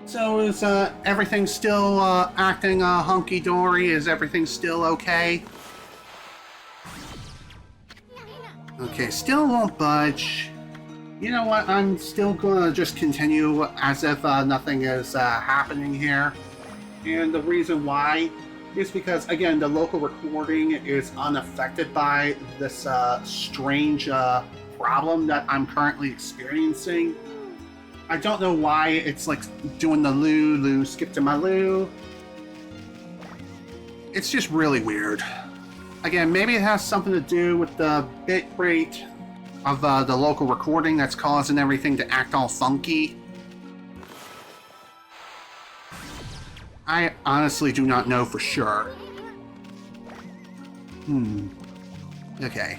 So is everything still acting hunky-dory? Is everything still okay? Okay, still won't budge. You know what? I'm still gonna just continue as if nothing is happening here. And the reason why is because, again, the local recording is unaffected by this strange problem that I'm currently experiencing. I don't know why it's like doing the loo, skip to my loo. It's just really weird. Again, maybe it has something to do with the bit rate of the local recording that's causing everything to act all funky. I honestly do not know for sure. Okay.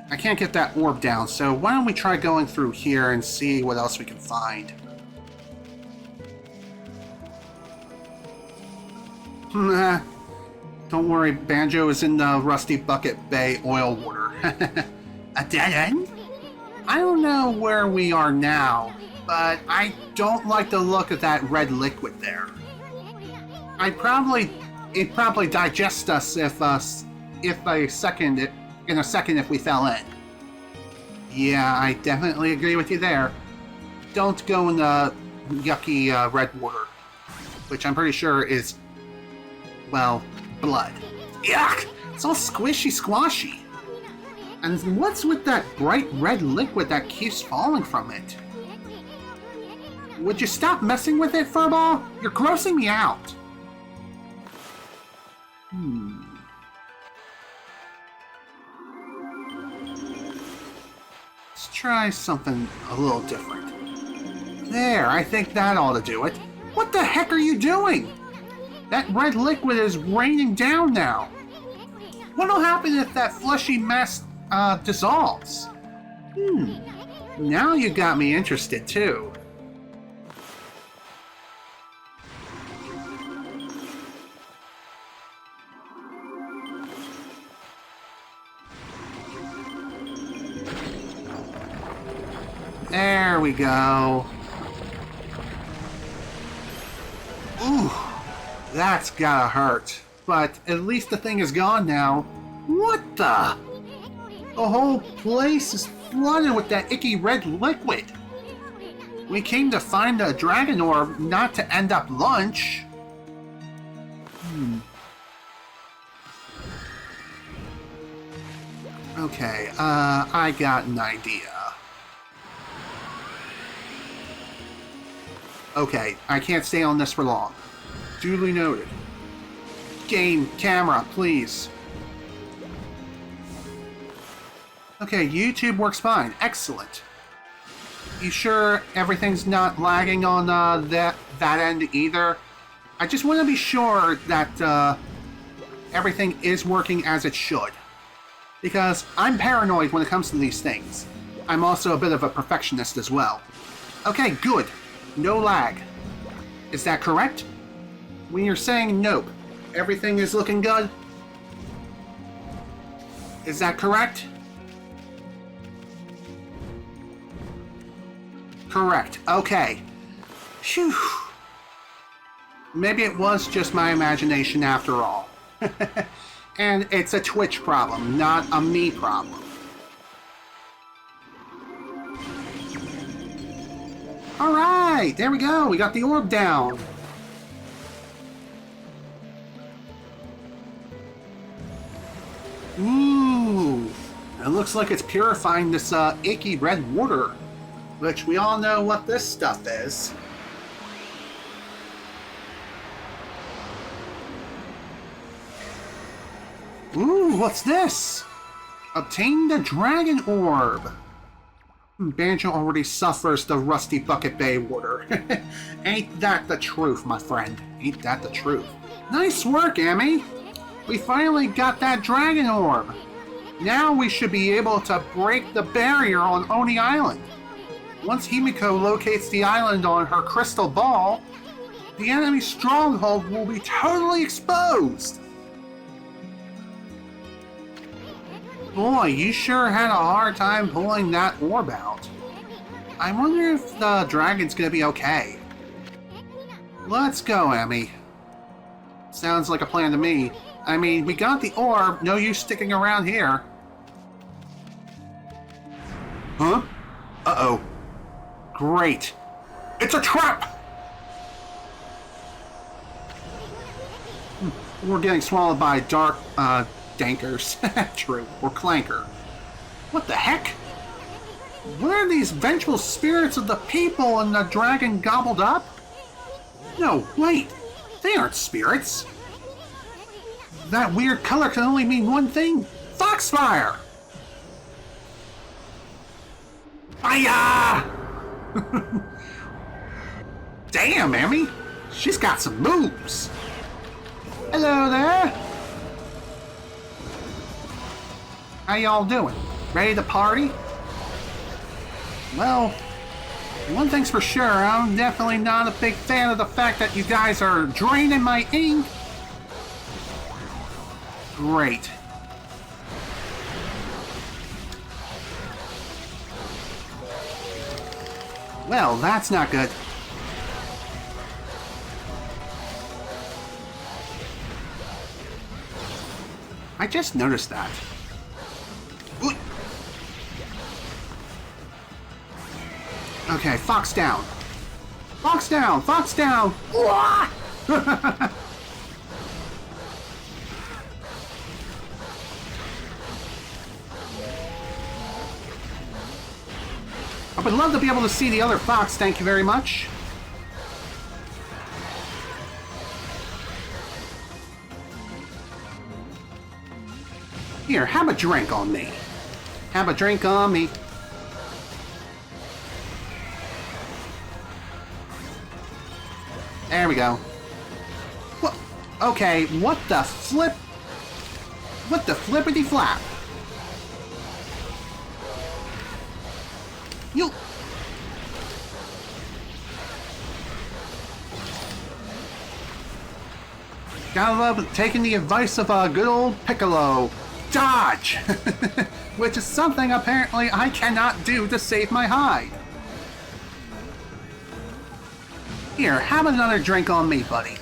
I can't get that orb down, so why don't we try going through here and see what else we can find. Don't worry, Banjo is in the Rusty Bucket Bay oil water. A dead end? I don't know where we are now, but I don't like the look of that red liquid there. It'd probably digest us in a second if we fell in. Yeah, I definitely agree with you there. Don't go in the yucky red water, which I'm pretty sure is, well, blood. Yuck! It's all squishy squashy. And what's with that bright red liquid that keeps falling from it? Would you stop messing with it, Furball? You're grossing me out. Let's try something a little different. There, I think that ought to do it. What the heck are you doing? That red liquid is raining down now. What'll happen if that fleshy mess dissolves? Now you got me interested too. There we go. Ooh, that's gotta hurt. But at least the thing is gone now. What the? The whole place is flooded with that icky red liquid. We came to find a dragon orb, not to end up lunch. Okay, I got an idea. Okay, I can't stay on this for long. Duly noted. Game, camera, please. Okay, YouTube works fine. Excellent. You sure everything's not lagging on that end either? I just want to be sure that everything is working as it should. Because I'm paranoid when it comes to these things. I'm also a bit of a perfectionist as well. Okay, good. No lag. Is that correct? When you're saying nope, everything is looking good? Is that correct? Correct. Okay. Phew. Maybe it was just my imagination after all. And it's a Twitch problem, not a me problem. Alright, there we go. We got the orb down. Ooh. It looks like it's purifying this icky red water. Which we all know what this stuff is. Ooh, what's this? Obtain the dragon orb. Banjo already suffers the Rusty Bucket Bay water. Ain't that the truth, my friend? Ain't that the truth? Nice work, Ammy! We finally got that dragon orb. Now we should be able to break the barrier on Oni Island. Once Himiko locates the island on her crystal ball, the enemy stronghold will be totally exposed. Boy, you sure had a hard time pulling that orb out. I wonder if the dragon's gonna be okay. Let's go, Ammy. Sounds like a plan to me. I mean, we got the orb, no use sticking around here. Huh? Uh-oh. Great. It's a trap! We're getting swallowed by dark, dankers. True. Or clanker. What the heck? What are these vengeful spirits of the people and the dragon gobbled up? No, wait. They aren't spirits. That weird color can only mean one thing. Foxfire! Fire! Damn, Ammy. She's got some moves. Hello there. How y'all doing? Ready to party? Well, one thing's for sure, I'm definitely not a big fan of the fact that you guys are draining my ink. Great. Well, that's not good. I just noticed that. Ooh. Okay, Fox down. Fox down! Fox down! I would love to be able to see the other fox, thank you very much. Here, have a drink on me. Have a drink on me. There we go. What? Okay, what the flip? What the flippity flap? You. Gotta love taking the advice of a good old Piccolo. Dodge! Which is something apparently I cannot do to save my hide. Here, have another drink on me, buddy.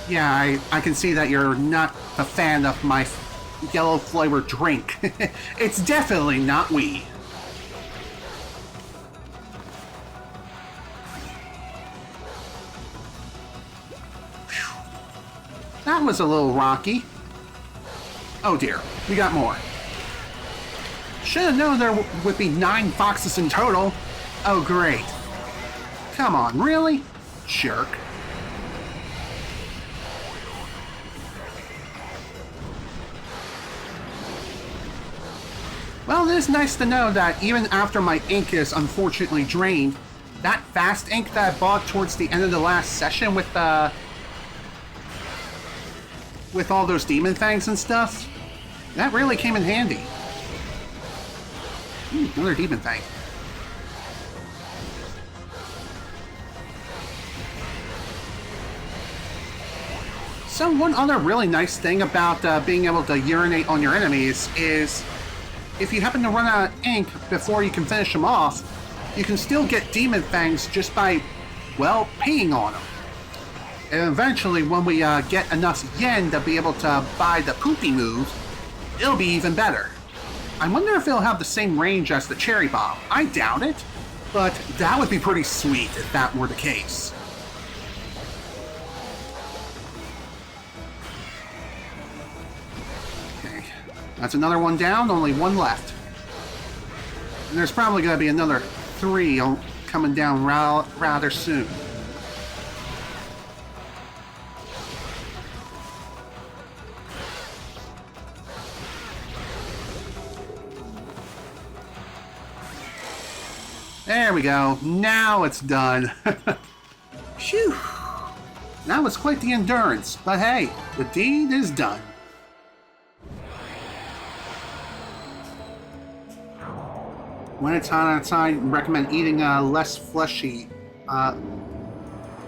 Yeah, I can see that you're not a fan of my yellow flavored drink. It's definitely not weed. That was a little rocky. Oh dear, we got more. Should have known there would be 9 foxes in total. Oh great. Come on, really? Jerk. Well, it is nice to know that even after my ink is unfortunately drained, that fast ink that I bought towards the end of the last session with all those demon fangs and stuff, that really came in handy. Ooh, another demon fang. So one other really nice thing about being able to urinate on your enemies is if you happen to run out of ink before you can finish them off, you can still get demon fangs just by, well, peeing on them. And eventually, when we get enough yen to be able to buy the poopy move, it'll be even better. I wonder if it'll have the same range as the cherry bomb. I doubt it, but that would be pretty sweet if that were the case. Okay, that's another one down, only one left. And there's probably going to be another 3 coming down rather soon. There we go. Now it's done. Phew. That was quite the endurance, but hey, the deed is done. When it's hot outside, recommend eating less fleshy,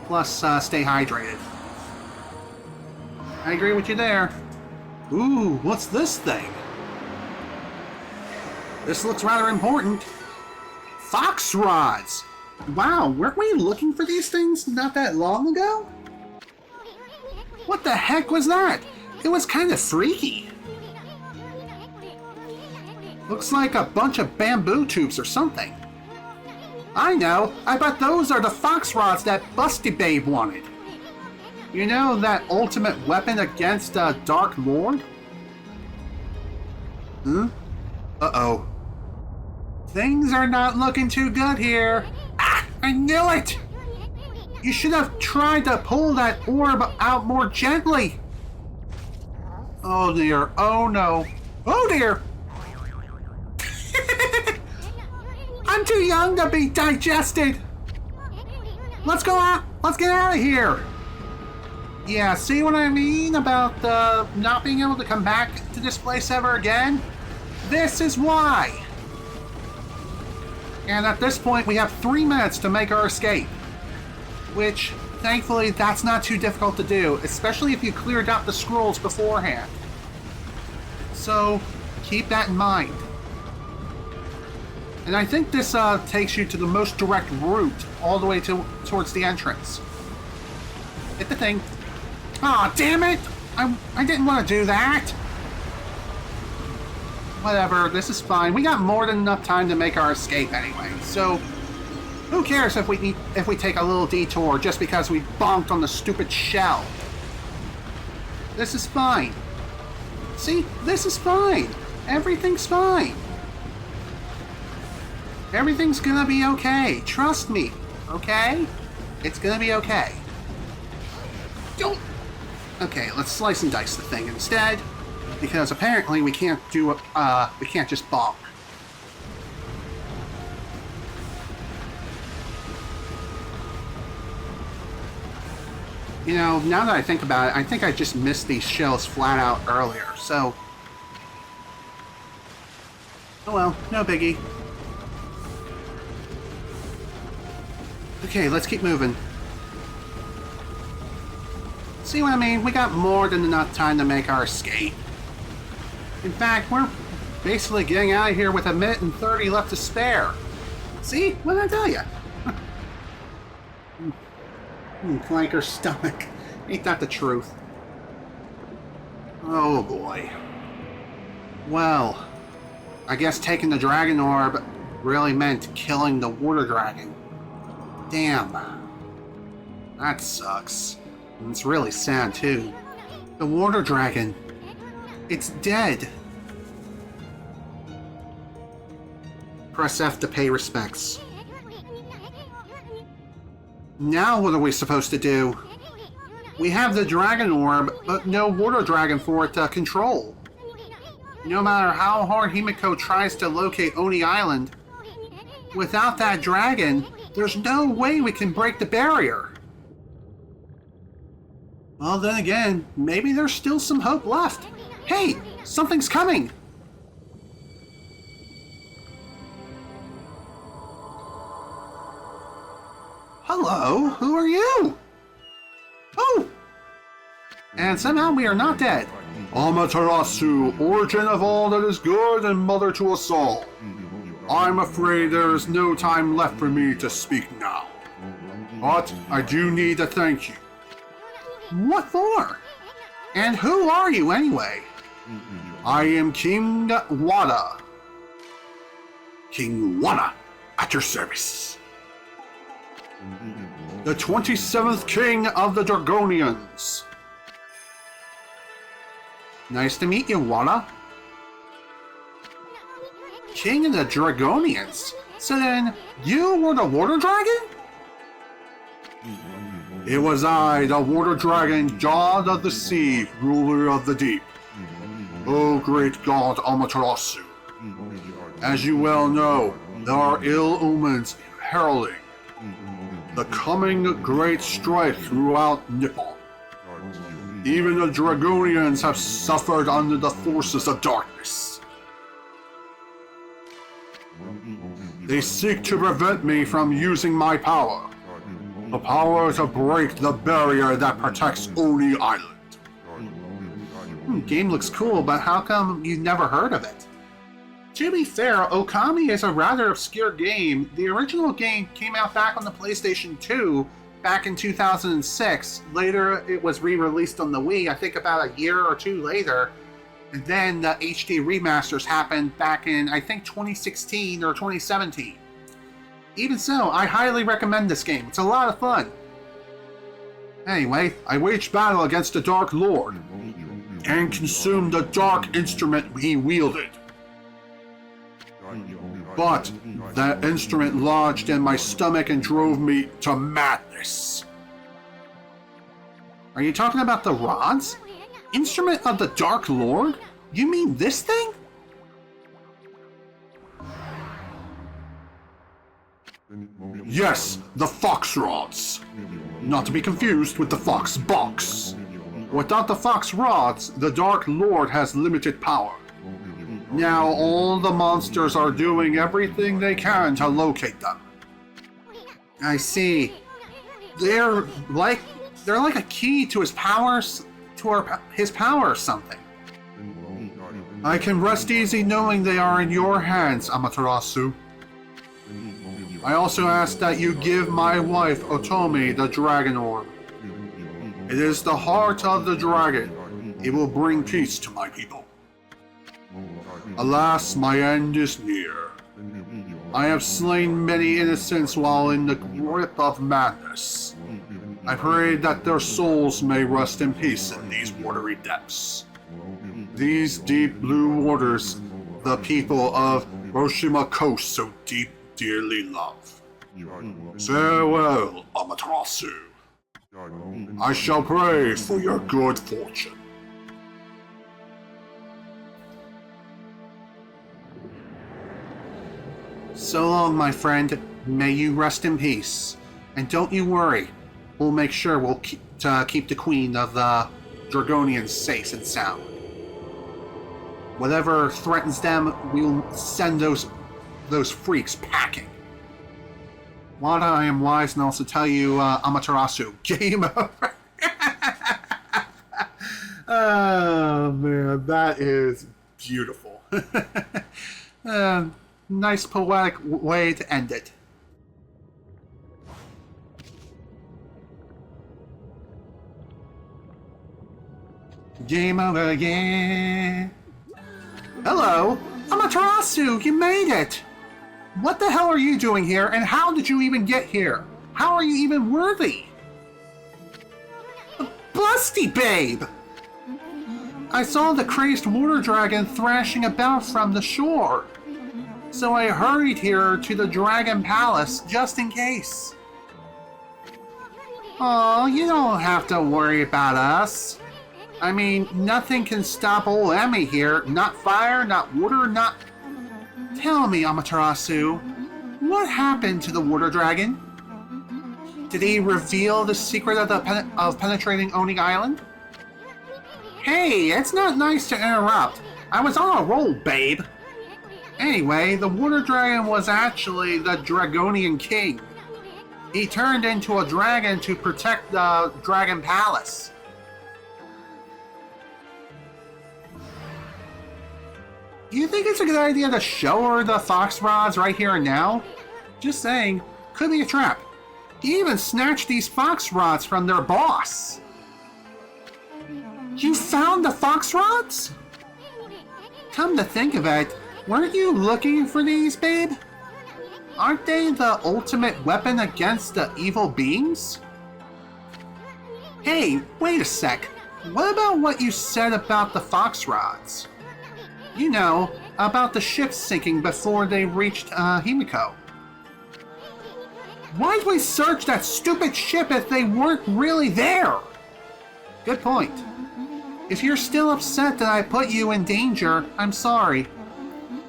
plus stay hydrated. I agree with you there. Ooh, what's this thing? This looks rather important. Fox rods! Wow, weren't we looking for these things not that long ago? What the heck was that? It was kind of freaky. Looks like a bunch of bamboo tubes or something. I know, I bet those are the fox rods that Busty Babe wanted. You know, that ultimate weapon against a Dark Lord? Uh-oh. Things are not looking too good here. Ah, I knew it! You should have tried to pull that orb out more gently. Oh dear, oh no. Oh dear! I'm too young to be digested! Let's go out, let's get out of here! Yeah, see what I mean about not being able to come back to this place ever again? This is why! And at this point, we have 3 minutes to make our escape. Which, thankfully, that's not too difficult to do, especially if you cleared out the scrolls beforehand. So, keep that in mind. And I think this takes you to the most direct route all the way towards the entrance. Hit the thing. Aw, damn it! I didn't want to do that! Whatever, this is fine. We got more than enough time to make our escape anyway, so who cares if we take a little detour just because we bonked on the stupid shell? This is fine. See, this is fine. Everything's fine. Everything's gonna be okay. Trust me, okay? It's gonna be okay. Don't. Okay, let's slice and dice the thing instead. Because apparently we can't do we can't just bonk. You know, now that I think about it, I think I just missed these shells flat out earlier, so... Oh well, no biggie. Okay, let's keep moving. See what I mean? We got more than enough time to make our escape. In fact, we're basically getting out of here with 1:30 left to spare. See? What did I tell you? Clanker's stomach. Ain't that the truth? Oh boy. Well, I guess taking the dragon orb really meant killing the water dragon. Damn. That sucks. And it's really sad too. The water dragon. It's dead. Press F to pay respects. Now what are we supposed to do? We have the dragon orb, but no water dragon for it to control. No matter how hard Himiko tries to locate Oni Island, without that dragon, there's no way we can break the barrier. Well, then again, maybe there's still some hope left. Hey, something's coming! Hello, who are you? Oh! And somehow we are not dead. Amaterasu, origin of all that is good and mother to us all. I'm afraid there is no time left for me to speak now. But I do need to thank you. What for? And who are you anyway? I am King Wada. King Wada, at your service. The 27th King of the Dragonians. Nice to meet you, Wada. King of the Dragonians? So then, you were the water dragon? It was I, the water dragon, god of the sea, ruler of the deep. O great god Amaterasu. As you well know, there are ill omens heralding the coming great strife throughout Nippon. Even the Dragonians have suffered under the forces of darkness. They seek to prevent me from using my power. The power to break the barrier that protects Oni Island. Game looks cool, but how come you never heard of it? To be fair, Okami is a rather obscure game. The original game came out back on the PlayStation 2 back in 2006. Later, it was re-released on the Wii, I think about a year or two later. And then the HD remasters happened back in, I think, 2016 or 2017. Even so, I highly recommend this game. It's a lot of fun. Anyway, I waged battle against the Dark Lord and consumed the dark instrument he wielded. But that instrument lodged in my stomach and drove me to madness. Are you talking about the rods? Instrument of the Dark Lord? You mean this thing? Yes, the fox rods. Not to be confused with the fox box. Without the fox rods, the Dark Lord has limited power. Now all the monsters are doing everything they can to locate them. I see. They're like a key to his powers, his power or something. I can rest easy knowing they are in your hands, Amaterasu. I also ask that you give my wife Otomi the dragon orb. It is the heart of the dragon. It will bring peace to my people. Alas, my end is near. I have slain many innocents while in the grip of madness. I pray that their souls may rest in peace in these watery depths. These deep blue waters, the people of Hiroshima Coast so dearly love. Farewell, Amaterasu. I shall pray for your good fortune. So long, my friend. May you rest in peace. And don't you worry. We'll make sure we'll keep the Queen of the Dragonians safe and sound. Whatever threatens them, we'll send those freaks packing. Wada, I am wise and also tell you, Amaterasu, game over. Oh man, that is beautiful. Nice poetic way to end it. Game over, yeah. Hello, Amaterasu, you made it. What the hell are you doing here, and how did you even get here? How are you even worthy? Busty babe! I saw the crazed water dragon thrashing about from the shore. So I hurried here to the Dragon Palace just in case. Oh, you don't have to worry about us. I mean, nothing can stop old Ammy here. Not fire, not water, not... Tell me, Amaterasu, what happened to the water dragon? Did he reveal the secret of penetrating Oni Island? Hey, it's not nice to interrupt. I was on a roll, babe. Anyway, the water dragon was actually the Dragonian king. He turned into a dragon to protect the Dragon Palace. Do you think it's a good idea to show her the fox rods right here and now? Just saying, could be a trap. He even snatched these fox rods from their boss. You found the fox rods? Come to think of it, weren't you looking for these, babe? Aren't they the ultimate weapon against the evil beings? Hey, wait a sec. What about what you said about the fox rods? You know, about the ship sinking before they reached Himiko. Why'd we search that stupid ship if they weren't really there? Good point. If you're still upset that I put you in danger, I'm sorry.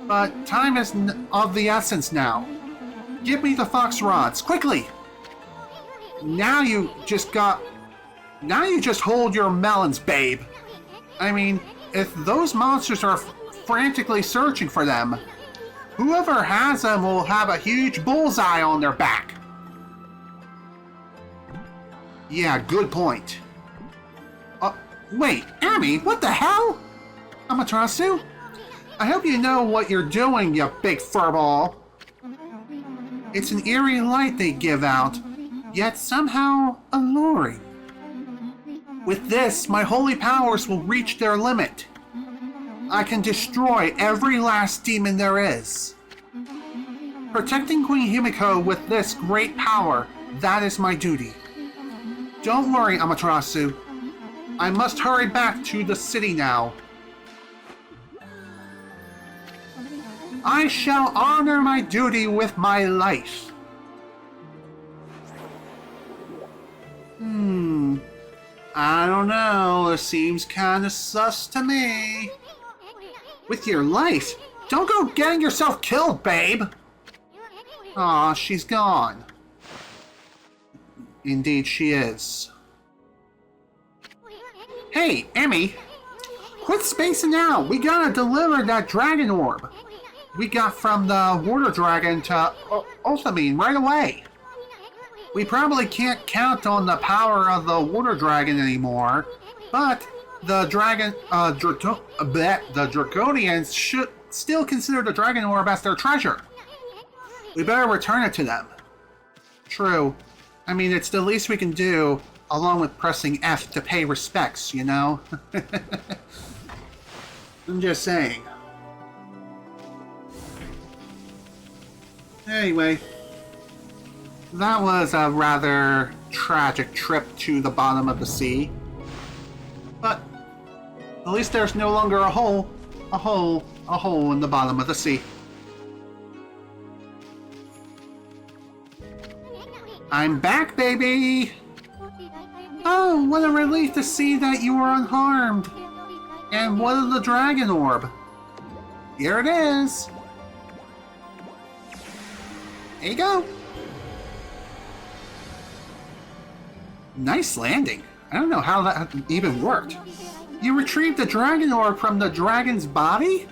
But time is of the essence now. Give me the fox rods, quickly! Now you just hold your melons, babe. I mean, if those monsters are frantically searching for them, whoever has them will have a huge bullseye on their back. Yeah, good point. Wait, Ammy, what the hell? Amaterasu? I hope you know what you're doing, you big furball. It's an eerie light they give out, yet somehow alluring. With this, my holy powers will reach their limit. I can destroy every last demon there is. Protecting Queen Himiko with this great power, that is my duty. Don't worry, Amaterasu. I must hurry back to the city now. I shall honor my duty with my life. I don't know. It seems kinda sus to me. With your life? Don't go getting yourself killed, babe! Aw, she's gone. Indeed she is. Hey, Ammy! Quit spacing out! We gotta deliver that dragon orb! We got from the water dragon to Okami right away! We probably can't count on the power of the water dragon anymore, but the Draconians should still consider the dragon orb as their treasure. We better return it to them. True. I mean, it's the least we can do, along with pressing F to pay respects, you know? I'm just saying. Anyway, that was a rather tragic trip to the bottom of the sea. But at least there's no longer a hole in the bottom of the sea. I'm back, baby! Oh, what a relief to see that you are unharmed! And what of the dragon orb? Here it is! There you go! Nice landing. I don't know how that even worked. You retrieved the dragon orb from the dragon's body?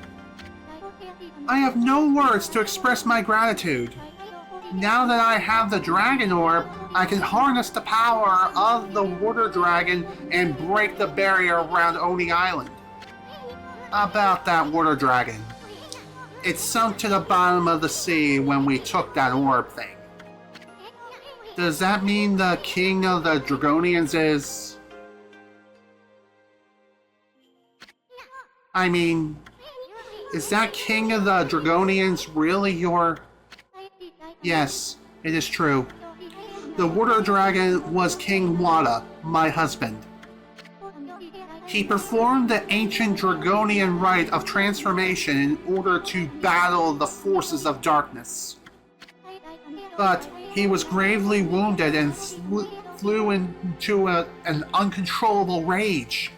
I have no words to express my gratitude. Now that I have the dragon orb, I can harness the power of the water dragon and break the barrier around Oni Island. About that water dragon. It sunk to the bottom of the sea when we took that orb thing. Does that mean the king of the Dragonians is... I mean, is that king of the Dragonians really your... Yes, it is true. The water dragon was King Wada, my husband. He performed the ancient Dragonian rite of transformation in order to battle the forces of darkness. But he was gravely wounded and flew into an uncontrollable rage.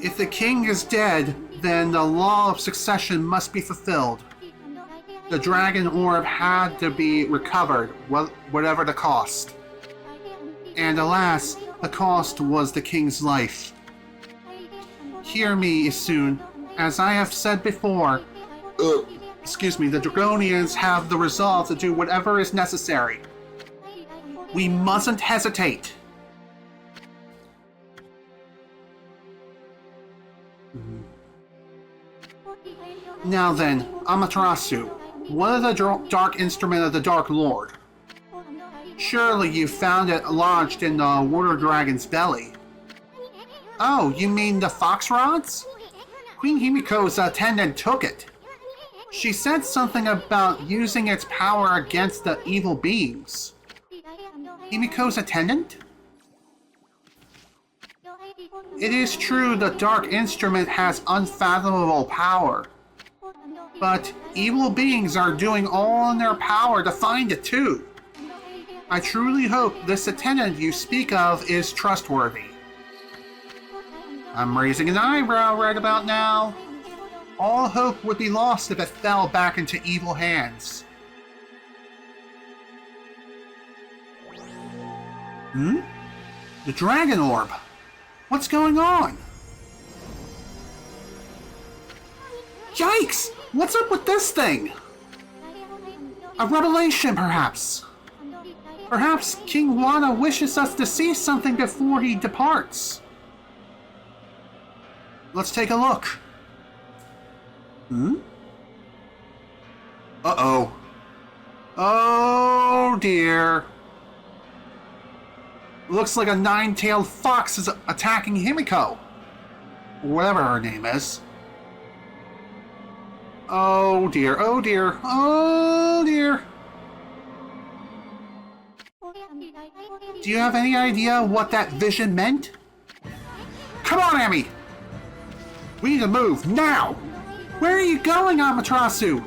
If the king is dead, then the law of succession must be fulfilled. The dragon orb had to be recovered, whatever the cost. And alas, the cost was the king's life. Hear me, Isun. As I have said before, the Dragonians have the resolve to do whatever is necessary. We mustn't hesitate. Now then, Amaterasu, what is the dark instrument of the Dark Lord? Surely you found it lodged in the water dragon's belly. Oh, you mean the fox rods? Queen Himiko's attendant took it. She said something about using its power against the evil beings. Himiko's attendant? It is true the dark instrument has unfathomable power. But evil beings are doing all in their power to find it too. I truly hope this attendant you speak of is trustworthy. I'm raising an eyebrow right about now. All hope would be lost if it fell back into evil hands. The dragon orb. What's going on? Yikes! What's up with this thing? A revelation, perhaps. Perhaps King Wada wishes us to see something before he departs. Let's take a look. Hmm? Uh-oh. Oh, dear. Looks like a nine-tailed fox is attacking Himiko. Whatever her name is. Oh, dear. Oh, dear. Oh, dear. Do you have any idea what that vision meant? Come on, Ammy! We need to move, now! Where are you going, Amaterasu?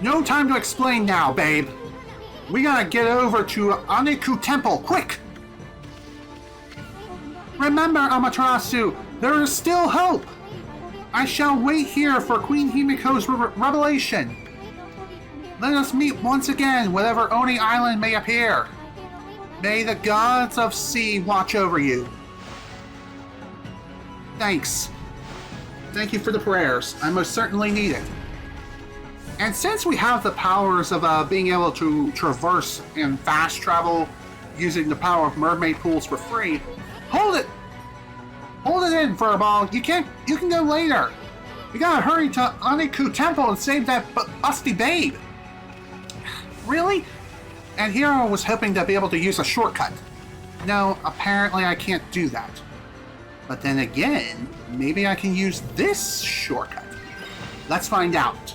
No time to explain now, babe. We gotta get over to Aniku Temple, quick! Remember, Amaterasu, there is still hope! I shall wait here for Queen Himiko's revelation. Let us meet once again, whatever Oni Island may appear. May the gods of sea watch over you. Thanks. Thank you for the prayers. I most certainly need it. And since we have the powers of being able to traverse and fast travel using the power of mermaid pools for free, hold it! Hold it in, Furball. You can go later. We gotta hurry to Aniku Temple and save that busty babe. Really? And here I was hoping to be able to use a shortcut. No, apparently I can't do that. But then again, maybe I can use this shortcut. Let's find out.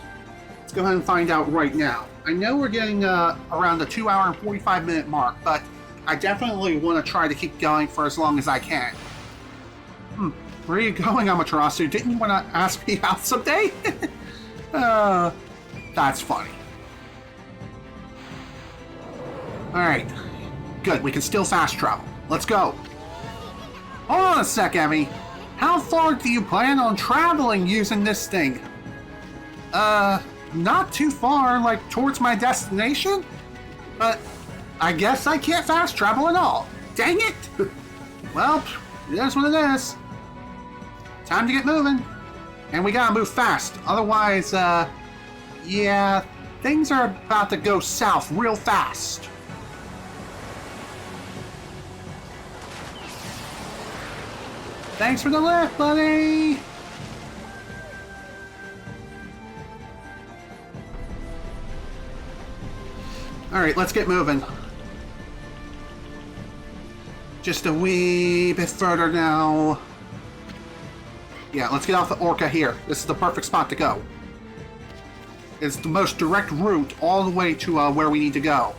Let's go ahead and find out right now. I know we're getting around the 2 hour and 45 minute mark, but I definitely want to try to keep going for as long as I can. Where are you going, Amaterasu? Didn't you want to ask me out someday? That's funny. Alright. Good, we can still fast travel. Let's go. Hold on a sec, Emmy. How far do you plan on traveling using this thing? Not too far, like towards my destination? But I guess I can't fast travel at all. Dang it! Well, it is what it is. Time to get moving. And we gotta move fast. Otherwise, yeah, things are about to go south real fast. Thanks for the lift, buddy! Alright, let's get moving. Just a wee bit further now. Yeah, let's get off the Orca here. This is the perfect spot to go. It's the most direct route all the way to where we need to go.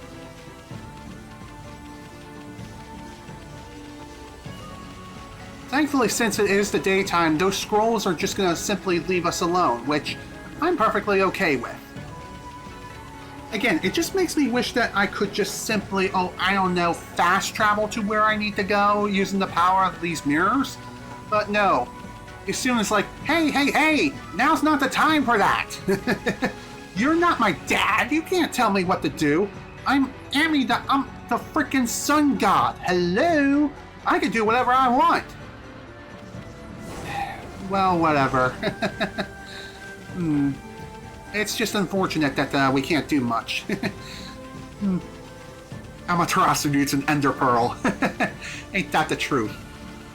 Thankfully, since it is the daytime, those scrolls are just gonna simply leave us alone, which I'm perfectly okay with. Again, it just makes me wish that I could just simply, I don't know, fast travel to where I need to go using the power of these mirrors. But no. As soon as like, hey, now's not the time for that. You're not my dad. You can't tell me what to do. I'm Ammy, I'm the freaking sun god. Hello? I can do whatever I want. Well, whatever. It's just unfortunate that we can't do much. Amaterasu needs an ender pearl. Ain't that the truth?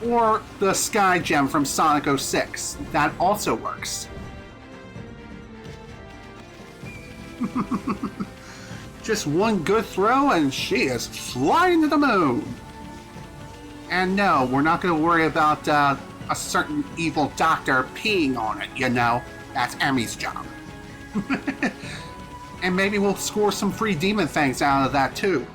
Or the sky gem from Sonic 06. That also works. Just one good throw and she is flying to the moon. And no, we're not going to worry about a certain evil doctor peeing on it, you know. That's Emmy's job. And maybe we'll score some free demon fangs out of that too.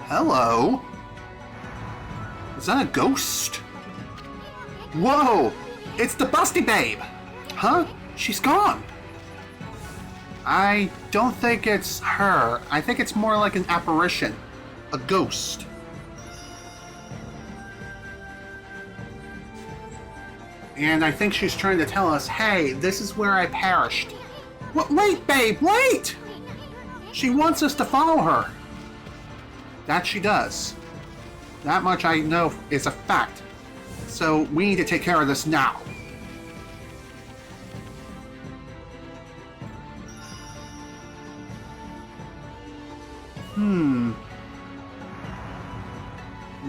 Hello? Is that a ghost? Whoa! It's the Busty Babe! Huh? She's gone! I don't think it's her. I think it's more like an apparition. A ghost. And I think she's trying to tell us, hey, this is where I perished. Wait, babe, wait! She wants us to follow her. That she does. That much I know is a fact. So we need to take care of this now.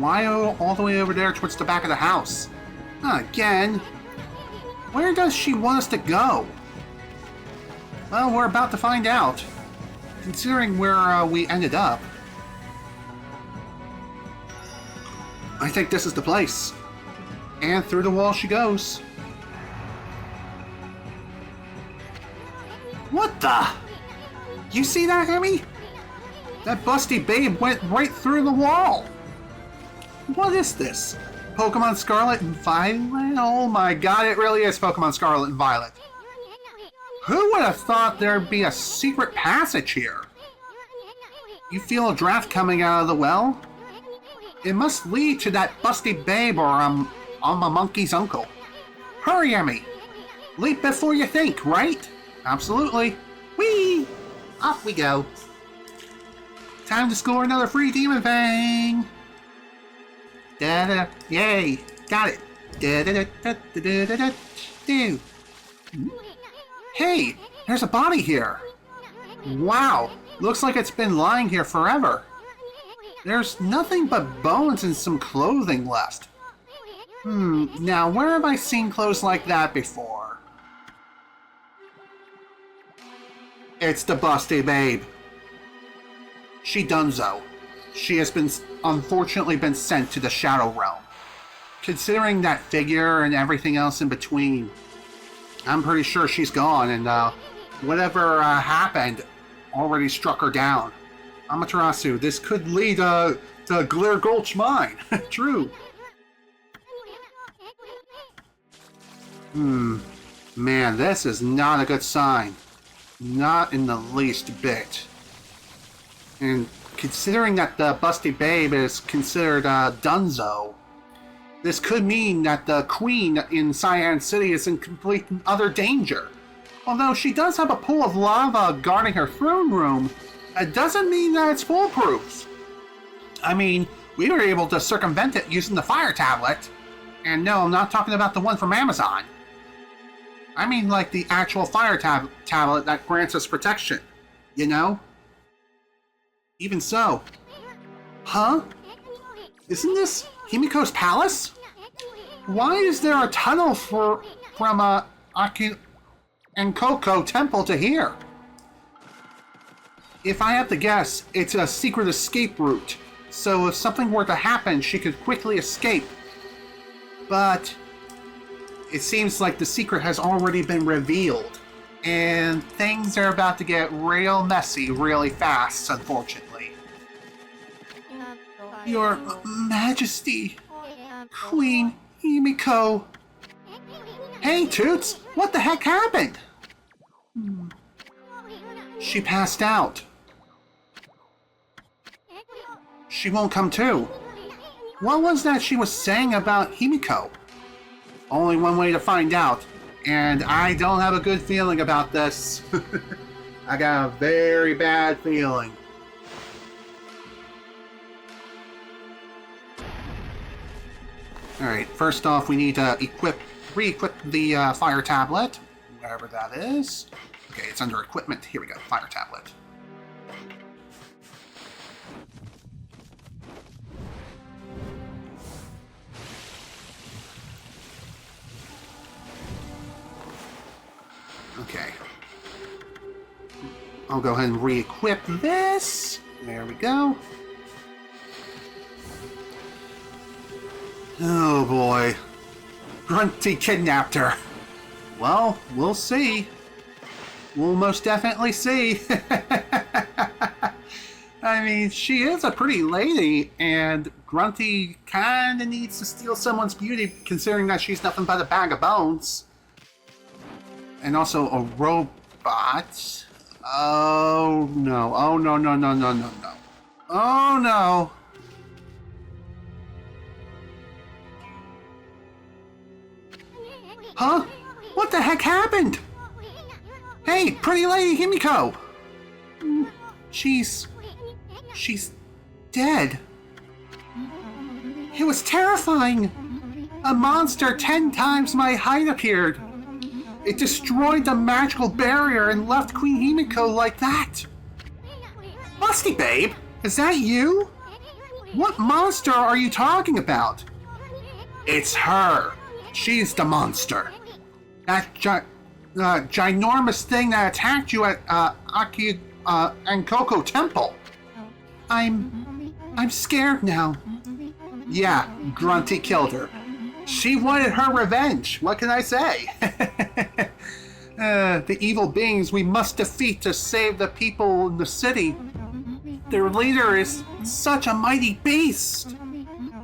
Why all the way over there towards the back of the house? Again? Where does she want us to go? Well, we're about to find out. Considering where we ended up. I think this is the place. And through the wall she goes. What the? You see that, Ammy? That busty babe went right through the wall. What is this? Pokemon Scarlet and Violet? Oh my god, it really is Pokemon Scarlet and Violet. Who would have thought there'd be a secret passage here? You feel a draft coming out of the well? It must lead to that busty babe or I'm a monkey's uncle. Hurry, Ammy! Leap before you think, right? Absolutely. Whee! Off we go. Time to score another free Demon Fang! Da-da, yay! Got it! Da-da-da-da-da-da-da-do! Hey! There's a body here! Wow! Looks like it's been lying here forever. There's nothing but bones and some clothing left. Now where have I seen clothes like that before? It's the busty babe. She donezo. She has been unfortunately been sent to the Shadow Realm. Considering that figure and everything else in between, I'm pretty sure she's gone and whatever happened already struck her down. Amaterasu, this could lead to Glare Gulch Mine. True. Man, this is not a good sign. Not in the least bit. And considering that the busty babe is considered Dunzo, this could mean that the queen in Sei'an City is in complete and utter danger. Although she does have a pool of lava guarding her throne room, it doesn't mean that it's foolproof. I mean, we were able to circumvent it using the fire tablet. And no, I'm not talking about the one from Amazon. I mean like the actual fire tablet that grants us protection. You know? Even so. Huh? Isn't this Himiko's palace? Why is there a tunnel from Aki and Koko temple to here? If I have to guess, it's a secret escape route. So if something were to happen, she could quickly escape. But it seems like the secret has already been revealed. And things are about to get real messy really fast, unfortunately. Your Majesty, Queen Himiko. Hey, Toots! What the heck happened? She passed out. She won't come to. What was that she was saying about Himiko? Only one way to find out, and I don't have a good feeling about this. I got a very bad feeling. Alright, first off we need to re-equip the fire tablet, wherever that is. Okay, it's under equipment. Here we go, fire tablet. Okay. I'll go ahead and re-equip this. There we go. Oh boy. Grunty kidnapped her. Well, we'll see. We'll most definitely see. I mean, she is a pretty lady, and Grunty kinda needs to steal someone's beauty, considering that she's nothing but a bag of bones. And also a robot. Oh no. Oh no, no, no, no, no, no. Oh no. Huh? What the heck happened? Hey, pretty lady Himiko! She's dead. It was terrifying. A monster 10 times my height appeared. It destroyed the magical barrier and left Queen Himiko like that. Busty babe, is that you? What monster are you talking about? It's her. She's the monster. That ginormous thing that attacked you at Aki and Coco Temple. I'm scared now. Yeah, Grunty killed her. She wanted her revenge. What can I say? The evil beings we must defeat to save the people in the city. Their leader is such a mighty beast.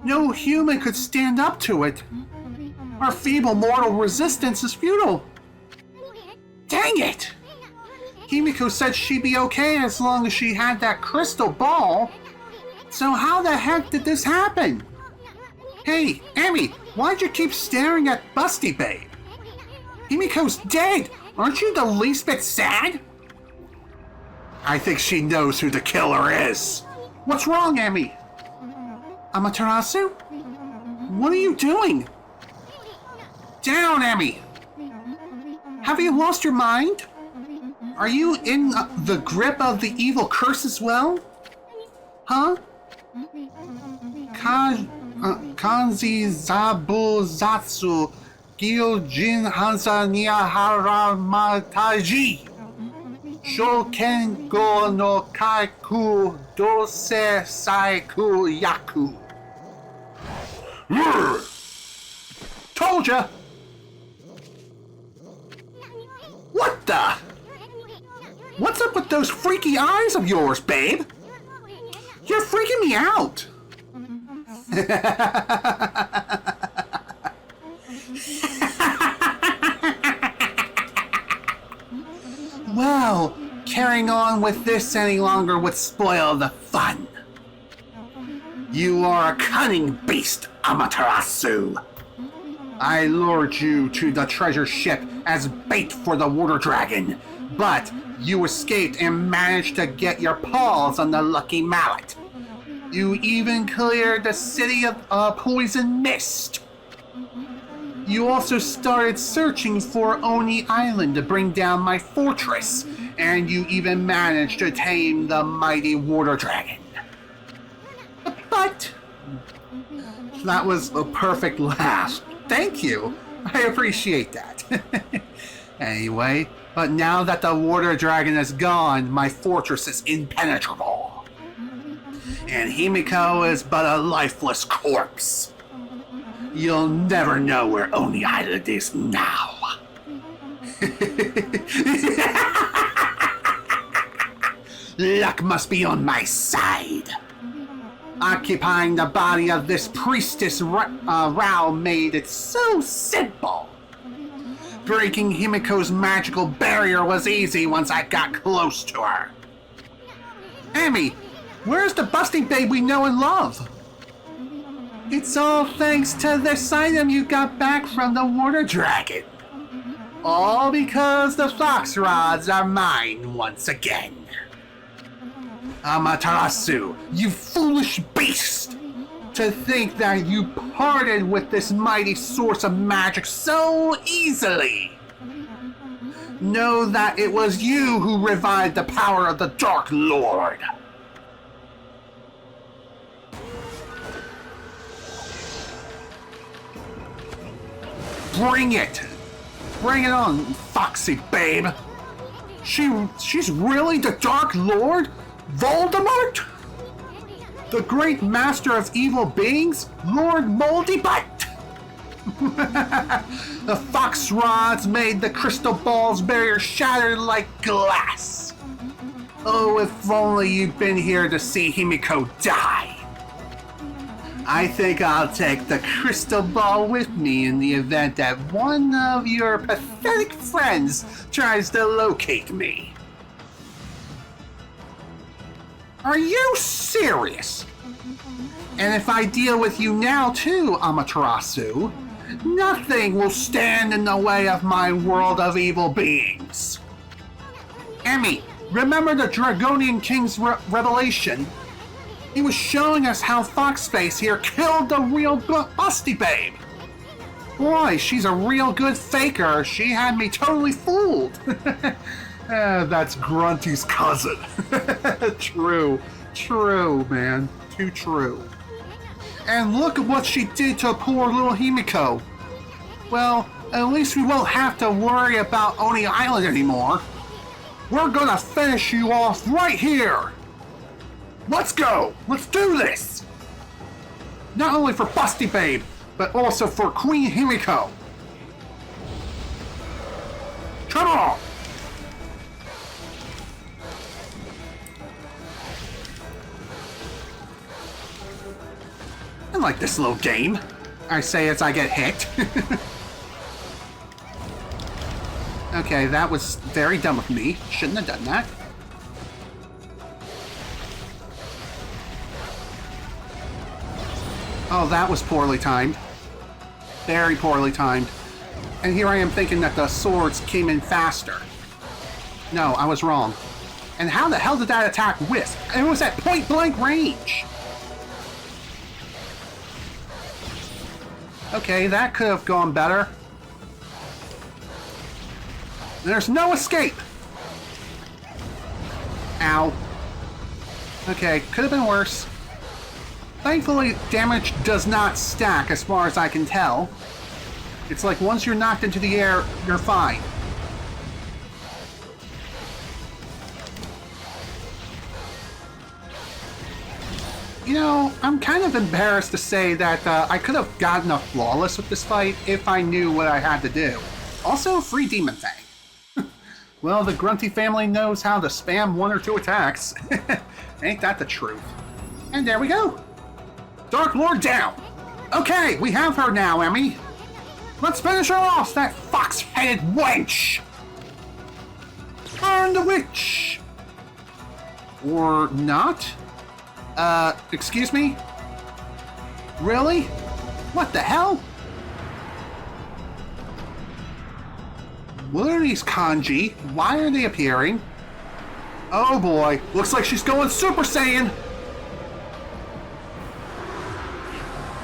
No human could stand up to it. Our feeble mortal resistance is futile. Dang it! Himiko said she'd be okay as long as she had that crystal ball. So how the heck did this happen? Hey, Ammy, why'd you keep staring at Busty Babe? Himiko's dead! Aren't you the least bit sad? I think she knows who the killer is. What's wrong, Ammy? Amaterasu? What are you doing? Down, Ammy! Have you lost your mind? Are you in the grip of the evil curse as well? Huh? Kanzi Zabuzatsu Gyojin Hansa Niharamataji Shoken go no Kaiku Dose Saiku Yaku. Told ya! What the? What's up with those freaky eyes of yours, babe? You're freaking me out! Well, carrying on with this any longer would spoil the fun. You are a cunning beast, Amaterasu. I lured you to the treasure ship as bait for the water dragon, but you escaped and managed to get your paws on the lucky mallet. You even cleared the city of poison mist. You also started searching for Oni Island to bring down my fortress, and you even managed to tame the mighty water dragon. But that was a perfect laugh. Thank you. I appreciate that. Anyway, but now that the water dragon is gone, my fortress is impenetrable. And Himiko is but a lifeless corpse. You'll never know where Oni Island is now. Luck must be on my side. Occupying the body of this priestess Rao made it so simple. Breaking Himiko's magical barrier was easy once I got close to her. Ammy, where's the busting babe we know and love? It's all thanks to this item you got back from the water dragon. All because the fox rods are mine once again. Amaterasu, you foolish beast! To think that you parted with this mighty source of magic so easily! Know that it was you who revived the power of the Dark Lord! Bring it! Bring it on, foxy babe! She's really the Dark Lord? Voldemort? The great master of evil beings? Lord Moldy Butt? The fox rods made the crystal ball's barrier shatter like glass. Oh, if only you'd been here to see Himiko die. I think I'll take the crystal ball with me in the event that one of your pathetic friends tries to locate me. Are you serious? And if I deal with you now too, Amaterasu, nothing will stand in the way of my world of evil beings. Ammy, remember the Dragonian King's revelation? He was showing us how Foxface here killed the real Busty Babe. Boy, she's a real good faker. She had me totally fooled. That's Grunty's cousin. True, man. Too true. And look at what she did to poor little Himiko. Well, at least we won't have to worry about Oni Island anymore. We're gonna finish you off right here. Let's go. Let's do this. Not only for Busty Babe, but also for Queen Himiko. Come on. I like this little game, I say as I get hit. Okay, that was very dumb of me. Shouldn't have done that. Oh, that was poorly timed. Very poorly timed. And here I am thinking that the swords came in faster. No, I was wrong. And how the hell did that attack whisk? It was at point blank range. Okay, that could have gone better. There's no escape! Ow. Okay, could have been worse. Thankfully, damage does not stack as far as I can tell. It's like once you're knocked into the air, you're fine. You know, I'm kind of embarrassed to say that I could have gotten a flawless with this fight if I knew what I had to do. Also, free Demon Fang. Well, the Grunty family knows how to spam 1 or 2 attacks. Ain't that the truth? And there we go. Dark Lord down. Okay, we have her now, Emmy. Let's finish her off, that fox-headed wench. Burn the witch. Or not? Excuse me? Really? What the hell? What are these kanji? Why are they appearing? Oh boy, looks like she's going Super Saiyan!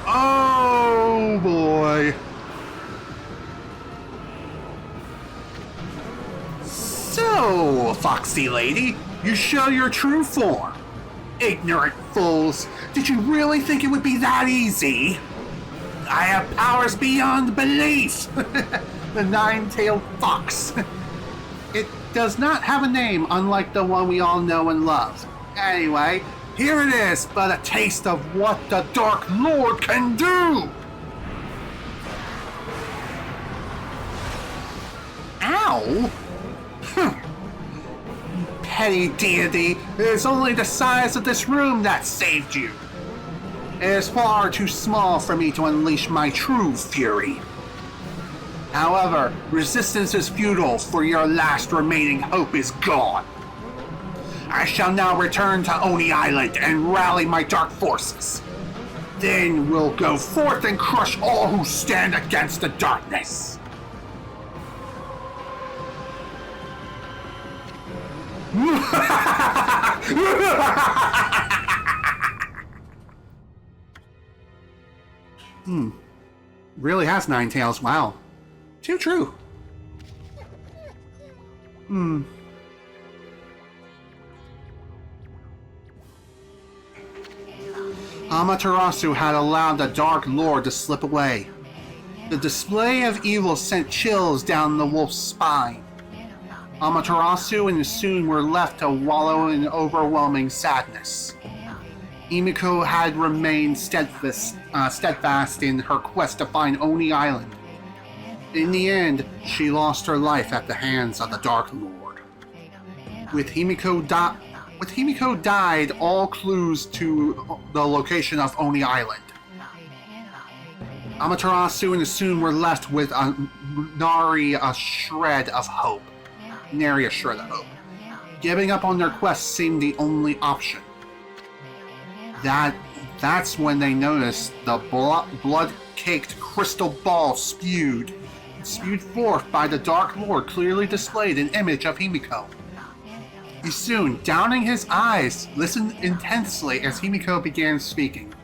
Oh boy. So, Foxy Lady, you show your true form. Ignorant fools, did you really think it would be that easy? I have powers beyond belief! The nine-tailed fox. It does not have a name, unlike the one we all know and love. Anyway, here it is, but a taste of what the Dark Lord can do! Ow! Petty deity, it is only the size of this room that saved you. It is far too small for me to unleash my true fury. However, resistance is futile, for your last remaining hope is gone. I shall now return to Oni Island and rally my dark forces. Then we'll go forth and crush all who stand against the darkness. Really has 9 tails, wow. Too true. Amaterasu had allowed the Dark Lord to slip away. The display of evil sent chills down the wolf's spine. Amaterasu and Isun were left to wallow in overwhelming sadness. Himiko had remained steadfast in her quest to find Oni Island. In the end, she lost her life at the hands of the Dark Lord. With Himiko died, all clues to the location of Oni Island. Amaterasu and Isun were left with nary a shred of hope. Giving up on their quest seemed the only option. That's when they noticed the blood-caked crystal ball spewed forth by the Dark Lord clearly displayed an image of Himiko. Isun, downing his eyes, listened intensely as Himiko began speaking.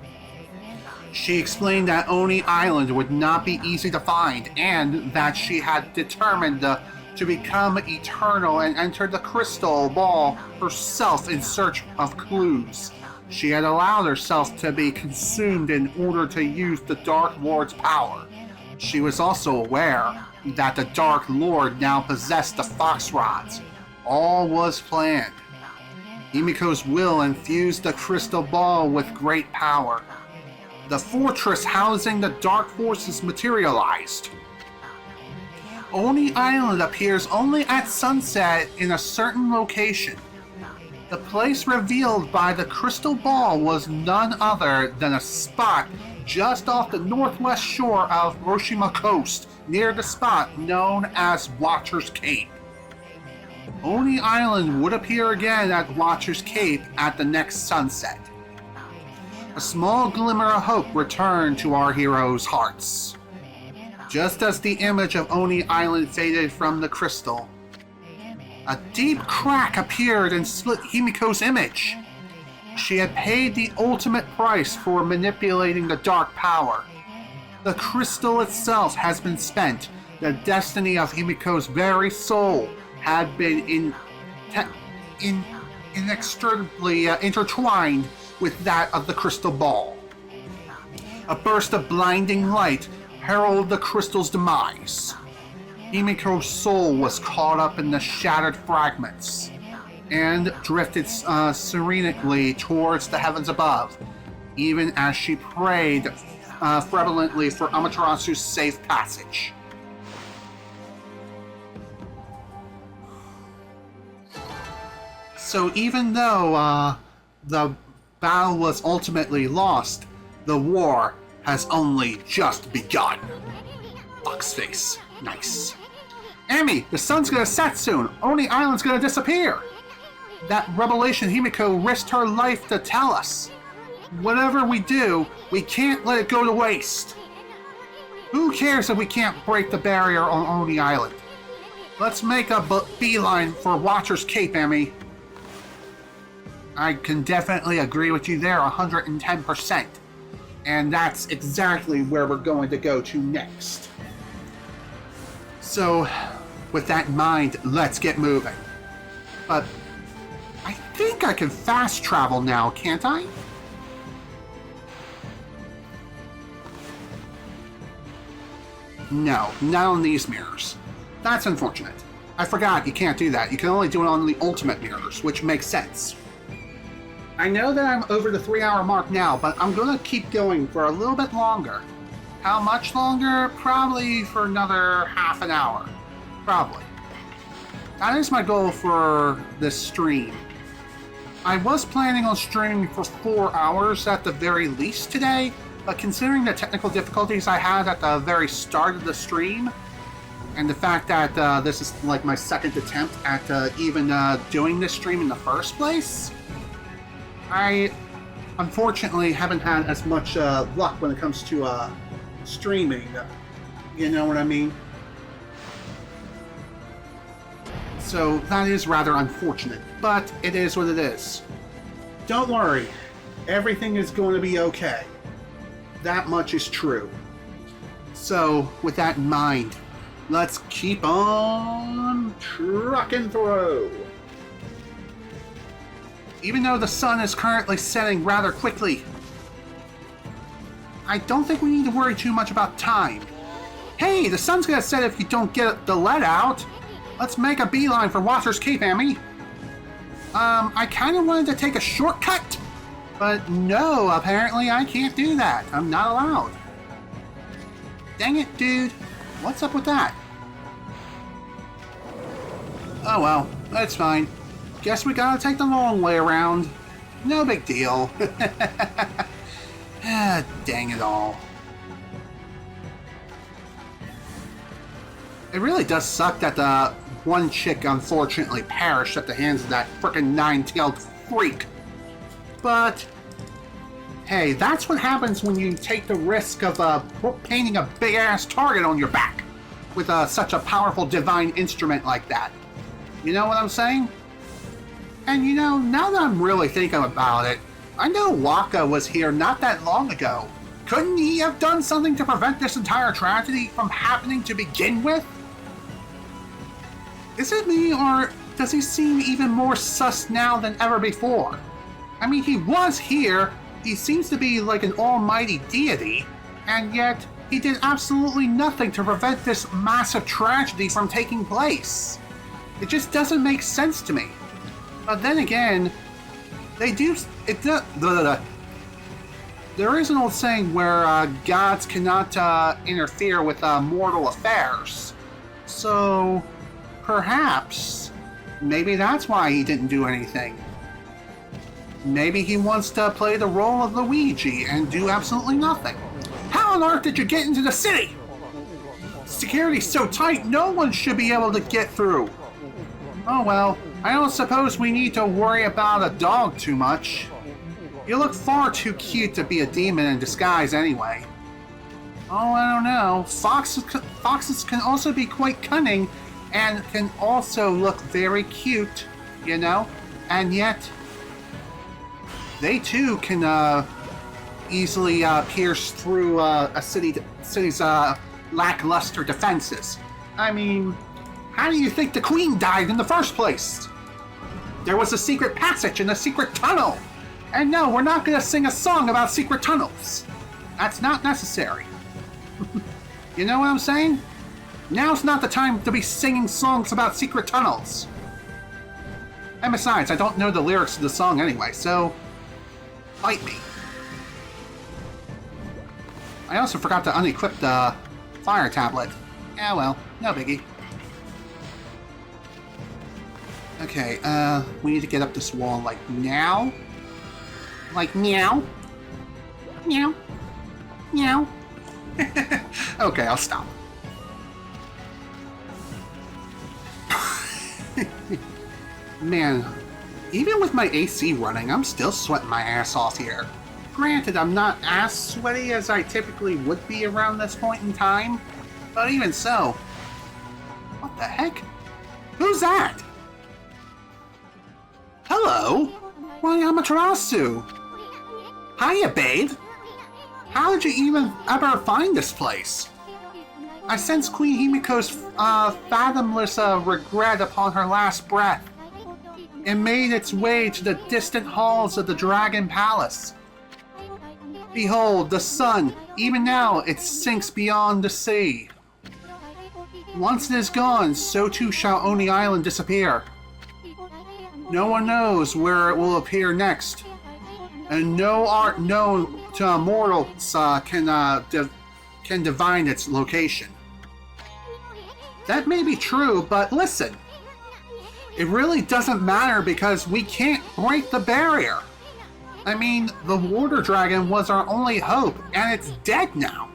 She explained that Oni Island would not be easy to find, and that she had determined to become eternal and enter the crystal ball herself in search of clues. She had allowed herself to be consumed in order to use the Dark Lord's power. She was also aware that the Dark Lord now possessed the Fox Rods. All was planned. Himiko's will infused the crystal ball with great power. The fortress housing the dark forces materialized. Oni Island appears only at sunset in a certain location. The place revealed by the crystal ball was none other than a spot just off the northwest shore of Hiroshima Coast, near the spot known as Watcher's Cape. Oni Island would appear again at Watcher's Cape at the next sunset. A small glimmer of hope returned to our heroes' hearts. Just as the image of Oni Island faded from the crystal, a deep crack appeared and split Himiko's image. She had paid the ultimate price for manipulating the dark power. The crystal itself has been spent. The destiny of Himiko's very soul had been inextricably intertwined with that of the crystal ball. A burst of blinding light heralded the crystal's demise. Himiko's soul was caught up in the shattered fragments and drifted serenely towards the heavens above, even as she prayed fervently for Amaterasu's safe passage. So even though the battle was ultimately lost, the war has only just begun. Foxface. Nice. Ammy, the sun's gonna set soon. Oni Island's gonna disappear. That revelation Himiko risked her life to tell us. Whatever we do, we can't let it go to waste. Who cares if we can't break the barrier on Oni Island? Let's make a beeline for Watcher's Cape, Ammy. I can definitely agree with you there 110%. And that's exactly where we're going to go to next. So, with that in mind, let's get moving. But I think I can fast travel now, can't I? No, not on these mirrors. That's unfortunate. I forgot you can't do that. You can only do it on the ultimate mirrors, which makes sense. I know that I'm over the 3-hour mark now, but I'm gonna keep going for a little bit longer. How much longer? Probably for another half an hour. Probably. That is my goal for this stream. I was planning on streaming for 4 hours at the very least today, but considering the technical difficulties I had at the very start of the stream, and the fact that this is like my second attempt at even doing this stream in the first place, I unfortunately haven't had as much luck when it comes to streaming. You know what I mean? So that is rather unfortunate, but it is what it is. Don't worry, everything is going to be okay. That much is true. So with that in mind, let's keep on trucking through. Even though the sun is currently setting rather quickly, I don't think we need to worry too much about time. Hey, the sun's gonna set if you don't get the lead out. Let's make a beeline for Watcher's Cape, Ammy. I kind of wanted to take a shortcut, but no, apparently I can't do that. I'm not allowed. Dang it, dude. What's up with that? Oh well, that's fine. Guess we gotta take the long way around. No big deal. Ah, dang it all. It really does suck that the one chick unfortunately perished at the hands of that frickin' 9-tailed freak. But, hey, that's what happens when you take the risk of painting a big-ass target on your back with such a powerful divine instrument like that. You know what I'm saying? And you know, now that I'm really thinking about it, I know Waka was here not that long ago. Couldn't he have done something to prevent this entire tragedy from happening to begin with? Is it me, or does he seem even more sus now than ever before? I mean, he was here. He seems to be like an almighty deity, and yet he did absolutely nothing to prevent this massive tragedy from taking place. It just doesn't make sense to me. But then again, they do. There is an old saying where gods cannot interfere with mortal affairs. So perhaps, maybe that's why he didn't do anything. Maybe he wants to play the role of Luigi and do absolutely nothing. How on earth did you get into the city? Security's so tight, no one should be able to get through. Oh well, I don't suppose we need to worry about a dog too much. You look far too cute to be a demon in disguise anyway. Oh, I don't know. Foxes can also be quite cunning and can also look very cute, you know? And yet, they too can easily pierce through a city's lackluster defenses. I mean, how do you think the Queen died in the first place? There was a secret passage and a secret tunnel. And no, we're not going to sing a song about secret tunnels. That's not necessary. You know what I'm saying? Now's not the time to be singing songs about secret tunnels. And besides, I don't know the lyrics of the song anyway, so fight me. I also forgot to unequip the fire tablet. Yeah, well, no biggie. Okay, we need to get up this wall, like, now? Like, meow? Meow? Meow? Okay, I'll stop. Man, even with my AC running, I'm still sweating my ass off here. Granted, I'm not as sweaty as I typically would be around this point in time, but even so. What the heck? Who's that? Hello? Why, Amaterasu. Hiya, babe. How did you even ever find this place? I sense Queen Himiko's fathomless regret upon her last breath. It made its way to the distant halls of the Dragon Palace. Behold, the sun, even now it sinks beyond the sea. Once it is gone, so too shall Oni Island disappear. No one knows where it will appear next, and no art known to mortals can divine its location. That may be true, but listen. It really doesn't matter because we can't break the barrier. I mean, the water dragon was our only hope, and it's dead now.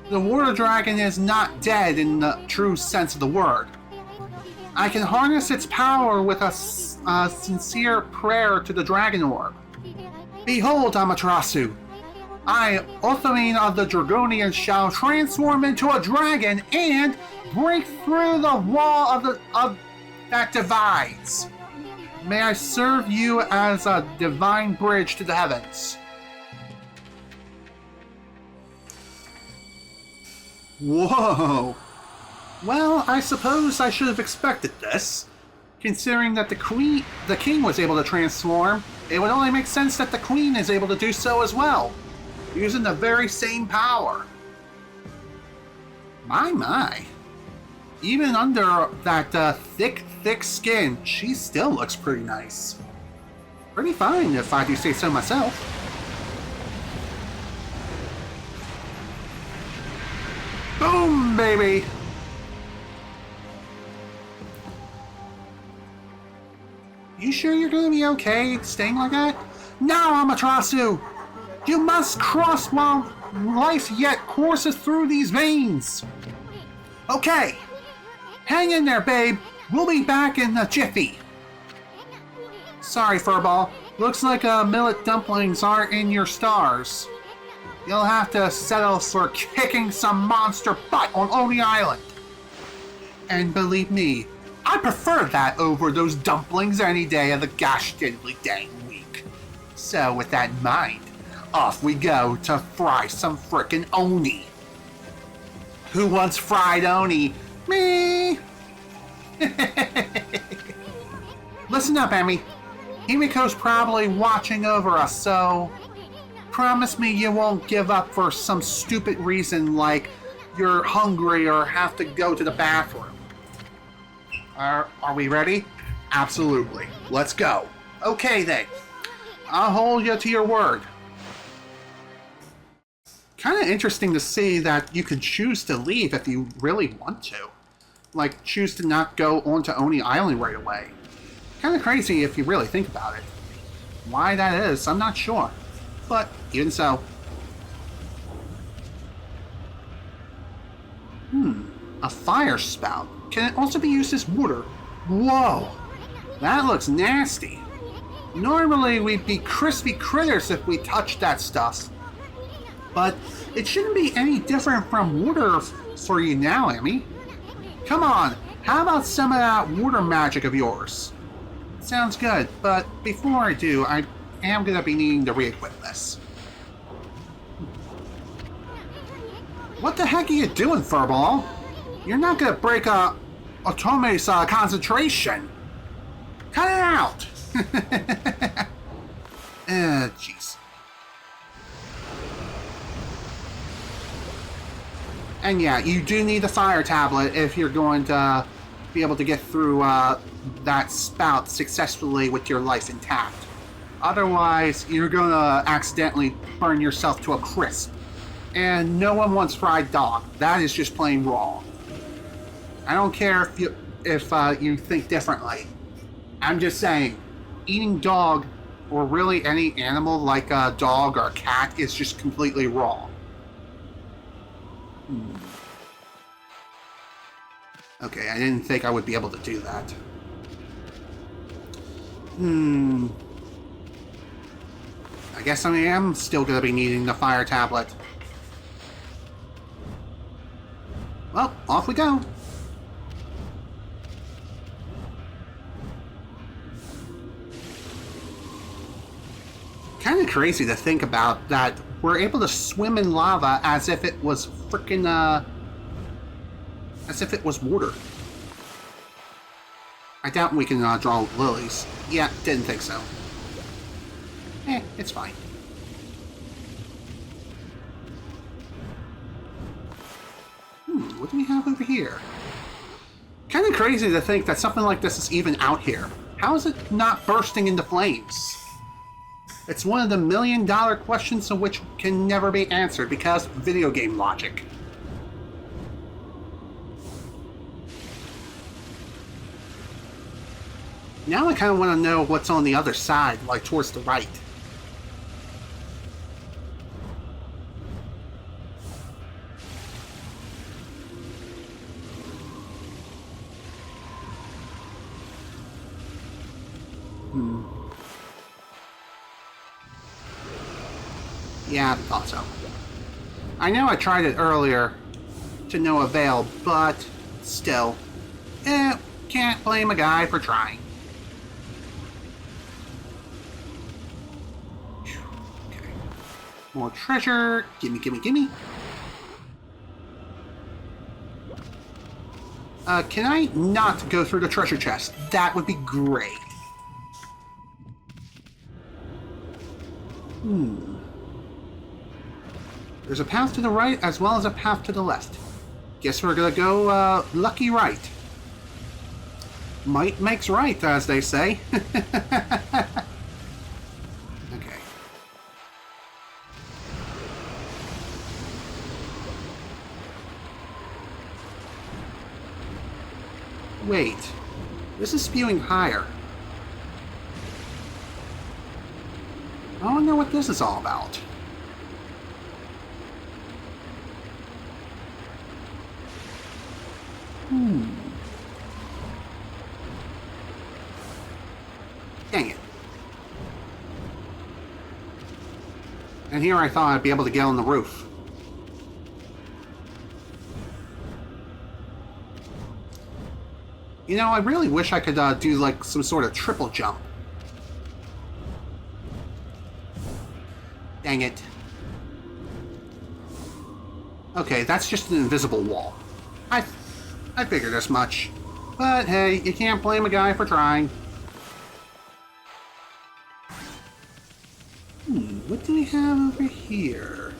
The water dragon is not dead in the true sense of the word. I can harness its power with a sincere prayer to the dragon orb. Behold, Amaterasu, I, Okami of the Dragonians, shall transform into a dragon and break through the wall of that divides. May I serve you as a divine bridge to the heavens. Whoa! Well, I suppose I should have expected this. Considering that the king was able to transform, it would only make sense that the queen is able to do so as well, using the very same power. My. Even under that thick skin, she still looks pretty nice. Pretty fine, if I do say so myself. Boom, baby! You sure you're gonna be okay staying like that? No, Amaterasu! You must cross while life yet courses through these veins! Okay! Hang in there, babe! We'll be back in a jiffy! Sorry, Furball. Looks like millet dumplings aren't in your stars. You'll have to settle for kicking some monster butt on Oni Island. And believe me, I prefer that over those dumplings any day of the gosh diddly dang week. So with that in mind, off we go to fry some frickin' Oni. Who wants fried Oni? Me! Listen up, Ammy. Himiko's probably watching over us, so promise me you won't give up for some stupid reason like you're hungry or have to go to the bathroom. Are we ready? Absolutely. Let's go. Okay then. I'll hold you to your word. Kind of interesting to see that you can choose to leave if you really want to. Like, choose to not go onto Oni Island right away. Kind of crazy if you really think about it. Why that is, I'm not sure. But, even so. A fire spout. Can it also be used as water? Whoa! That looks nasty. Normally, we'd be crispy critters if we touched that stuff. But it shouldn't be any different from water for you now, Ammy. Come on, how about some of that water magic of yours? Sounds good, but before I do, I am going to be needing to re-equip this. What the heck are you doing, Furball? You're not going to break Otome's concentration. Cut it out! Jeez. And yeah, you do need the fire tablet if you're going to be able to get through that spout successfully with your life intact. Otherwise, you're going to accidentally burn yourself to a crisp. And no one wants fried dog. That is just plain wrong. I don't care if you think differently. I'm just saying, eating dog, or really any animal like a dog or a cat, is just completely wrong. Okay, I didn't think I would be able to do that. I guess I am still going to be needing the fire tablet. Well, off we go. Kind of crazy to think about that we're able to swim in lava as if it was freaking, as if it was water. I doubt we can draw lilies. Yeah, didn't think so. It's fine. What do we have over here? Kind of crazy to think that something like this is even out here. How is it not bursting into flames? It's one of the million-dollar questions of which can never be answered because video game logic. Now I kind of want to know what's on the other side, like towards the right. Yeah, I thought so. I know I tried it earlier to no avail, but still. Can't blame a guy for trying. Okay. More treasure. Gimme, gimme, gimme. Can I not go through the treasure chest? That would be great. There's a path to the right as well as a path to the left. Guess we're gonna go lucky right. Might makes right, as they say. Okay. Wait. This is spewing higher. I wonder what this is all about. Dang it. And here I thought I'd be able to get on the roof. You know, I really wish I could do like some sort of triple jump. Dang it. Okay, that's just an invisible wall. I figured as much. But hey, you can't blame a guy for trying. what do we have over here?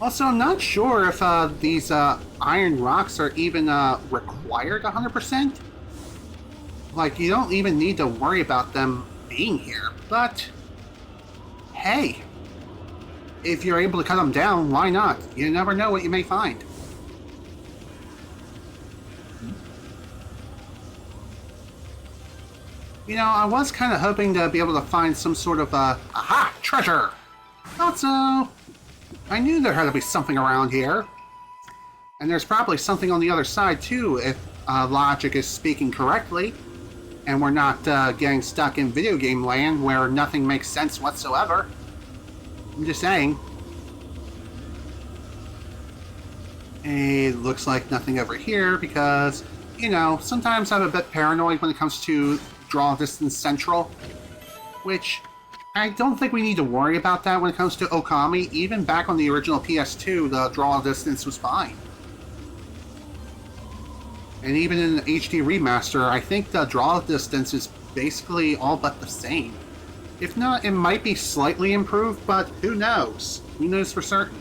Also, I'm not sure if these iron rocks are even required 100%. Like, you don't even need to worry about them being here, but hey, if you're able to cut them down, why not? You never know what you may find. You know, I was kind of hoping to be able to find some sort of, aha! Treasure! Also, I knew there had to be something around here. And there's probably something on the other side, too, if logic is speaking correctly. And we're not getting stuck in video game land where nothing makes sense whatsoever. I'm just saying. It looks like nothing over here because, you know, sometimes I'm a bit paranoid when it comes to draw distance central, which I don't think we need to worry about that when it comes to Okami. Even back on the original PS2, the draw distance was fine. And even in the HD remaster, I think the draw distance is basically all but the same. If not, it might be slightly improved, but who knows? Who knows for certain?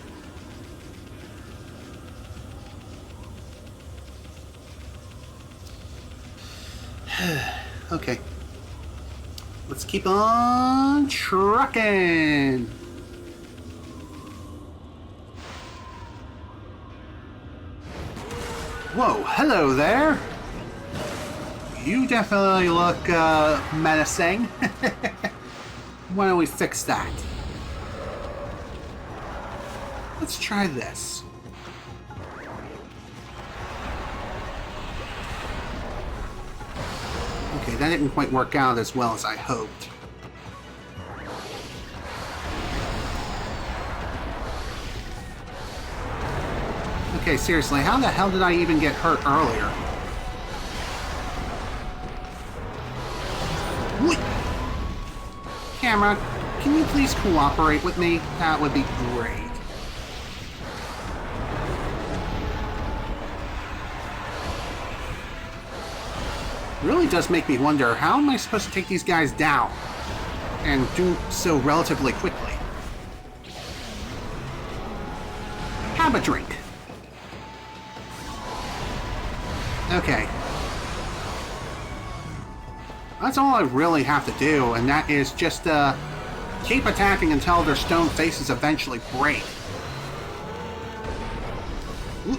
Okay. Let's keep on trucking. Whoa, hello there. You definitely look menacing. Why don't we fix that? Let's try this. Okay, that didn't quite work out as well as I hoped. Okay, seriously, how the hell did I even get hurt earlier? Wait. Camera, can you please cooperate with me? That would be great. Really does make me wonder, how am I supposed to take these guys down? And do so relatively quickly. Have a drink. Okay. That's all I really have to do, and that is just keep attacking until their stone faces eventually break. Ooh.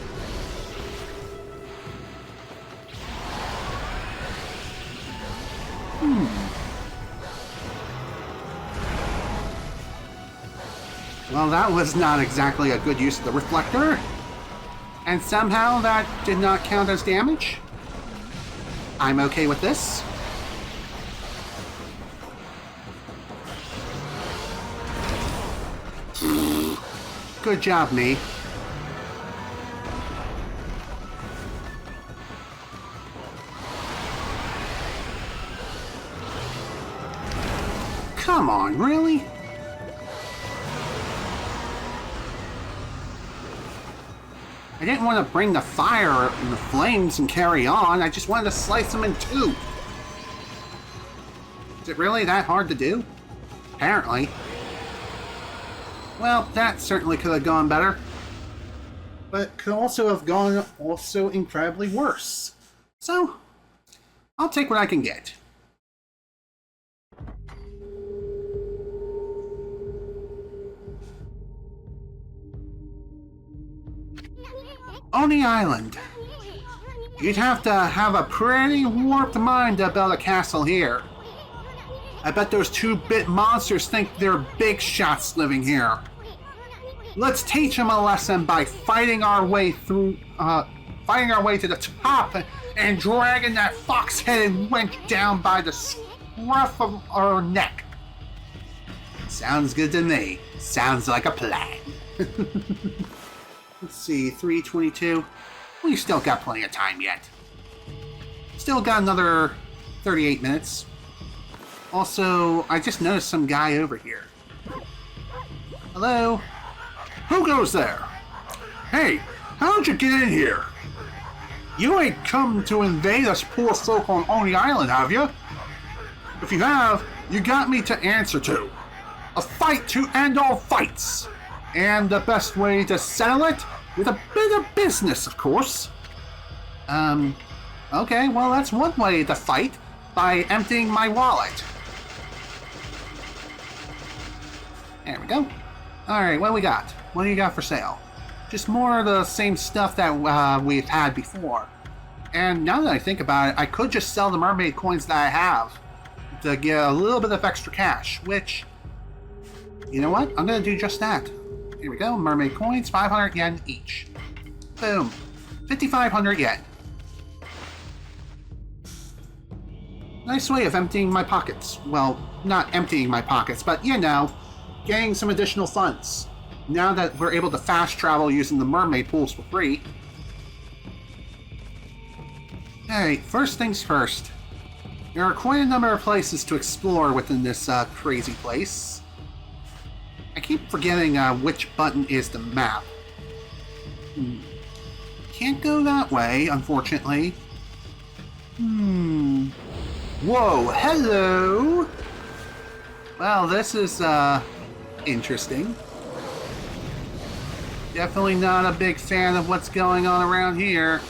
Well, that was not exactly a good use of the reflector. And somehow that did not count as damage. I'm okay with this. Good job, me. Come on, really? I didn't want to bring the fire and the flames and carry on. I just wanted to slice them in two. Is it really that hard to do? Apparently. Well, that certainly could have gone better. But could also have gone also incredibly worse. So, I'll take what I can get. Oni Island. You'd have to have a pretty warped mind to build a castle here. I bet those 2-bit monsters think they're big shots living here. Let's teach them a lesson by fighting our way to the top and dragging that fox-headed wench down by the scruff of her neck. Sounds good to me. Sounds like a plan. Let's see, 3:22. We still got plenty of time yet. Still got another 38 minutes. Also, I just noticed some guy over here. Hello? Who goes there? Hey, how'd you get in here? You ain't come to invade us poor folk on Oni Island, have you? If you have, you got me to answer to. A fight to end all fights. And the best way to settle it? With a bit of business, of course. Okay, well that's one way to fight. By emptying my wallet. There we go. Alright, what do we got? What do you got for sale? Just more of the same stuff that we've had before. And now that I think about it, I could just sell the mermaid coins that I have to get a little bit of extra cash, which, you know what? I'm going to do just that. Here we go, mermaid coins, 500 yen each. Boom. 5,500 yen. Nice way of emptying my pockets. Well, not emptying my pockets, but you know, getting some additional funds. Now that we're able to fast travel using the mermaid pools for free. Alright, first things first. There are quite a number of places to explore within this crazy place. I keep forgetting which button is the map. Can't go that way, unfortunately. Whoa, hello! Well, this is, interesting. Definitely not a big fan of what's going on around here.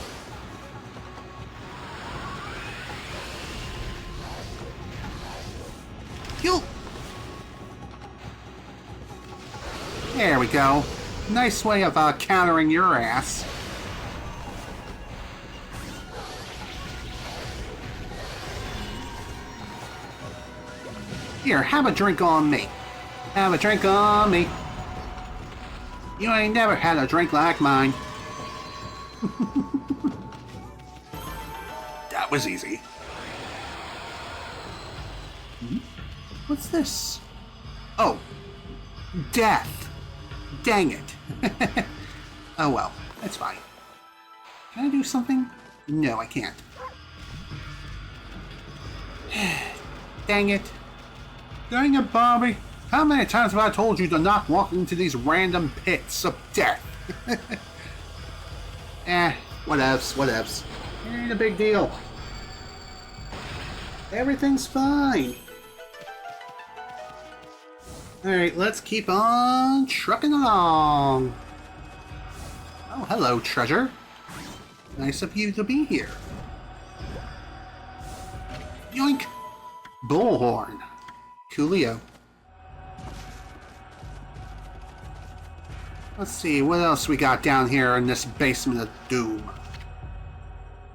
Yo! There we go. Nice way of, countering your ass. Here, have a drink on me. Have a drink on me. You ain't never had a drink like mine. That was easy. What's this? Oh. Death. Dang it. Oh well, that's fine. Can I do something? No, I can't. Dang it. Dang it, Bobby. How many times have I told you to not walk into these random pits of death? Whatevs. It ain't a big deal. Everything's fine. Alright, let's keep on trucking along. Oh, hello, treasure. Nice of you to be here. Yoink! Bullhorn. Coolio. Let's see, what else we got down here in this basement of doom?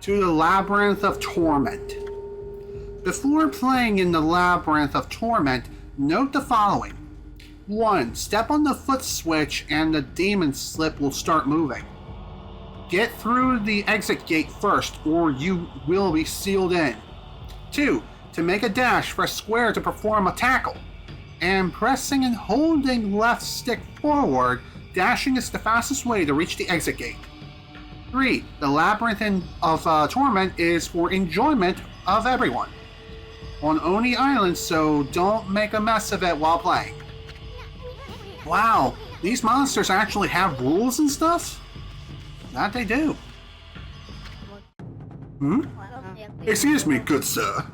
To the Labyrinth of Torment. Before playing in the Labyrinth of Torment, note the following. 1. Step on the foot switch and the demon slip will start moving. Get through the exit gate first or you will be sealed in. 2. To make a dash, press square to perform a tackle. And pressing and holding left stick forward, dashing is the fastest way to reach the exit gate. 3. The Labyrinth of Torment is for enjoyment of everyone. On Oni Island, so don't make a mess of it while playing. Wow, these monsters actually have rules and stuff? That they do. Excuse me, good sir.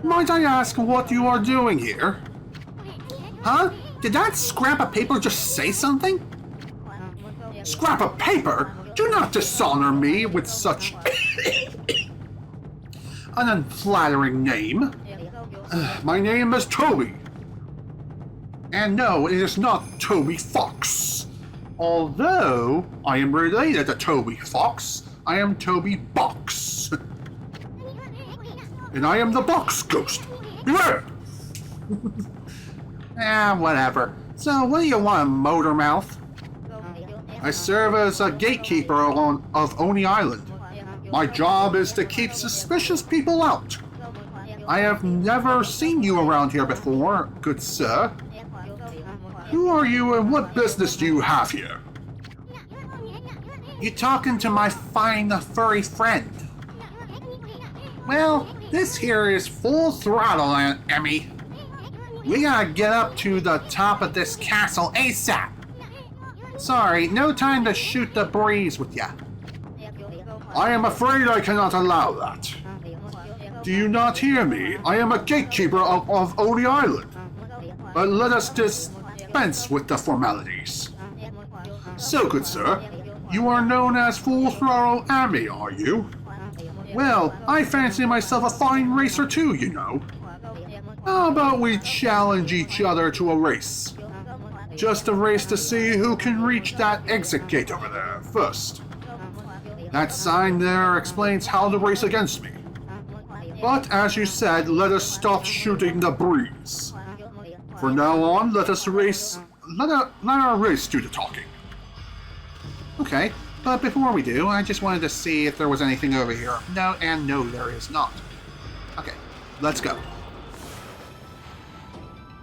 Might I ask what you are doing here? Huh? Did that scrap of paper just say something? Scrap of paper? Do not dishonor me with such An unflattering name. My name is Toby. And no, it is not Toby Fox. Although I am related to Toby Fox, I am Toby Box. And I am the box ghost. Beware! Whatever. So, what do you want, Motormouth? I serve as a gatekeeper of Oni Island. My job is to keep suspicious people out. I have never seen you around here before, good sir. Who are you and what business do you have here? You talking to my fine furry friend? Well, this here is full throttle, Emmy. We gotta get up to the top of this castle ASAP. Sorry, no time to shoot the breeze with ya. I am afraid I cannot allow that. Do you not hear me? I am a gatekeeper of Oni Island. But let us dispense with the formalities. So, good sir, you are known as Full Throttle Ammy, are you? Well, I fancy myself a fine racer too, you know. How about we challenge each other to a race? Just a race to see who can reach that exit gate over there first. That sign there explains how to race against me. But as you said, let us stop shooting the breeze. For now on, let our race do the talking. Okay, but before we do, I just wanted to see if there was anything over here. No, and no, there is not. Okay, let's go.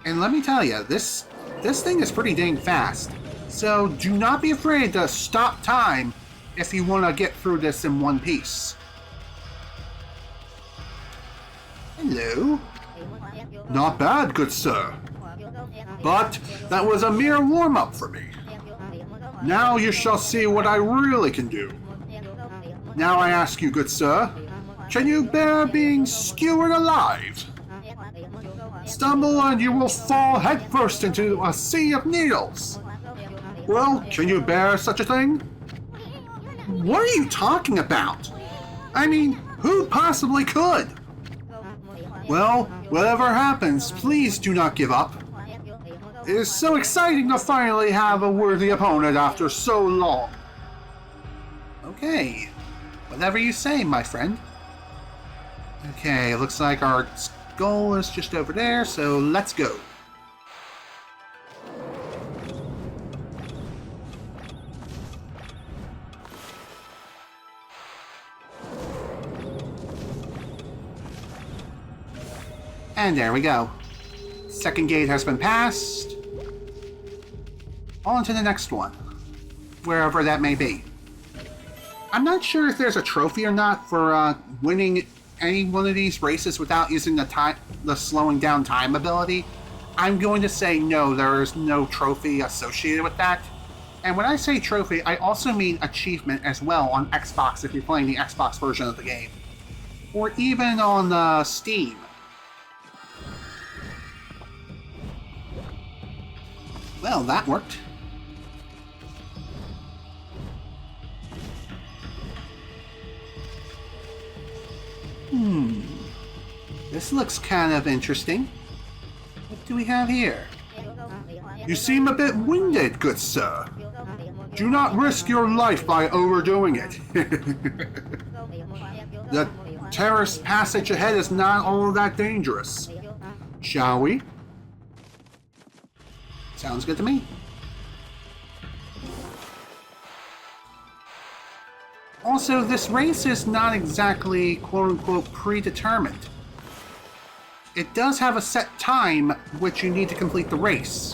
And let me tell you, this thing is pretty dang fast. So do not be afraid to stop time if you want to get through this in one piece. Hello? Not bad, good sir. But that was a mere warm-up for me. Now you shall see what I really can do. Now I ask you, good sir, can you bear being skewered alive? Stumble and you will fall headfirst into a sea of needles. Well, can you bear such a thing? What are you talking about? I mean, who possibly could? Well, whatever happens, please do not give up. It is so exciting to finally have a worthy opponent after so long. Okay, whatever you say, my friend. Okay, looks like our goal is just over there, so let's go. And there we go. Second gate has been passed. On to the next one, wherever that may be. I'm not sure if there's a trophy or not for winning any one of these races without using the slowing down time ability. I'm going to say no, there is no trophy associated with that. And when I say trophy, I also mean achievement as well on Xbox if you're playing the Xbox version of the game. Or even on Steam. Well, that worked. This looks kind of interesting. What do we have here? You seem a bit winded, good sir. Do not risk your life by overdoing it. The terrace passage ahead is not all that dangerous. Shall we? Sounds good to me. Also, this race is not exactly quote-unquote predetermined. It does have a set time which you need to complete the race,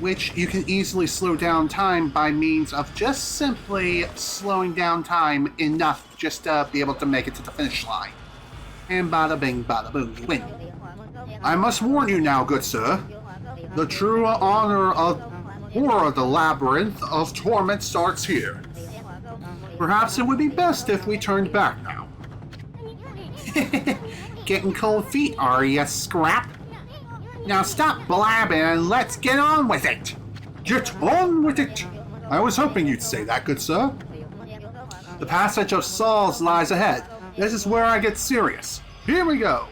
which you can easily slow down time by means of just simply slowing down time enough just to be able to make it to the finish line. And bada bing, bada boom, you win. I must warn you now, good sir. The true honor of the labyrinth of torment starts here. Perhaps it would be best if we turned back now. Getting cold feet, are ya, Scrap? Now stop blabbing and let's get on with it! Get on with it! I was hoping you'd say that, good sir. The passage of Souls lies ahead. This is where I get serious. Here we go!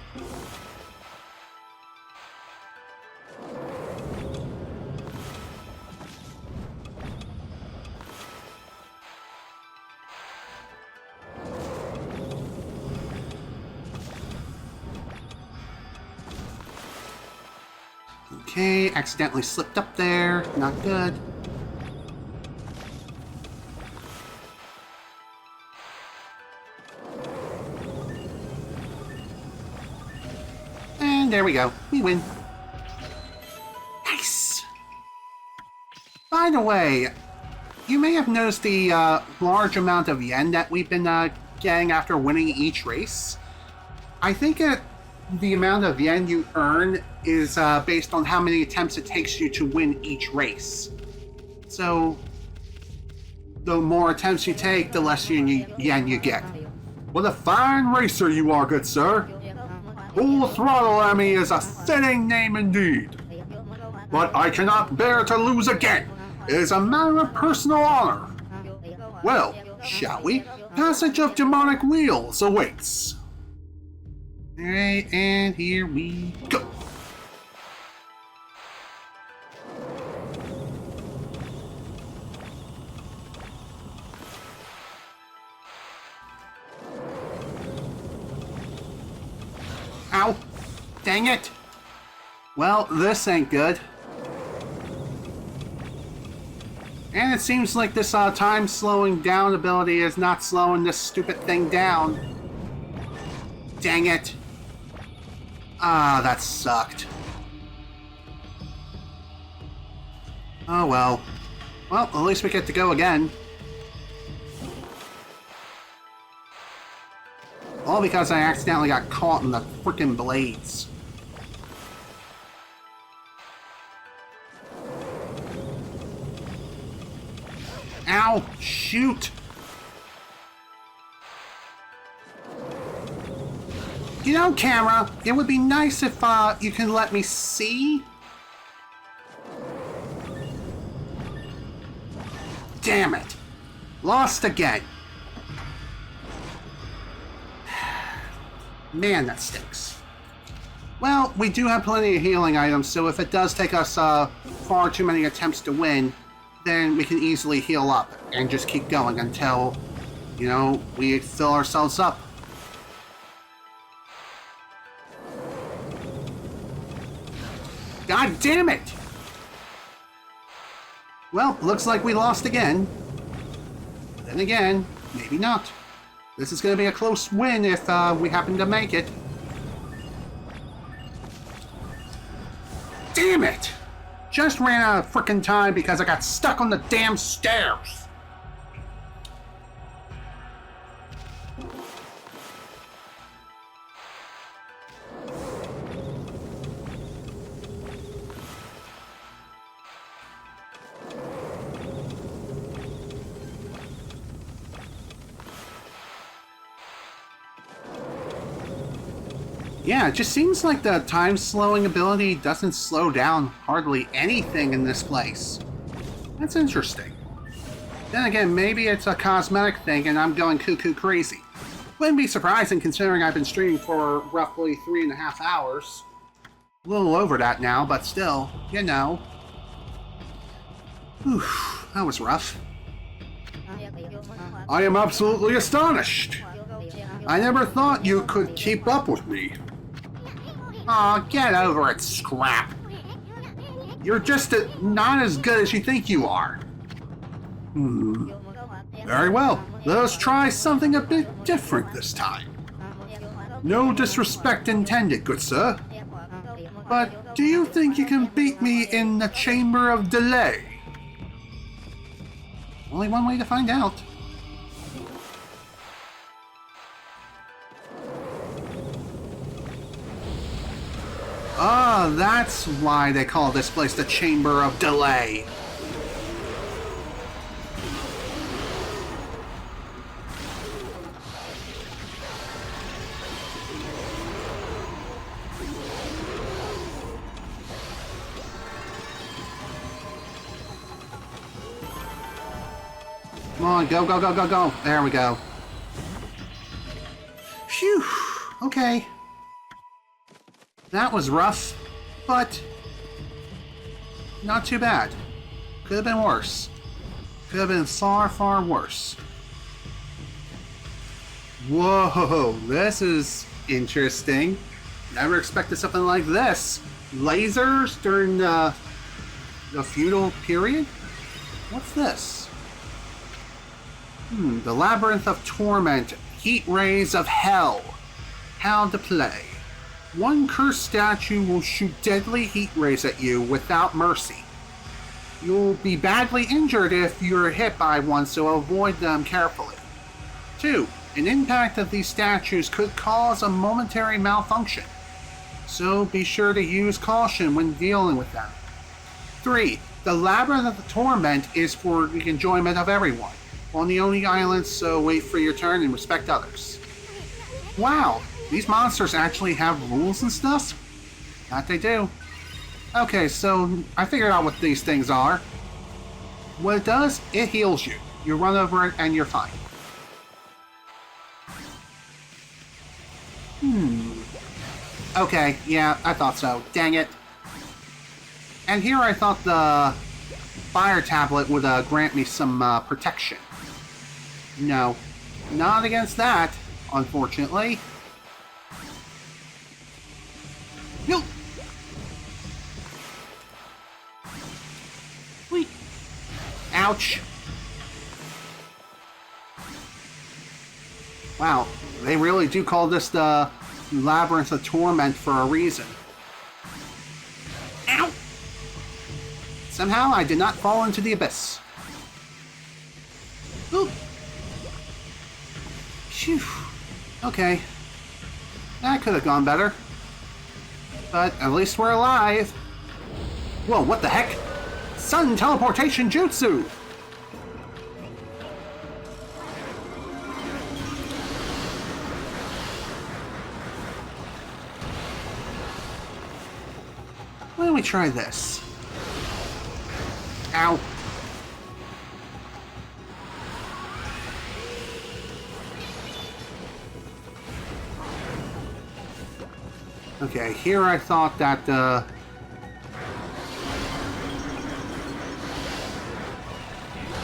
Okay, accidentally slipped up there. Not good. And there we go. We win. Nice! By the way, you may have noticed the large amount of yen that we've been getting after winning each race. I think the amount of yen you earn is based on how many attempts it takes you to win each race. So, the more attempts you take, the less yen you get. What a fine racer you are, good sir. Full Throttle Ammy is a fitting name indeed. But I cannot bear to lose again. It is a matter of personal honor. Well, shall we? Passage of demonic wheels awaits. Alright, and here we go. Ow! Dang it! Well, this ain't good. And it seems like this time slowing down ability is not slowing this stupid thing down. Dang it. Ah, that sucked. Oh well. Well, at least we get to go again. All because I accidentally got caught in the frickin' blades. Ow! Shoot! You know, camera, it would be nice if you can let me see. Damn it! Lost again. Man, that stinks. Well, we do have plenty of healing items, so if it does take us far too many attempts to win, then we can easily heal up and just keep going until, you know, we fill ourselves up. God damn it! Well, looks like we lost again. Then again, maybe not. This is going to be a close win if we happen to make it. Damn it! Just ran out of frickin' time because I got stuck on the damn stairs. Yeah, it just seems like the time-slowing ability doesn't slow down hardly anything in this place. That's interesting. Then again, maybe it's a cosmetic thing and I'm going cuckoo crazy. Wouldn't be surprising considering I've been streaming for roughly 3.5 hours. A little over that now, but still, you know. Whew, that was rough. I am absolutely astonished. I never thought you could keep up with me. Aw, get over it, Scrap. You're just not as good as you think you are. Very well. Let us try something a bit different this time. No disrespect intended, good sir. But do you think you can beat me in the Chamber of Delay? Only one way to find out. Ah, that's why they call this place the Chamber of Delay. Come on, go, go, go, go, go. There we go. Phew. Okay. That was rough, but not too bad. Could have been worse. Could have been far, far worse. Whoa, this is interesting. Never expected something like this. Lasers during the feudal period? What's this? The Labyrinth of Torment. Heat Rays of Hell. How to play. One cursed statue will shoot deadly heat rays at you without mercy. You'll be badly injured if you're hit by one, so avoid them carefully. 2. An impact of these statues could cause a momentary malfunction, so be sure to use caution when dealing with them. 3. The Labyrinth of the Torment is for the enjoyment of everyone on the only island, so wait for your turn and respect others. Wow, These monsters actually have rules and stuff? That they do. Okay, so I figured out what these things are. What it does, it heals you. You run over it and you're fine. Okay, yeah, I thought so. Dang it. And here I thought the fire tablet would grant me some protection. No, not against that, unfortunately. Nope. Wait. Ouch. Wow, they really do call this the Labyrinth of Torment for a reason. Ow! Somehow I did not fall into the abyss. Ooh. Phew. Okay. That could have gone better. But at least we're alive. Whoa, what the heck? Sun teleportation jutsu! Why don't we try this? Ow. Okay, here I thought that,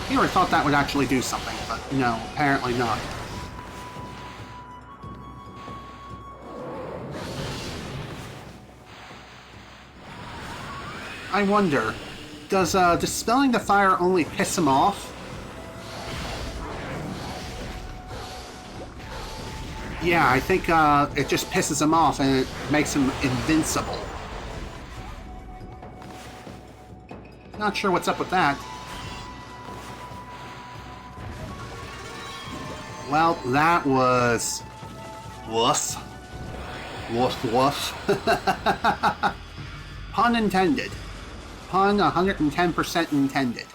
Here I thought that would actually do something, but no, apparently not. I wonder, does dispelling the fire only piss him off? Yeah, I think it just pisses him off and it makes him invincible. Not sure what's up with that. Well, that was... woof. Woof woof. Pun intended. Pun 110% intended.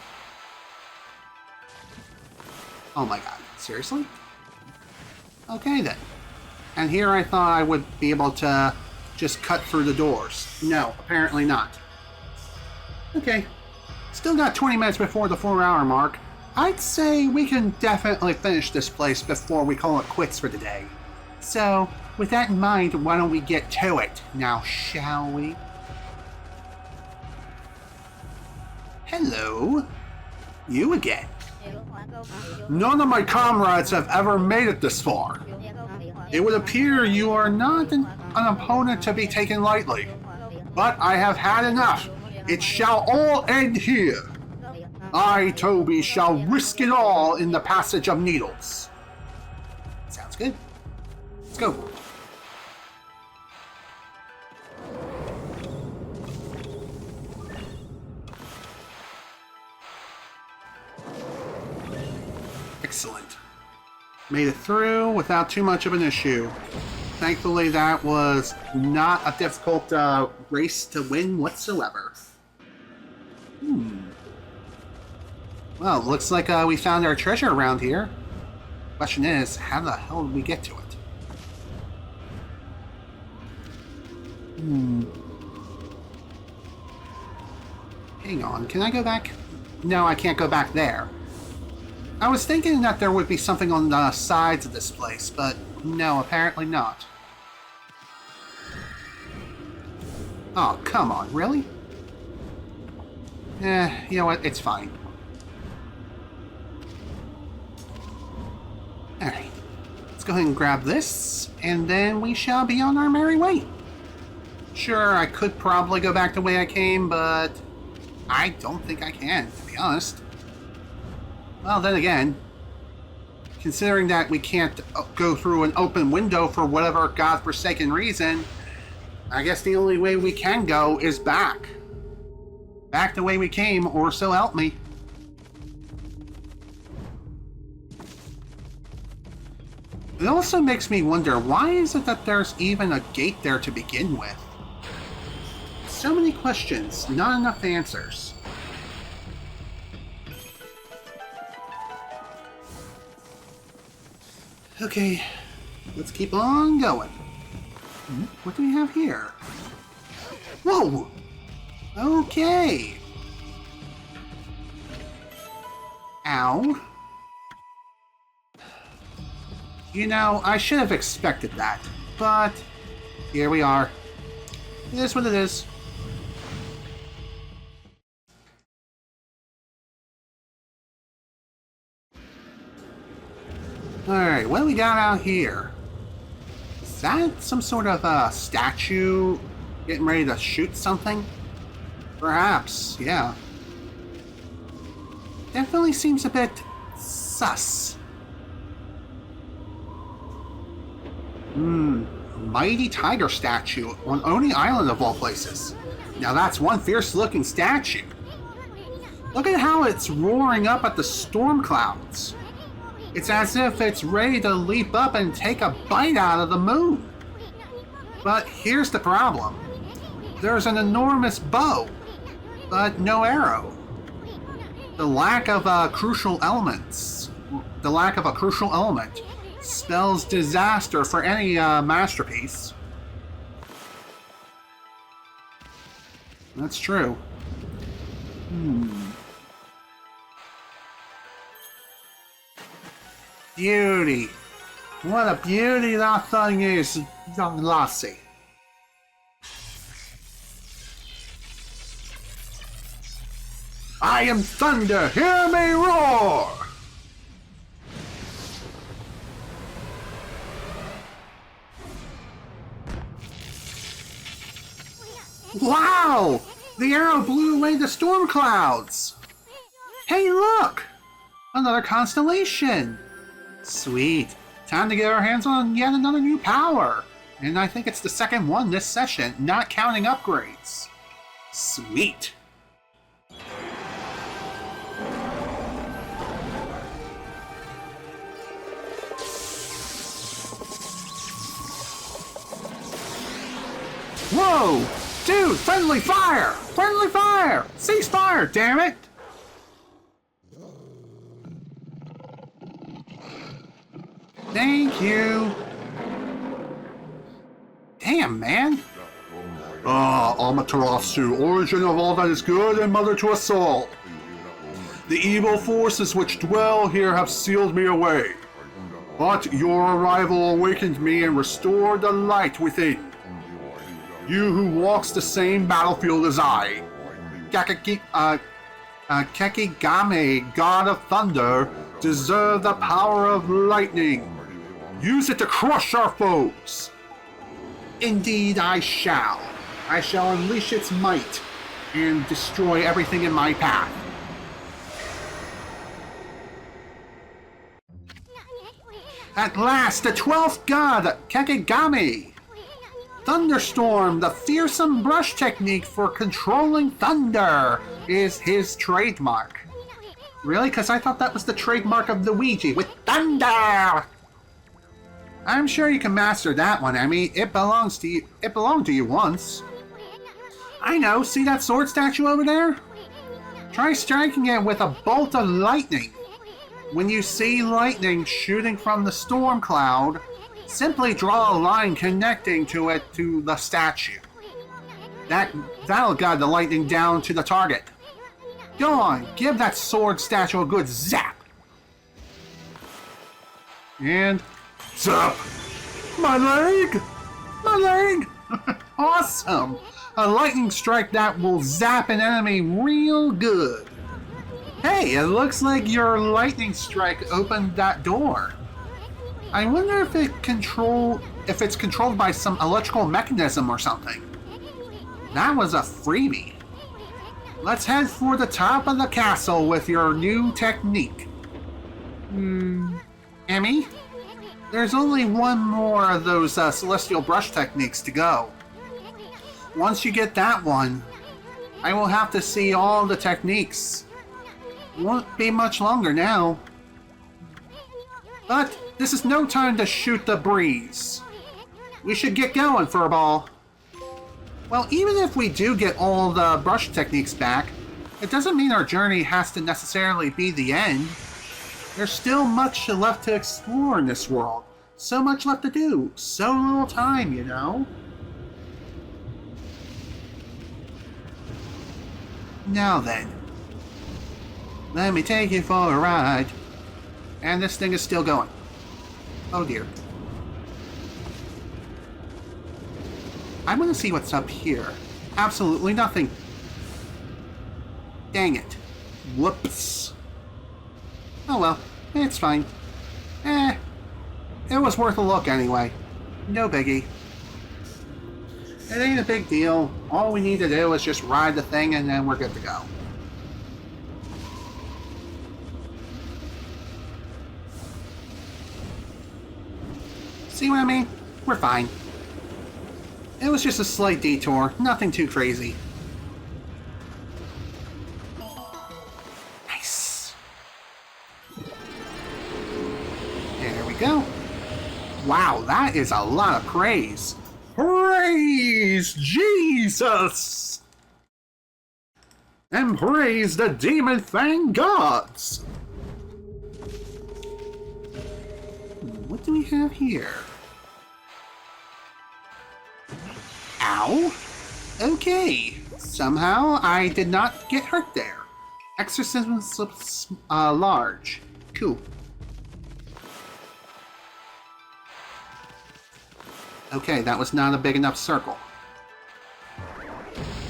Oh my god, seriously? Okay then. And here I thought I would be able to just cut through the doors. No, apparently not. Okay. Still got 20 minutes before the 4-hour mark. I'd say we can definitely finish this place before we call it quits for today. So, with that in mind, why don't we get to it now, shall we? Hello. You again. None of my comrades have ever made it this far. It would appear you are not an opponent to be taken lightly. But I have had enough. It shall all end here. I, Toby, shall risk it all in the passage of needles. Sounds good. Let's go. Excellent. Made it through without too much of an issue. Thankfully, that was not a difficult race to win whatsoever. Well, looks like we found our treasure around here. Question is, how the hell did we get to it? Hang on, can I go back? No, I can't go back there. I was thinking that there would be something on the sides of this place, but no, apparently not. Oh, come on, really? You know what, it's fine. Alright, let's go ahead and grab this, and then we shall be on our merry way. Sure, I could probably go back the way I came, but I don't think I can, to be honest. Well, then again, considering that we can't go through an open window for whatever godforsaken reason, I guess the only way we can go is back. Back the way we came, or so help me. It also makes me wonder, why is it that there's even a gate there to begin with? So many questions, not enough answers. Okay, let's keep on going. What do we have here? Whoa! Okay. Ow. You know, I should have expected that, but here we are. It is what it is. Alright, what do we got out here? Is that some sort of statue getting ready to shoot something? Perhaps, yeah. Definitely seems a bit sus. A mighty tiger statue on Oni Island of all places. Now that's one fierce looking statue. Look at how it's roaring up at the storm clouds. It's as if it's ready to leap up and take a bite out of the moon. But here's the problem. There's an enormous bow, but no arrow. The lack of a crucial element spells disaster for any masterpiece. That's true. Beauty. What a beauty that thing is, young lassie. I am thunder, hear me roar! Wow! The arrow blew away the storm clouds! Hey, look! Another constellation! Sweet. Time to get our hands on yet another new power. And I think it's the second one this session, not counting upgrades. Sweet. Whoa! Dude, friendly fire! Friendly fire! Cease fire, damn it! Thank you. Damn, man. Amaterasu, origin of all that is good and mother to us all. The evil forces which dwell here have sealed me away. But your arrival awakened me and restored the light within. You who walks the same battlefield as I, Kekigame, God of Thunder, deserve the power of lightning. Use it to crush our foes. Indeed I shall. I shall unleash its might and destroy everything in my path. At last, the 12th god, Kekigame! Thunderstorm, the fearsome brush technique for controlling thunder, is his trademark. Really? Because I thought that was the trademark of Luigi, with thunder! I'm sure you can master that one, Emmy. It belonged to you once. I know, see that sword statue over there? Try striking it with a bolt of lightning. When you see lightning shooting from the storm cloud, simply draw a line connecting to it to the statue. That'll guide the lightning down to the target. Go on, give that sword statue a good zap. And zap! My leg! My leg! Awesome! A lightning strike that will zap an enemy real good. Hey, it looks like your lightning strike opened that door. I wonder if it's controlled by some electrical mechanism or something. That was a freebie. Let's head for the top of the castle with your new technique. Emmy? There's only one more of those celestial brush techniques to go. Once you get that one, I will have to see all the techniques. Won't be much longer now. But this is no time to shoot the breeze. We should get going, Furball. Well, even if we do get all the brush techniques back, it doesn't mean our journey has to necessarily be the end. There's still much left to explore in this world, So much left to do. So little time, you know? Now then. Let me take you for a ride. And this thing is still going. Oh dear. I want to see what's up here. Absolutely nothing. Dang it. Whoops. Oh well, it's fine. It was worth a look anyway. No biggie. It ain't a big deal. All we need to do is just ride the thing and then we're good to go. See what I mean? We're fine. It was just a slight detour, nothing too crazy. Nice. There we go. Wow, that is a lot of praise. Praise Jesus! And praise the demon fang gods! What do we have here? Ow! Okay, somehow I did not get hurt there. Exorcism slips large. Cool. Okay, that was not a big enough circle.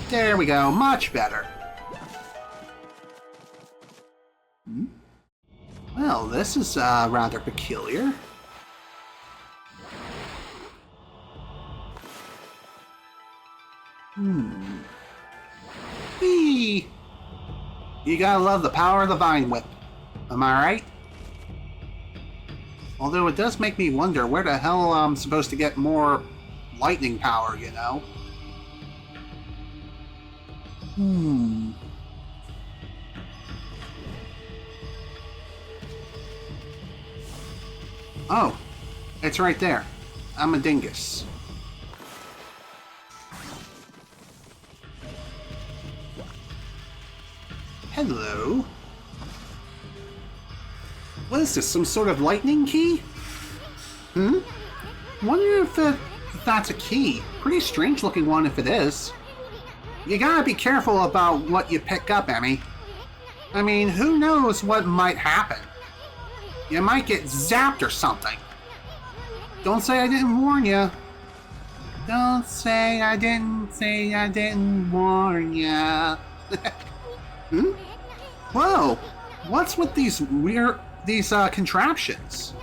There we go, much better. Well, this is rather peculiar. Whee! You gotta love the power of the Vine Whip. Am I right? Although it does make me wonder where the hell I'm supposed to get more lightning power, you know? Oh, it's right there. I'm a dingus. Hello? What is this, some sort of lightning key? Wonder if that's a key. Pretty strange looking one if it is. You gotta be careful about what you pick up, Emmy. I mean, who knows what might happen? You might get zapped or something. Don't say I didn't warn you. Don't say I didn't warn ya. Whoa! What's with these contraptions?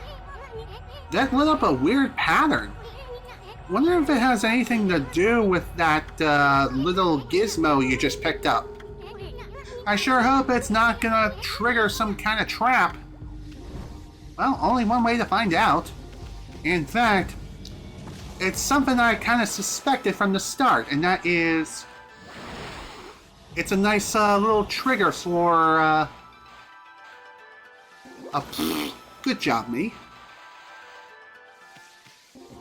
That lit up a weird pattern. Wonder if it has anything to do with that little gizmo you just picked up. I sure hope it's not gonna trigger some kind of trap. Well, only one way to find out. In fact, it's something I kind of suspected from the start, and that is... It's a nice little trigger for... Good job, me.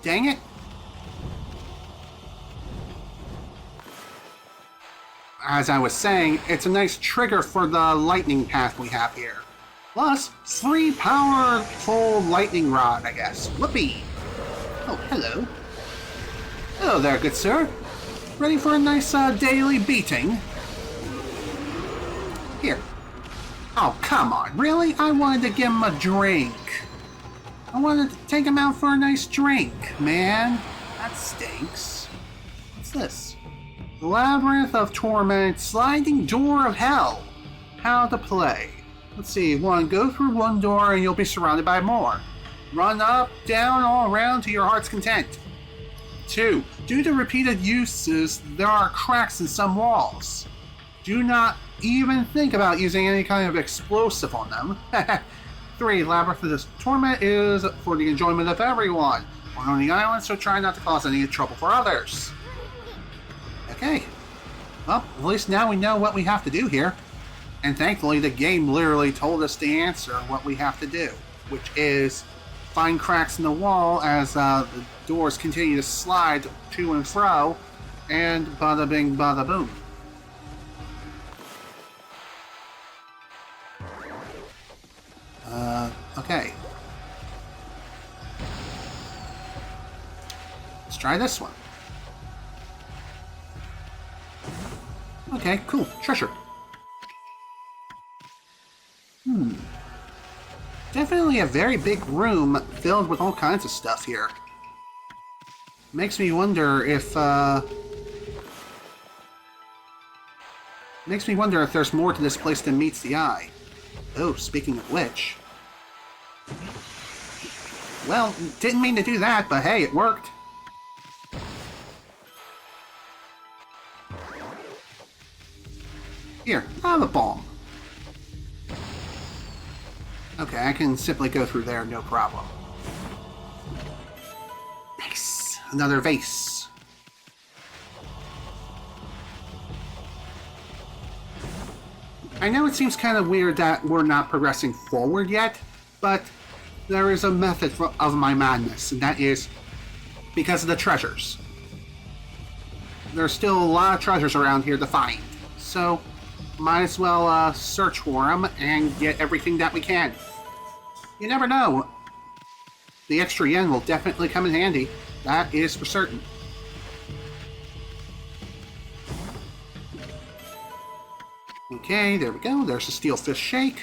Dang it. As I was saying, it's a nice trigger for the lightning path we have here. Plus, 3 powerful lightning rod, I guess. Whoopee! Oh, hello. Hello there, good sir. Ready for a nice daily beating? Here. Oh, come on, really? I wanted to give him a drink. I wanted to take him out for a nice drink, man. That stinks. What's this? The Labyrinth of Torment, Sliding Door of Hell. How to play. Let's see, 1, go through one door and you'll be surrounded by more. Run up, down, all around to your heart's content. 2, due to repeated uses, there are cracks in some walls. Do not even think about using any kind of explosive on them. 3, Labyrinth of Torment is for the enjoyment of everyone. We're on the island, so try not to cause any trouble for others. Okay. Well, at least now we know what we have to do here. And thankfully, the game literally told us the answer, what we have to do. Which is find cracks in the wall as the doors continue to slide to and fro. And bada bing, bada boom. Okay. try this one. Okay, cool. Treasure. Definitely a very big room filled with all kinds of stuff here. Makes me wonder if, Makes me wonder if there's more to this place than meets the eye. Oh, speaking of which... Well, didn't mean to do that, but hey, it worked. Here, have a bomb. Okay, I can simply go through there, no problem. Nice! Another vase. I know it seems kind of weird that we're not progressing forward yet, but there is a method of my madness, and that is because of the treasures. There's still a lot of treasures around here to find, so might as well search for them and get everything that we can. You never know. The extra yen will definitely come in handy. That is for certain. Okay, there we go. There's a steel fish shake.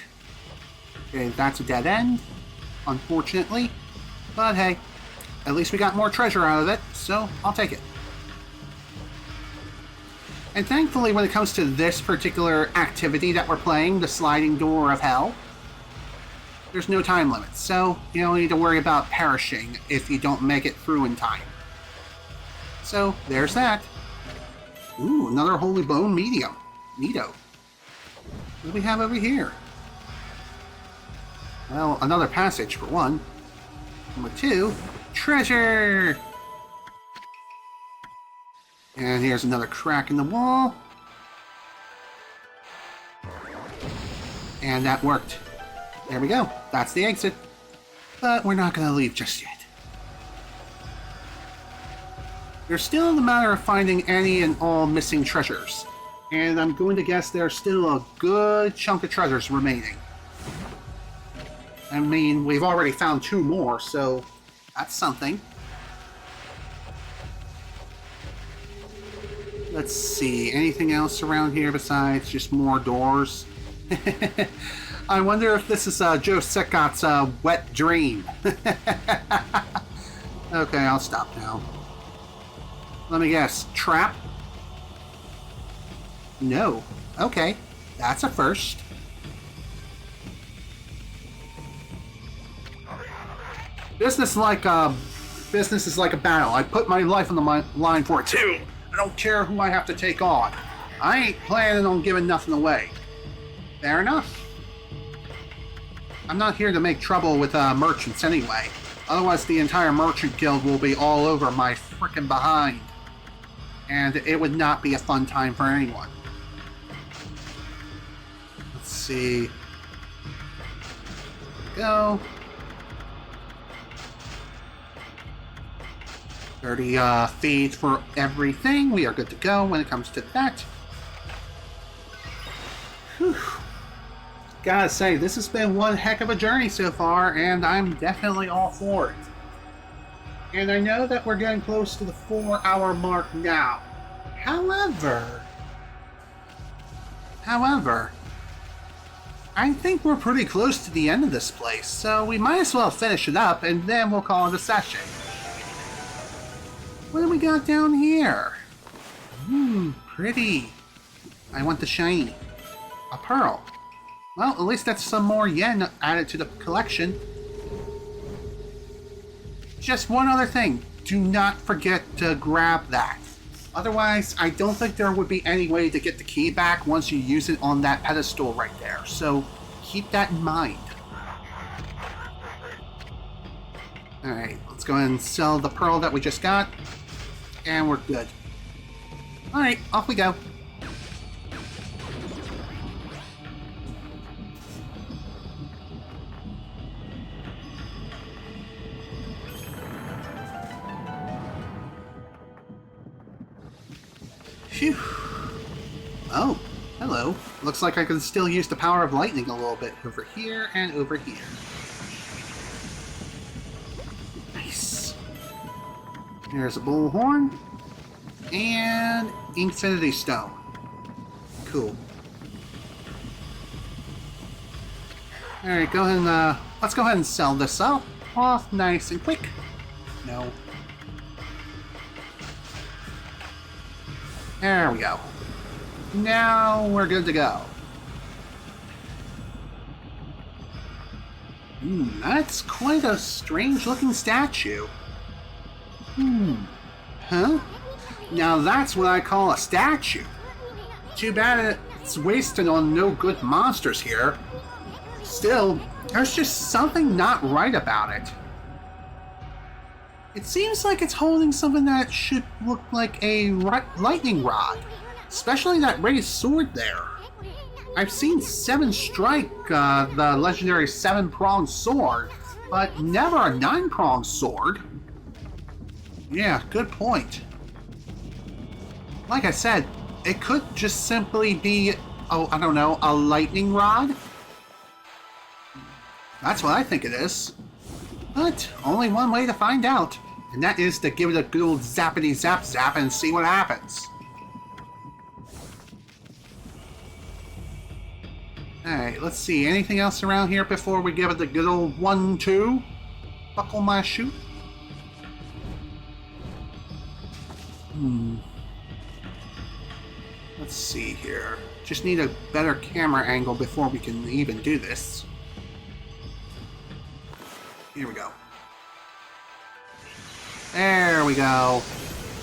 Okay, that's a dead end, unfortunately. But hey, at least we got more treasure out of it, so I'll take it. And thankfully, when it comes to this particular activity that we're playing, the sliding door of hell, there's no time limit, so you don't need to worry about perishing if you don't make it through in time. So, there's that. Ooh, another holy bone medium. Neato. What do we have over here? Well, another passage for one. Number two, treasure! And here's another crack in the wall. And that worked. There we go. That's the exit. But we're not going to leave just yet. There's still the matter of finding any and all missing treasures. And I'm going to guess there's still a good chunk of treasures remaining. I mean, we've already found 2 more, so that's something. Let's see, anything else around here besides just more doors? I wonder if this is Joe Seccot's wet dream. Okay, I'll stop now. Let me guess, trap? No. Okay, that's a first. Business is like a battle. I put my life on the line for it too. I don't care who I have to take on. I ain't planning on giving nothing away. Fair enough. I'm not here to make trouble with merchants anyway. Otherwise the entire merchant guild will be all over my frickin' behind. And it would not be a fun time for anyone. Let's see. Go. 30 feeds for everything. We are good to go when it comes to that. Whew. Gotta say, this has been one heck of a journey so far, and I'm definitely all for it. And I know that we're getting close to the 4-hour mark now. However, I think we're pretty close to the end of this place, so we might as well finish it up, and then we'll call it a session. What do we got down here? Pretty. I want the shiny. A pearl. Well, at least that's some more yen added to the collection. Just one other thing. Do not forget to grab that. Otherwise, I don't think there would be any way to get the key back once you use it on that pedestal right there. So, keep that in mind. Alright, let's go ahead and sell the pearl that we just got. And we're good. Alright, off we go. Phew. Oh, hello. Looks like I can still use the power of lightning a little bit over here and over here. Nice. There's a bullhorn. And Infinity Stone. Cool. Alright, go ahead and, let's go ahead and sell this up. Off nice and quick. No. There we go. Now we're good to go. That's quite a strange looking statue. Huh? Now that's what I call a statue. Too bad it's wasted on no good monsters here. Still, there's just something not right about it. It seems like it's holding something that should look like a lightning rod, especially that raised sword there. I've seen Seven strike the legendary 7-pronged sword, but never a 9-pronged sword. Yeah, good point. Like I said, it could just simply be, oh, I don't know, a lightning rod? That's what I think it is. But only one way to find out, and that is to give it a good old zappity zap zap and see what happens. Alright, let's see. Anything else around here before we give it the good old 1-2? Buckle my shoe. Let's see here. Just need a better camera angle before we can even do this. Here we go. There we go.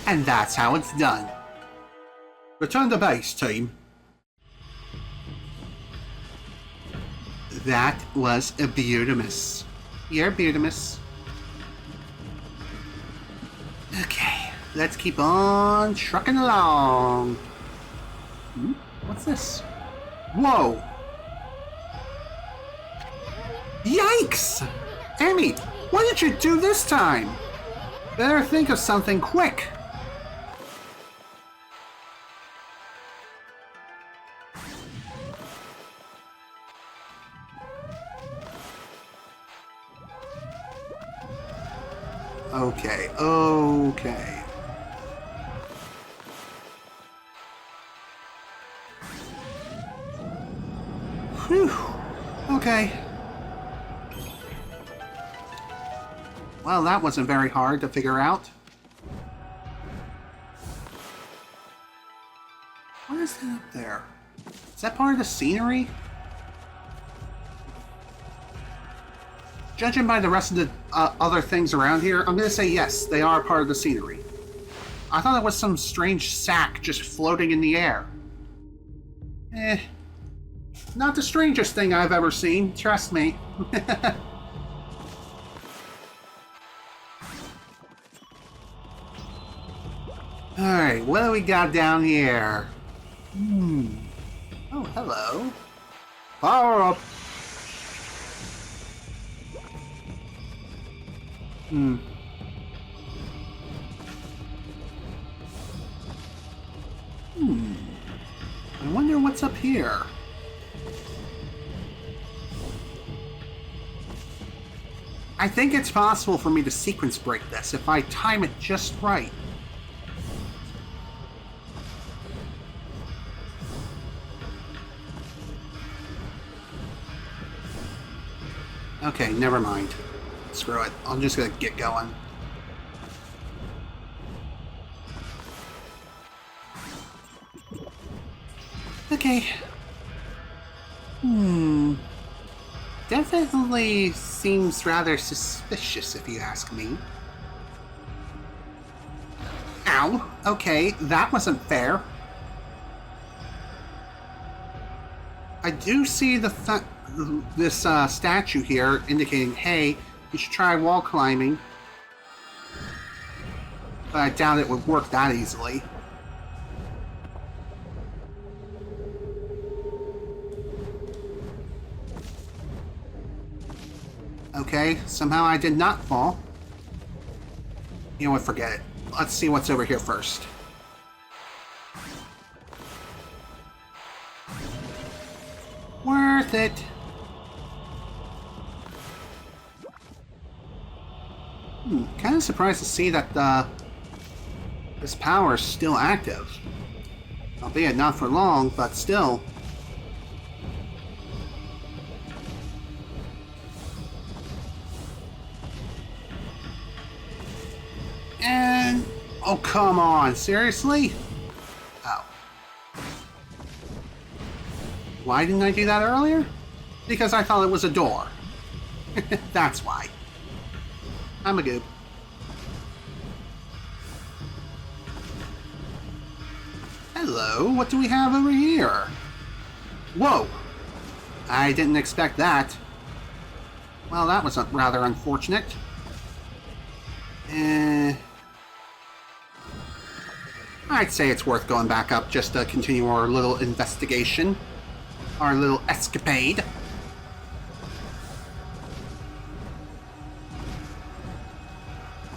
And that's how it's done. Return to base, team. That was a beautimus. You're beautimus. Okay, let's keep on trucking along. What's this? Whoa! Yikes! Ammy, what did you do this time? Better think of something quick. Okay, okay. Whew. Okay. Well, that wasn't very hard to figure out. What is that up there? Is that part of the scenery? Judging by the rest of the other things around here, I'm gonna say yes, they are part of the scenery. I thought it was some strange sack just floating in the air. Not the strangest thing I've ever seen, trust me. Alright, what do we got down here? Oh, hello. Power up! I wonder what's up here. I think it's possible for me to sequence break this if I time it just right. Okay, never mind. Screw it. I'm just gonna get going. Okay. Definitely seems rather suspicious if you ask me. Ow. Okay, that wasn't fair. I do see this statue here indicating, hey, you should try wall climbing. But I doubt it would work that easily. Okay, somehow I did not fall. You know what, forget it. Let's see what's over here first. Worth it. Kind of surprised to see that This power is still active. Albeit not for long, but still. And... oh, come on. Seriously? Oh. Why didn't I do that earlier? Because I thought it was a door. That's why. I'm a goob. Hello, what do we have over here? Whoa! I didn't expect that. Well, that was rather unfortunate. I'd say it's worth going back up just to continue our little investigation. Our little escapade.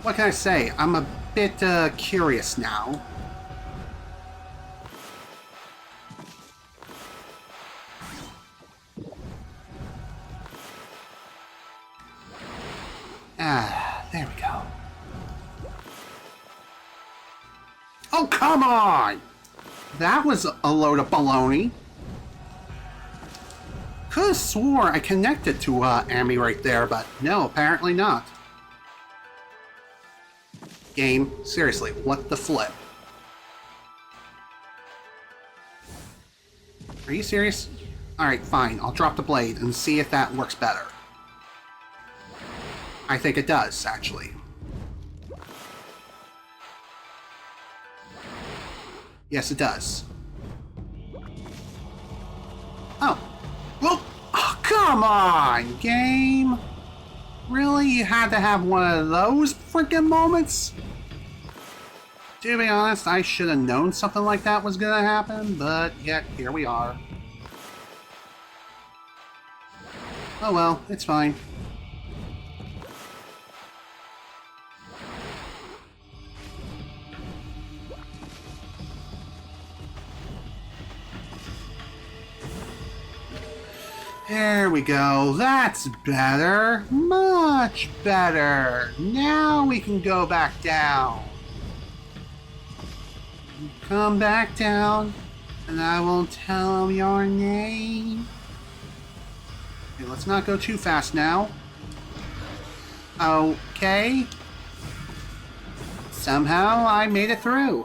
What can I say? I'm a bit curious now. Ah, there we go. Oh, come on! That was a load of baloney. Could've swore I connected to Ammy right there, but no, apparently not. Game, seriously, what the flip? Are you serious? Alright, fine, I'll drop the blade and see if that works better. I think it does, actually. Yes, it does. Oh. Well, oh, come on, game! Really? You had to have one of those freaking moments? To be honest, I should have known something like that was gonna happen, but yet, here we are. Oh well, it's fine. There we go. That's better. Much better. Now we can go back down. Come back down, and I will tell them your name. Okay, let's not go too fast now. Okay. Somehow I made it through.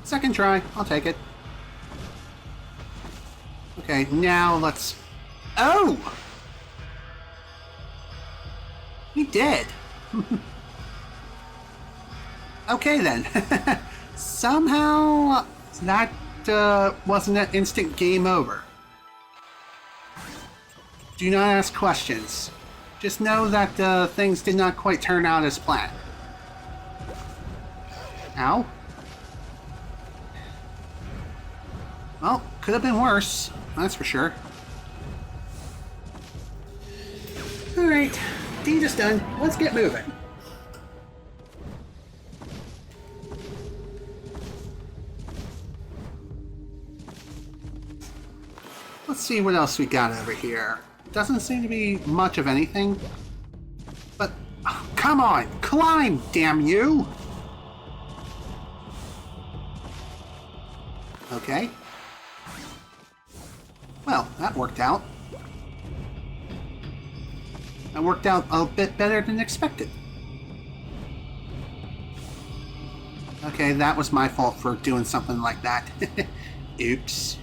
Second try. I'll take it. Okay, now let's... oh! We did! Okay then. Somehow that wasn't an instant game over. Do not ask questions. Just know that things did not quite turn out as planned. Ow. Well, could have been worse. That's for sure. Alright, deed is done. Let's get moving. Let's see what else we got over here. Doesn't seem to be much of anything. But, oh, come on! Climb, damn you! Okay. Well, that worked out. That worked out a bit better than expected. Okay, that was my fault for doing something like that. Oops.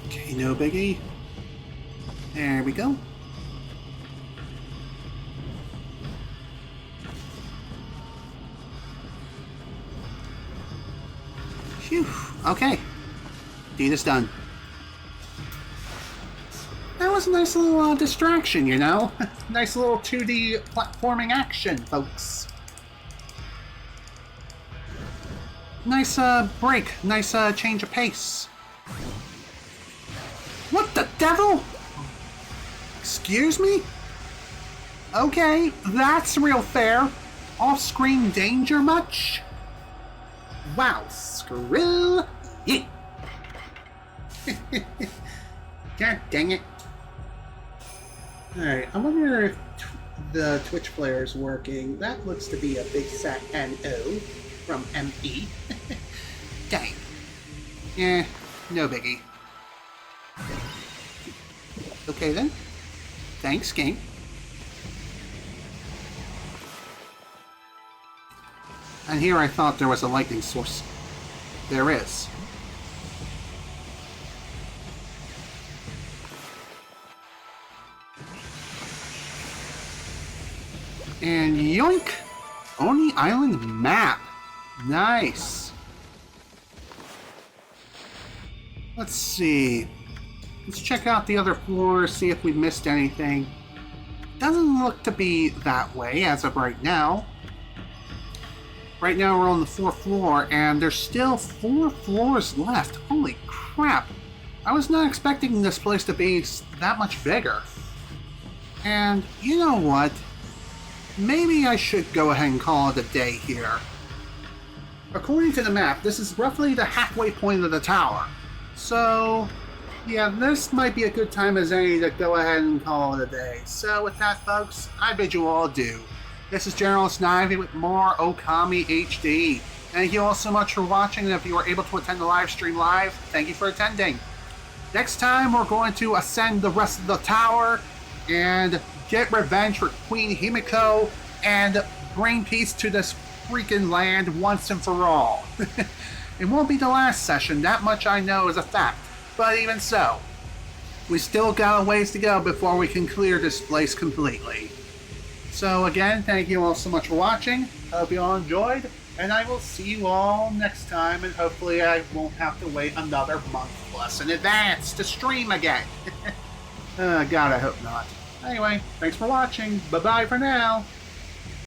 Okay, no biggie. There we go. Phew. Okay. Deed is done. That was a nice little distraction, you know? Nice little 2D platforming action, folks. Nice break. Nice change of pace. What the devil? Excuse me? Okay, that's real fair. Off-screen danger much? Wow, screw you. God dang it. Alright, I wonder if the Twitch player is working. That looks to be a big fat N-O from M-E. Dang. Eh, no biggie. Okay then. Thanks, game. And here I thought there was a lightning source. There is. And yoink! Oni Island map. Nice. Let's see. Let's check out the other floors, see if we missed anything. Doesn't look to be that way as of right now. Right now we're on the 4th floor, and there's still 4 floors left. Holy crap. I was not expecting this place to be that much bigger. And you know what? Maybe I should go ahead and call it a day here. According to the map, this is roughly the halfway point of the tower. So, yeah, this might be a good time as any to go ahead and call it a day. So with that, folks, I bid you all adieu. This is General Snivy with more Okami HD. Thank you all so much for watching, and if you were able to attend the live stream live, thank you for attending. Next time, we're going to ascend the rest of the tower and get revenge for Queen Himiko and bring peace to this freaking land once and for all. It won't be the last session, that much I know is a fact. But even so, we still got a ways to go before we can clear this place completely. So again, thank you all so much for watching. Hope you all enjoyed, and I will see you all next time, and hopefully I won't have to wait another month plus in advance to stream again. God, I hope not. Anyway, thanks for watching. Bye-bye for now.